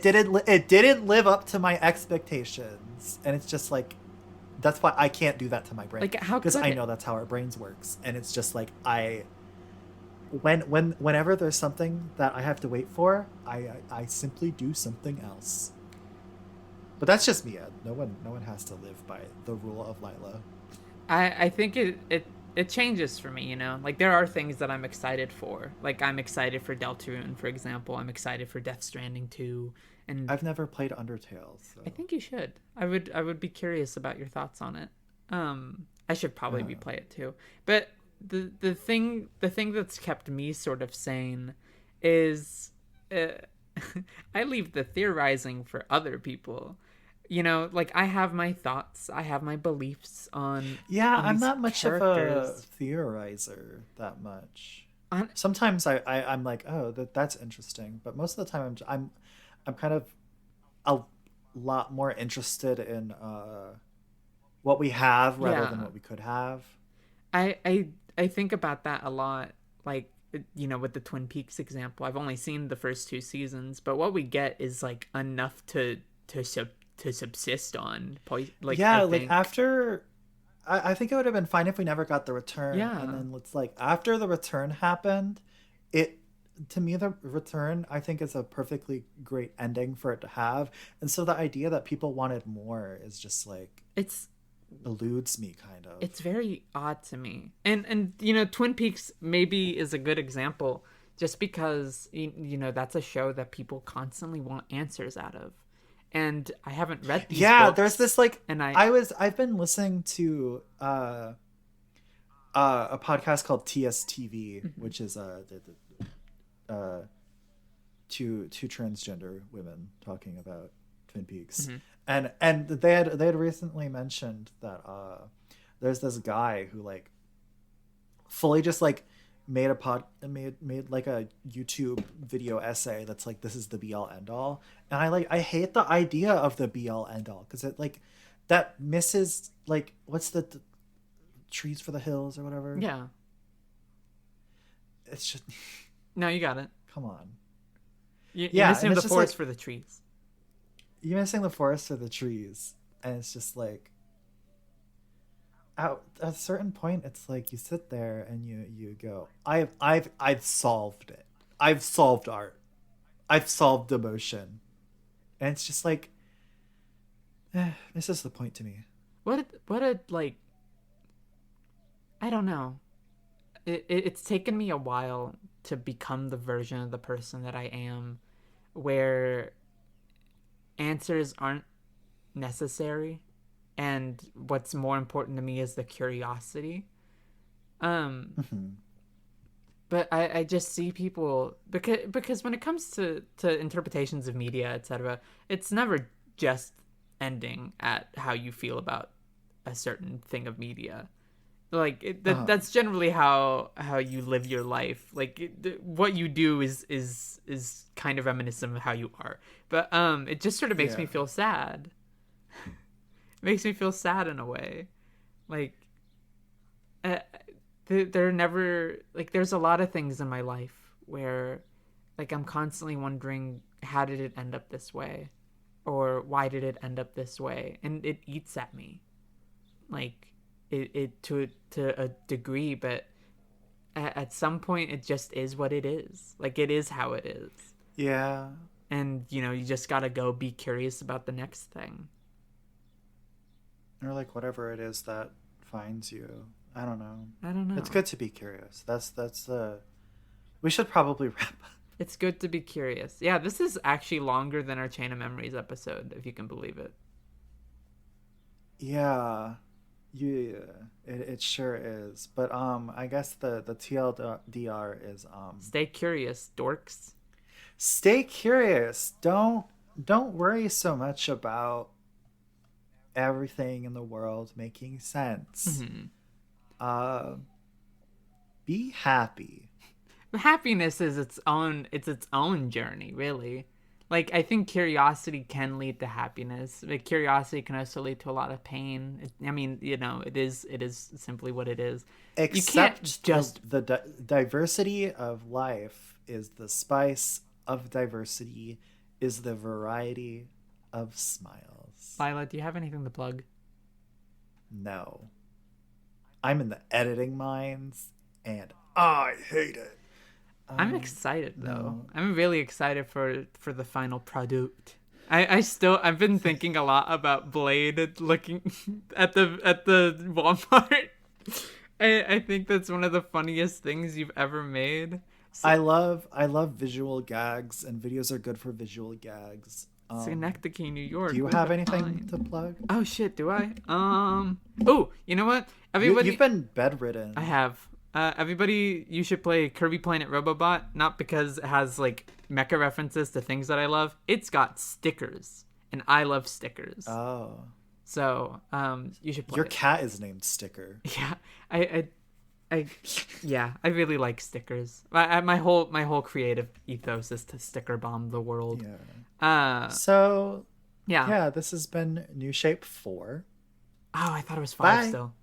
it didn't live up to my expectations. And it's just like, that's why I can't do that to my brain, Like how because could I it? know that's how our brains works. And it's just like whenever there's something that I have to wait for, I simply do something else. But that's just me, Ed. No one has to live by the rule of Lila. I think it changes for me. Like there are things that I'm excited for. Like I'm excited for Deltarune, for example. I'm excited for Death Stranding 2, and I've never played Undertale, so I think you should. I would be curious about your thoughts on it. I should probably uh, replay it too. But the thing that's kept me sort of sane is uh, I leave the theorizing for other people. Like I have my thoughts, I have my beliefs on yeah, on I'm these not much of a characters. theorizer that much. On Sometimes I'm like, oh, that's interesting, but most of the time I'm kind of a lot more interested in what we have rather than Yeah, what we could have. I think about that a lot. Like with the Twin Peaks example, I've only seen the first 2 seasons, but what we get is like enough to subsist on. Like I Yeah, like think, after, I think it would have been fine if we never got the return, and yeah, then it's like after the return happened, it, to me the return I think is a perfectly great ending for it to have, and so the idea that people wanted more is just like it's eludes me kind of. it's very odd to me. And Twin Peaks maybe is a good example, just because that's a show that people constantly want answers out of, and I haven't read these Yeah, there's books, this like, and I've been listening to a podcast called TSTV, Mhm. which is uh two transgender women talking about Twin Peaks, Mm-hmm. and they had recently mentioned that there's this guy who like fully just like made like a YouTube video essay that's like this is the be all end all, and I hate the idea of the be all end all because it like that misses like what's the trees for the hills or whatever. Yeah. It's just No, you got it. come on. You're Yeah, and missing it's the just forest like for the trees. you're missing the forest for the trees, and it's just like at a certain point it's like you sit there and you go I've solved it. I've solved art. I've solved emotion. And it's just like this is the point to me. What a like, I don't know. It's taken me a while to become the version of the person that I am, where answers aren't necessary, and what's more important to me is the curiosity. Um, Mhm. but I just see people, because when it comes to interpretations of media, etc., it's never just ending at how you feel about a certain thing of media. Like Uh-huh. that's generally how you live your life. Like what you do is kind of reminiscent of how you are. But it just sort of makes Yeah. me feel sad. It makes me feel sad in a way. Like uh, they're never like, there's a lot of things in my life where like I'm constantly wondering, how did it end up this way, or why did it end up this way, and it eats at me. Like it to a degree, but at some point it just is what it is. Like it is how it is, Yeah. and you just gotta go be curious about the next thing. Or like whatever it is that finds you. I don't know. I don't It's know. good to be curious. That's the we should probably wrap up. It's good to be curious. Yeah, this is actually longer than our Chain of Memories episode, if you can believe it. Yeah. Yeah, it sure is. But I guess the TLDR is Stay curious, dorks. stay curious. Don't worry so much about everything in the world making sense. Mm-hmm. Uh be happy. Happiness is its own journey, really. Like I think curiosity can lead to happiness, but curiosity can also lead to a lot of pain. I mean, it is simply what it is. You can't Accept just the diversity of life is the spice of diversity is the variety of smiles. Lila, do you have anything to plug? No. I'm in the editing mines and I hate it. I'm excited though. No. I'm really excited for the final product. I've been thinking a lot about Blade looking at the Walmart. I think that's one of the funniest things you've ever made. So, I love visual gags and videos are good for visual gags. Synecdoche, New Do York. you Where have to anything find? to plug? Oh shit, do I? Oh, you know what? You've Everybody, been I bedridden. have. Everybody, you should play Kirby Planet Robobot. Not because it has like mecha references to things that I love. It's got stickers, and I love stickers. Oh. So, you should play Your it. cat is named Sticker. Yeah, I, yeah, I really like stickers. My whole creative ethos is to sticker bomb the world. Yeah. Uh, So, yeah. yeah, this has been New Shape 4. Oh, I thought it was five Bye. still.